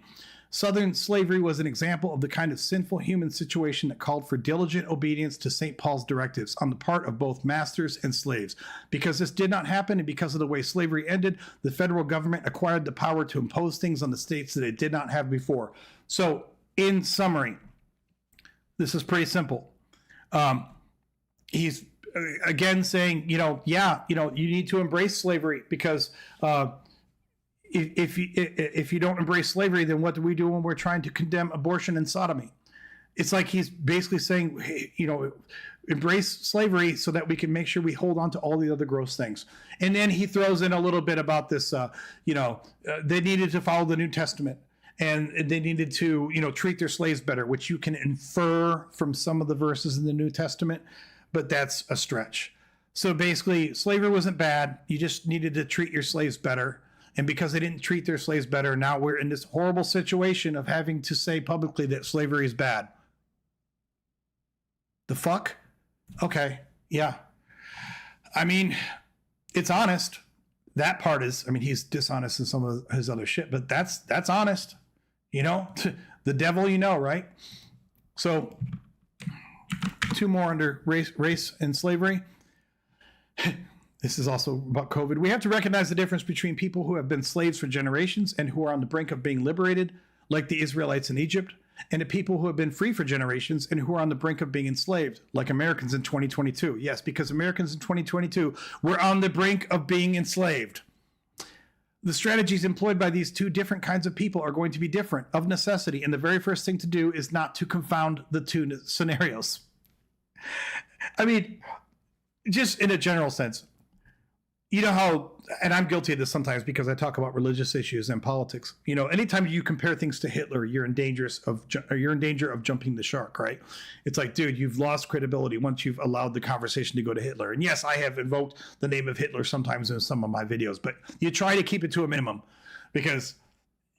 Southern slavery was an example of the kind of sinful human situation that called for diligent obedience to St. Paul's directives on the part of both masters and slaves. Because this did not happen, and because of the way slavery ended, the federal government acquired the power to impose things on the states that it did not have before. So, in summary, this is pretty simple. He's again saying, you need to embrace slavery because if you don't embrace slavery, then what do we do when we're trying to condemn abortion and sodomy? It's like he's basically saying, hey, embrace slavery so that we can make sure we hold on to all the other gross things. And then he throws in a little bit about this, they needed to follow the New Testament. And they needed to, treat their slaves better, which you can infer from some of the verses in the New Testament, but that's a stretch. So basically, slavery wasn't bad. You just needed to treat your slaves better. And because they didn't treat their slaves better, now we're in this horrible situation of having to say publicly that slavery is bad. The fuck? Okay, yeah. I mean, it's honest. That part is, he's dishonest in some of his other shit, but that's honest. The devil, right? So, two more under race and slavery. This is also about COVID. We have to recognize the difference between people who have been slaves for generations and who are on the brink of being liberated, like the Israelites in Egypt, and the people who have been free for generations and who are on the brink of being enslaved, like Americans in 2022. Yes, because Americans in 2022 were on the brink of being enslaved. The strategies employed by these two different kinds of people are going to be different of necessity, and the very first thing to do is not to confound the two scenarios. Just in a general sense, how, and I'm guilty of this sometimes because I talk about religious issues and politics. Anytime you compare things to Hitler, you're in danger of jumping the shark, right? It's like, dude, you've lost credibility once you've allowed the conversation to go to Hitler. And yes, I have invoked the name of Hitler sometimes in some of my videos, but you try to keep it to a minimum because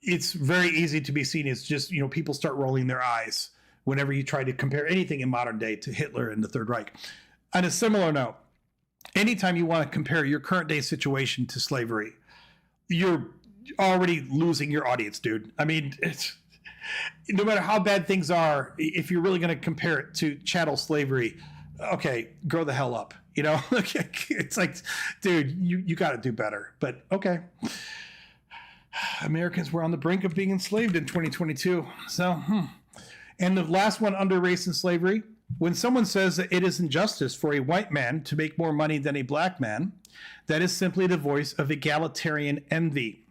it's very easy to be seen as just, people start rolling their eyes whenever you try to compare anything in modern day to Hitler and the Third Reich. On a similar note, anytime you want to compare your current day situation to slavery, you're already losing your audience, dude. It's no matter how bad things are, if you're really going to compare it to chattel slavery, okay, grow the hell up. It's like, dude, you got to do better. But okay, Americans were on the brink of being enslaved in 2022. So, and the last one under race and slavery. When someone says that it is injustice for a white man to make more money than a black man, that is simply the voice of egalitarian envy.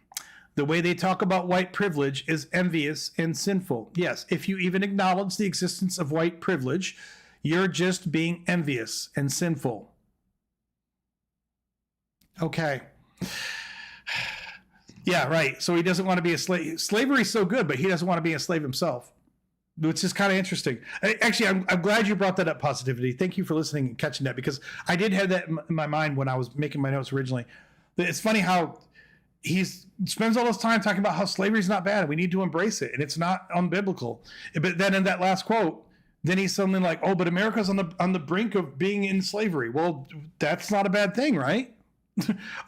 The way they talk about white privilege is envious and sinful. Yes, if you even acknowledge the existence of white privilege, you're just being envious and sinful. Okay. Yeah, right. So he doesn't want to be a slave. Slavery is so good, but he doesn't want to be a slave himself. Which is kind of interesting. Actually, I'm glad you brought that up, Positivity. Thank you for listening and catching that, because I did have that in my mind when I was making my notes originally. It's funny how he spends all this time talking about how slavery is not bad and we need to embrace it and it's not unbiblical. But then in that last quote, then he's suddenly like, oh, but America's on the brink of being in slavery. Well, that's not a bad thing, right?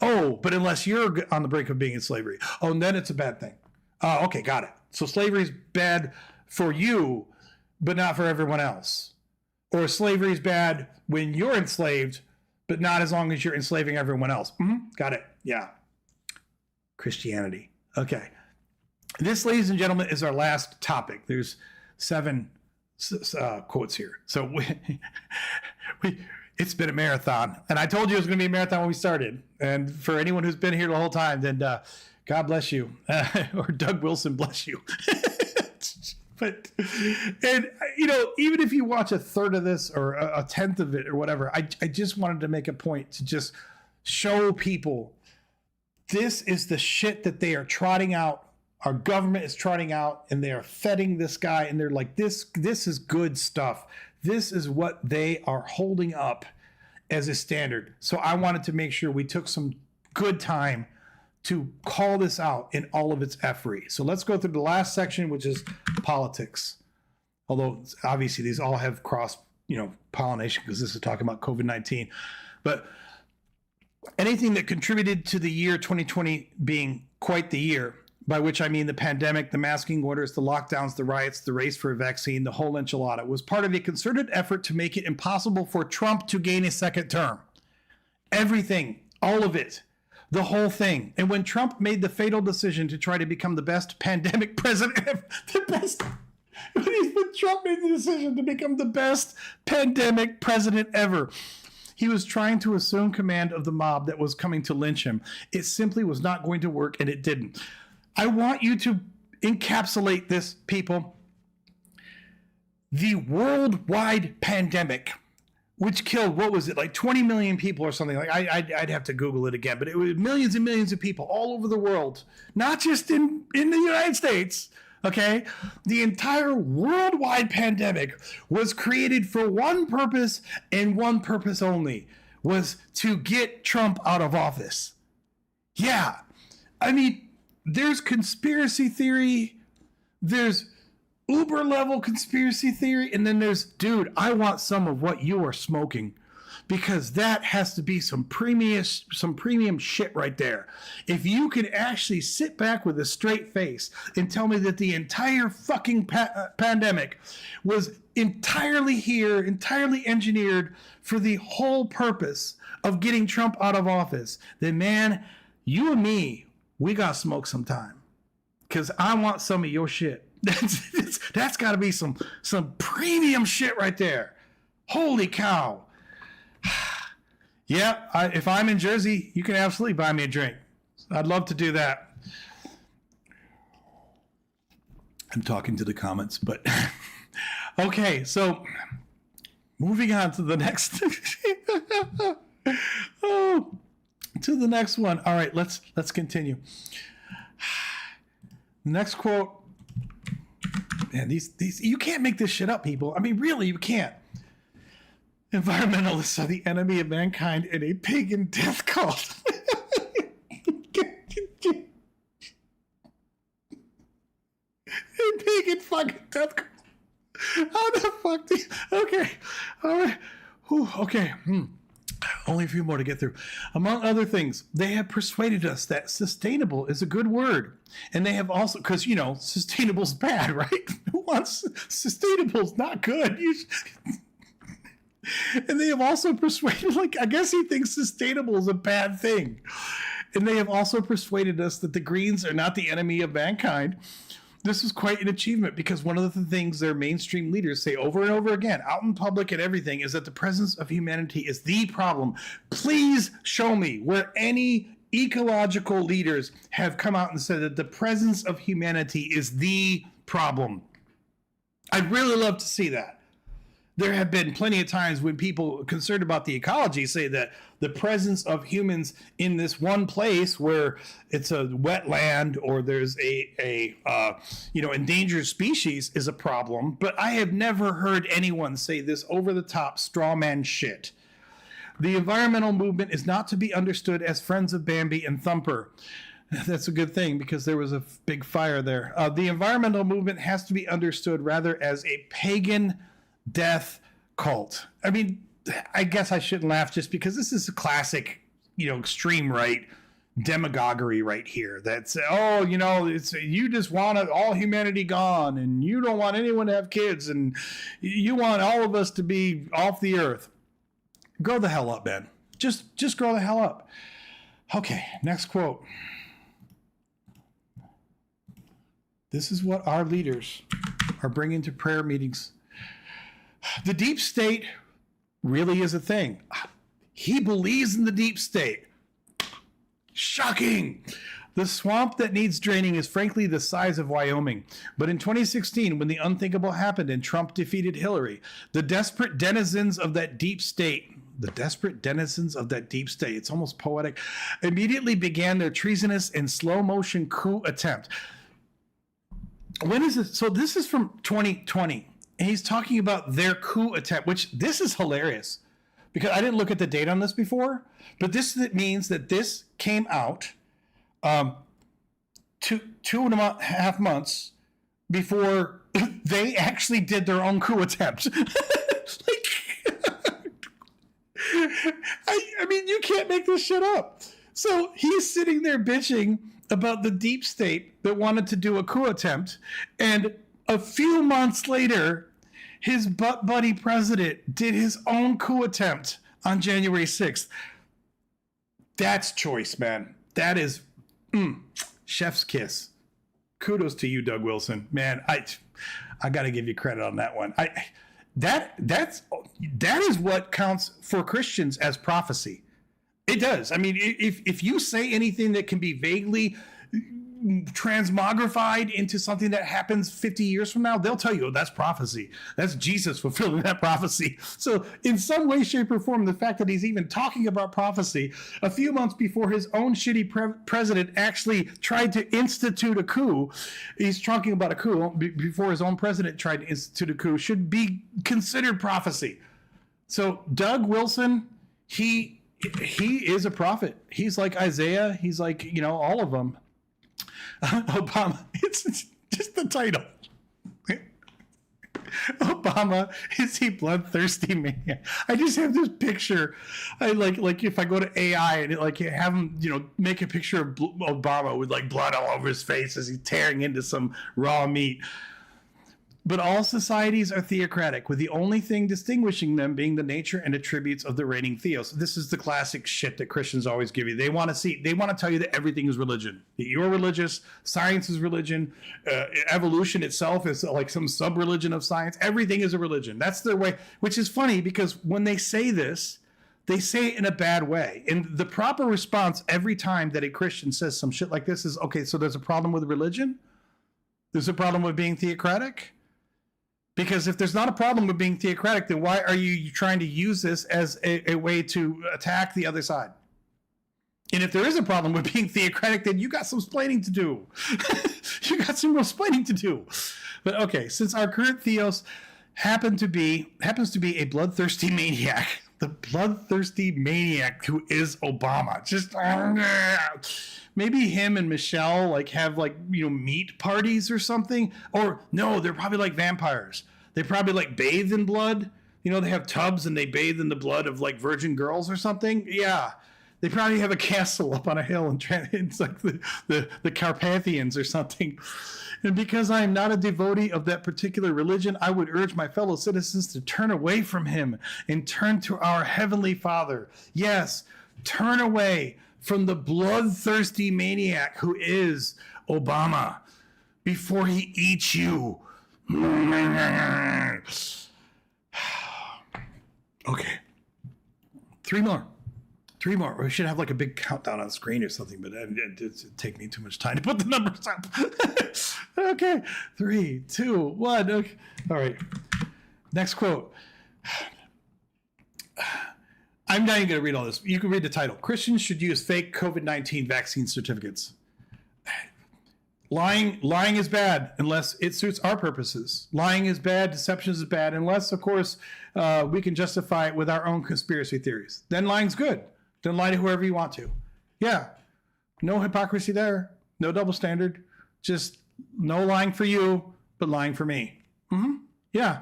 Oh, but unless you're on the brink of being in slavery. Oh, and then it's a bad thing. Okay, got it. So slavery is bad for you, but not for everyone else. Or slavery is bad when you're enslaved, but not as long as you're enslaving everyone else. Got it. Yeah. Christianity. Okay. This, ladies and gentlemen, is our last topic. There's 7 quotes here. So it's been a marathon. And I told you it was going to be a marathon when we started. And for anyone who's been here the whole time, then God bless you. Or Doug Wilson bless you. But, and even if you watch a third of this or a tenth of it or whatever, I just wanted to make a point to just show people this is the shit that they are trotting out. Our government is trotting out, and they are feting this guy, and they're like, this is good stuff. This is what they are holding up. as a standard. So I wanted to make sure we took some good time to call this out in all of its effery. So let's go through the last section, which is politics. Although obviously these all have cross, pollination, because this is talking about COVID-19. But anything that contributed to the year 2020 being quite the year, by which I mean the pandemic, the masking orders, the lockdowns, the riots, the race for a vaccine, the whole enchilada, was part of a concerted effort to make it impossible for Trump to gain a second term. Everything, all of it, the whole thing. And when Trump made the fatal decision to try to become the best pandemic president ever, when Trump made the decision to become the best pandemic president ever, he was trying to assume command of the mob that was coming to lynch him. It simply was not going to work, and it didn't. I want you to encapsulate this, people. The worldwide pandemic, which killed, what was it, like 20 million people or something? Like I'd have to Google it again, but it was millions and millions of people all over the world, not just in the United States. Okay, the entire worldwide pandemic was created for one purpose and one purpose only, was to get Trump out of office. Yeah, I mean, there's conspiracy theory, there's Uber level conspiracy theory, and then there's, dude, I want some of what you are smoking, because that has to be some premium shit right there. If you can actually sit back with a straight face and tell me that the entire fucking pandemic was entirely engineered for the whole purpose of getting Trump out of office, then man, you and me, we got to smoke some time, because I want some of your shit. That's got to be some premium shit right there. Holy cow. Yeah, if I'm in Jersey, you can absolutely buy me a drink. I'd love to do that. I'm talking to the comments, but okay, so moving on to the next to the next one. All right, let's continue. The next quote. Man, these you can't make this shit up, people. I mean, really, you can't. Environmentalists are the enemy of mankind in a pagan death cult. A pagan fucking death cult. How the fuck do you... Okay. All right. Whew, okay. Only a few more to get through. Among other things, they have persuaded us that sustainable is a good word. And they have also, because, sustainable is bad, right? Who wants sustainable is not good. And they have also persuaded, I guess he thinks sustainable is a bad thing. And they have also persuaded us that the Greens are not the enemy of mankind. This is quite an achievement, because one of the things their mainstream leaders say over and over again, out in public and everything, is that the presence of humanity is the problem. Please show me where any ecological leaders have come out and said that the presence of humanity is the problem. I'd really love to see that. There have been plenty of times when people concerned about the ecology say that the presence of humans in this one place where it's a wetland or there's a endangered species is a problem. But I have never heard anyone say this over-the-top straw man shit. The environmental movement is not to be understood as friends of Bambi and Thumper. That's a good thing, because there was a big fire there. The environmental movement has to be understood rather as a pagan death cult. I mean, I guess I shouldn't laugh, just because this is a classic, extreme right demagoguery right here. That's, it's, you just want all humanity gone, and you don't want anyone to have kids, and you want all of us to be off the earth. Grow the hell up, man. Just grow the hell up. Okay, next quote. This is what our leaders are bringing to prayer meetings. The deep state really is a thing. He believes in the deep state. Shocking. The swamp that needs draining is frankly the size of Wyoming. But in 2016, when the unthinkable happened and Trump defeated Hillary, the desperate denizens of that deep state, it's almost poetic, immediately began their treasonous and slow motion coup attempt. When is this? So this is from 2020. And he's talking about their coup attempt, which this is hilarious, because I didn't look at the date on this before, but this means that this came out 2.5 months before they actually did their own coup attempt. I mean, you can't make this shit up. So he's sitting there bitching about the deep state that wanted to do a coup attempt, and a few months later, his butt buddy president did his own coup attempt on January 6th. That's choice, man. That is chef's kiss. Kudos to you, Doug Wilson. Man, I got to give you credit on that one. That is what counts for Christians as prophecy. It does. I mean, if you say anything that can be vaguely transmogrified into something that happens 50 years from now, they'll tell you, oh, that's prophecy. That's Jesus fulfilling that prophecy. So in some way, shape, or form, the fact that he's even talking about prophecy a few months before his own shitty president actually tried to institute a coup, he's talking about a coup before his own president tried to institute a coup, should be considered prophecy. So Doug Wilson, he is a prophet. He's like Isaiah. He's like, all of them. Obama, it's just the title. Obama, is he bloodthirsty man? I just have this picture. I like if I go to AI and have him, make a picture of Obama with blood all over his face as he's tearing into some raw meat. But all societies are theocratic, with the only thing distinguishing them being the nature and attributes of the reigning theos. This is the classic shit that Christians always give you. They want to tell you that everything is religion. That you're religious, science is religion, evolution itself is like some sub-religion of science. Everything is a religion. That's their way, which is funny because when they say this, they say it in a bad way. And the proper response every time that a Christian says some shit like this is, okay, so there's a problem with religion? There's a problem with being theocratic? Because if there's not a problem with being theocratic, then why are you trying to use this as a way to attack the other side? And if there is a problem with being theocratic, then you got some splaining to do. You got some real splaining to do. But okay, since our current theos happens to be a bloodthirsty maniac, the bloodthirsty maniac who is Obama, just maybe him and Michelle have meat parties or something. Or no, they're probably like vampires. They probably bathe in blood. They have tubs and they bathe in the blood of virgin girls or something. Yeah. They probably have a castle up on a hill and it's like the Carpathians or something. And because I am not a devotee of that particular religion, I would urge my fellow citizens to turn away from him and turn to our Heavenly Father. Yes, turn away from the bloodthirsty maniac who is Obama before he eats you. Okay. Three more. We should have a big countdown on screen or something, but it'd take me too much time to put the numbers up. Okay. 3, 2, 1. Okay. All right. Next quote. I'm not even going to read all this. You can read the title. Christians should use fake COVID-19 vaccine certificates. Lying is bad unless it suits our purposes. Lying is bad. Deception is bad unless, of course, we can justify it with our own conspiracy theories. Then lying's good. Then lie to whoever you want to. Yeah. No hypocrisy there. No double standard. Just no lying for you, but lying for me. Mm-hmm. Yeah.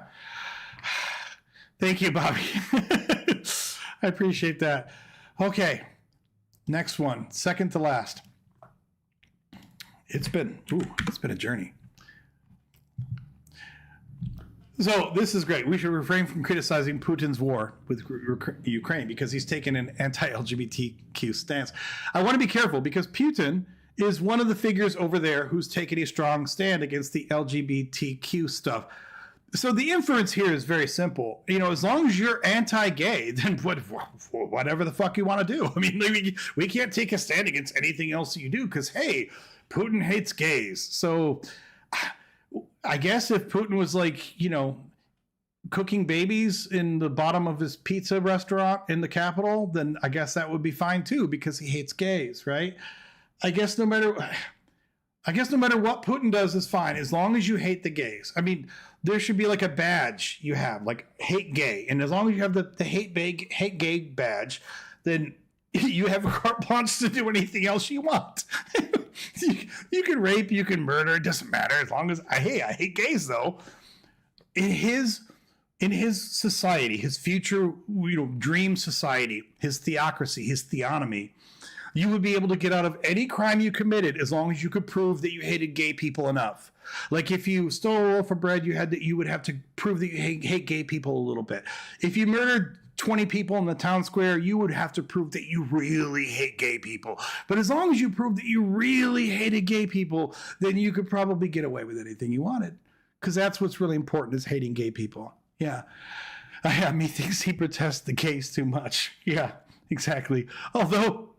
Thank you, Bobby. I appreciate that. Okay. Next one. Second to last. It's been a journey. So this is great. We should refrain from criticizing Putin's war with Ukraine because he's taken an anti-LGBTQ stance. I want to be careful because Putin is one of the figures over there who's taken a strong stand against the LGBTQ stuff. So the inference here is very simple. As long as you're anti-gay, then whatever the fuck you want to do. I mean, we can't take a stand against anything else you do because, hey, Putin hates gays. So I guess if Putin was cooking babies in the bottom of his pizza restaurant in the Capitol, then I guess that would be fine too because he hates gays, right? I guess no matter what Putin does is fine as long as you hate the gays. I mean, there should be like a badge you have, like hate gay. And as long as you have the hate gay badge, then you have a carte blanche to do anything else you want. You can rape, you can murder, it doesn't matter, as long as I hate gays though. In his society, his future, dream society, his theocracy, his theonomy, you would be able to get out of any crime you committed as long as you could prove that you hated gay people enough. Like if you stole a loaf of bread, you would have to prove that you hate gay people a little bit. If you murdered 20 people in the town square, you would have to prove that you really hate gay people. But as long as you proved that you really hated gay people, then you could probably get away with anything you wanted. Because that's what's really important, is hating gay people. Yeah. Methinks he protests the gays too much. Yeah, exactly. Although,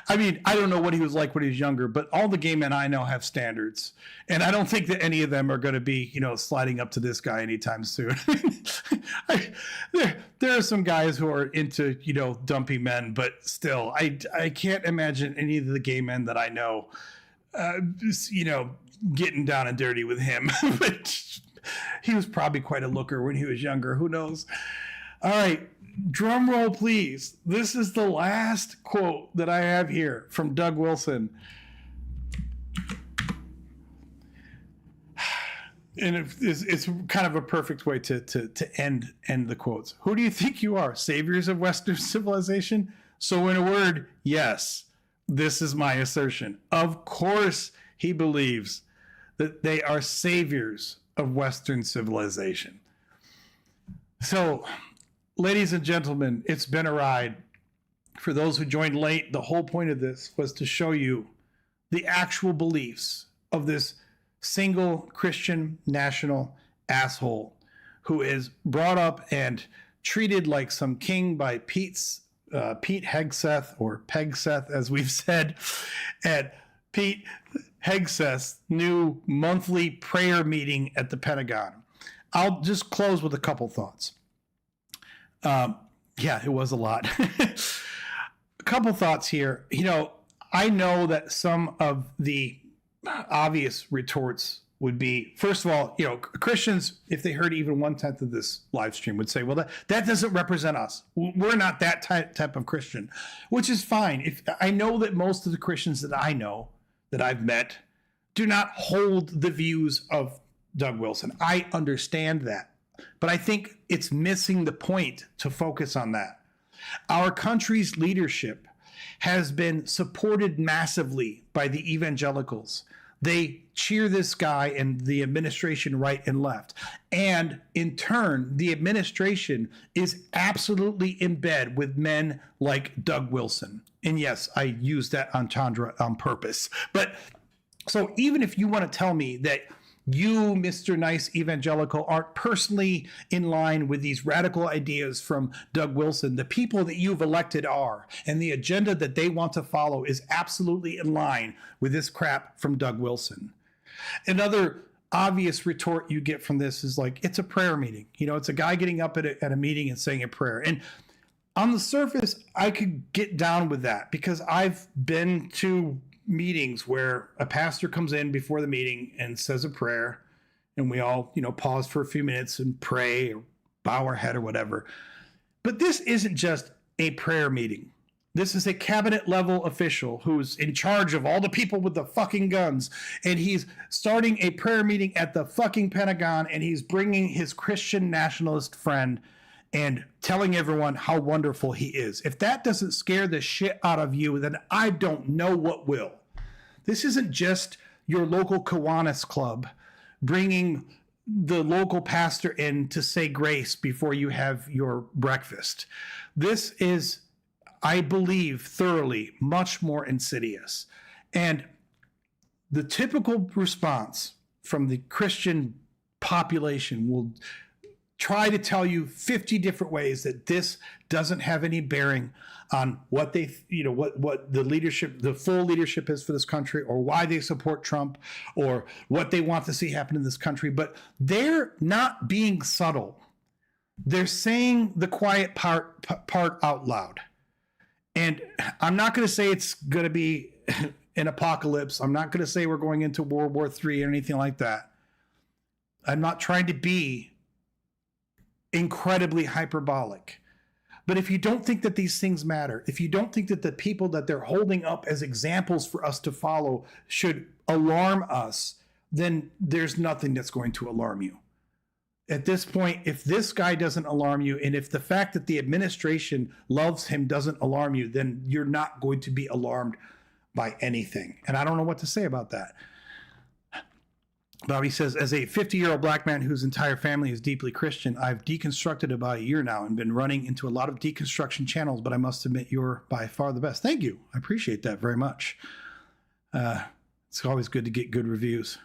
I mean, I don't know what he was like when he was younger, but all the gay men I know have standards. And I don't think that any of them are going to be, sliding up to this guy anytime soon. There are some guys who are into, dumpy men, but still, I can't imagine any of the gay men that I know, getting down and dirty with him. But he was probably quite a looker when he was younger. Who knows? All right. Drum roll, please. This is the last quote that I have here from Doug Wilson. And it's kind of a perfect way to end the quotes. Who do you think you are? Saviors of Western civilization? So in a word, yes, this is my assertion. Of course, he believes that they are saviors of Western civilization. So, ladies and gentlemen, it's been a ride. For those who joined late, the whole point of this was to show you the actual beliefs of this single Christian national asshole who is brought up and treated like some king by Pete Hegseth, or Pegseth, as we've said, at Pete Hegseth's new monthly prayer meeting at the Pentagon. I'll just close with a couple thoughts. Yeah, it was a lot. A couple thoughts here. I know that some of the obvious retorts would be, first of all, Christians, if they heard even 1/10 of this live stream, would say, well, that doesn't represent us. We're not that type of Christian, which is fine. If I know that most of the Christians that I know, that I've met, do not hold the views of Doug Wilson. I understand that. But I think it's missing the point to focus on that. Our country's leadership has been supported massively by the evangelicals. They cheer this guy and the administration right and left. And in turn, the administration is absolutely in bed with men like Doug Wilson. And yes, I use that entendre on purpose. But so even if you want to tell me that you, Mr. Nice Evangelical, aren't personally in line with these radical ideas from Doug Wilson, the people that you've elected are, and the agenda that they want to follow is absolutely in line with this crap from Doug Wilson. Another obvious retort you get from this is like, it's a prayer meeting. It's a guy getting up at a meeting and saying a prayer. And on the surface, I could get down with that because I've been to meetings where a pastor comes in before the meeting and says a prayer, and we all, pause for a few minutes and pray or bow our head or whatever. But this isn't just a prayer meeting. This is a cabinet level official who's in charge of all the people with the fucking guns. And he's starting a prayer meeting at the fucking Pentagon, and he's bringing his Christian nationalist friend and telling everyone how wonderful he is. If that doesn't scare the shit out of you, then I don't know what will. This isn't just your local Kiwanis club bringing the local pastor in to say grace before you have your breakfast. This is, I believe, thoroughly much more insidious. And the typical response from the Christian population will try to tell you 50 different ways that this doesn't have any bearing on what they, what the leadership, the full leadership is for this country, or why they support Trump, or what they want to see happen in this country. But they're not being subtle. They're saying the quiet part out loud. And I'm not going to say it's going to be an apocalypse. I'm not going to say we're going into World War III or anything like that. I'm not trying to be incredibly hyperbolic. But if you don't think that these things matter, if you don't think that the people that they're holding up as examples for us to follow should alarm us, then there's nothing that's going to alarm you. At this point, if this guy doesn't alarm you, and if the fact that the administration loves him doesn't alarm you, then you're not going to be alarmed by anything. And I don't know what to say about that. Bobby says, as a 50-year-old black man whose entire family is deeply Christian, I've deconstructed about a year now and been running into a lot of deconstruction channels, but I must admit you're by far the best. Thank you. I appreciate that very much. It's always good to get good reviews.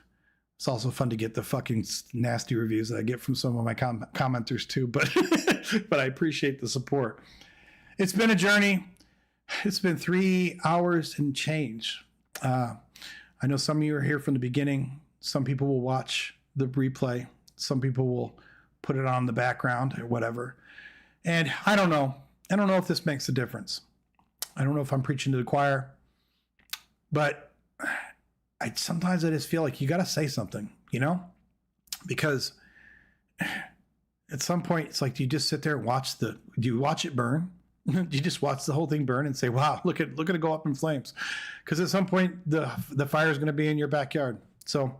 It's also fun to get the fucking nasty reviews that I get from some of my commenters too, but but I appreciate the support. It's been a journey. It's been 3 hours and change. I know some of you are here from the beginning. Some people will watch the replay. Some people will put it on the background or whatever. And I don't know. I don't know if this makes a difference. I don't know if I'm preaching to the choir, but sometimes I just feel like you got to say something, you know, because at some point it's like, do you just sit there and do you watch it burn? Do you just watch the whole thing burn and say, wow, look at it go up in flames? Because at some point the fire is going to be in your backyard. So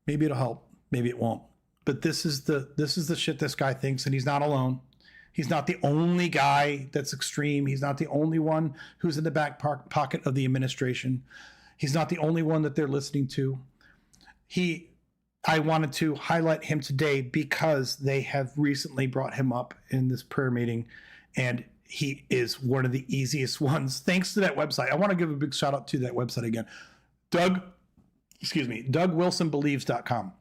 maybe it'll help, maybe it won't. But this is the shit this guy thinks, and he's not alone. He's not the only guy that's extreme. He's not the only one who's in the back pocket of the administration. He's not the only one that they're listening to. I wanted to highlight him today because they have recently brought him up in this prayer meeting, and he is one of the easiest ones. Thanks to that website. I want to give a big shout out to that website again. DougWilsonBelieves.com.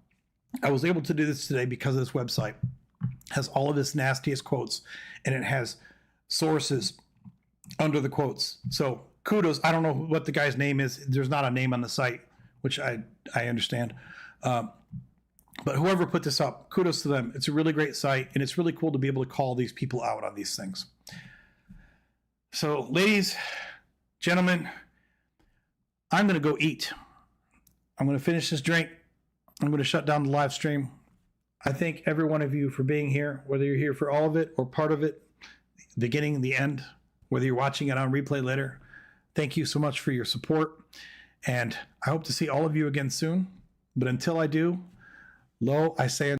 I was able to do this today because of this website. It has all of its nastiest quotes, and it has sources under the quotes. So kudos. I don't know what the guy's name is. There's not a name on the site, which I understand. But whoever put this up, kudos to them. It's a really great site, and it's really cool to be able to call these people out on these things. So, ladies, gentlemen, I'm going to go eat. I'm going to finish this drink. I'm going to shut down the live stream. I thank every one of you for being here, whether you're here for all of it or part of it, the beginning, the end, whether you're watching it on replay later. Thank you so much for your support, and I hope to see all of you again soon. But until I do, lo, I say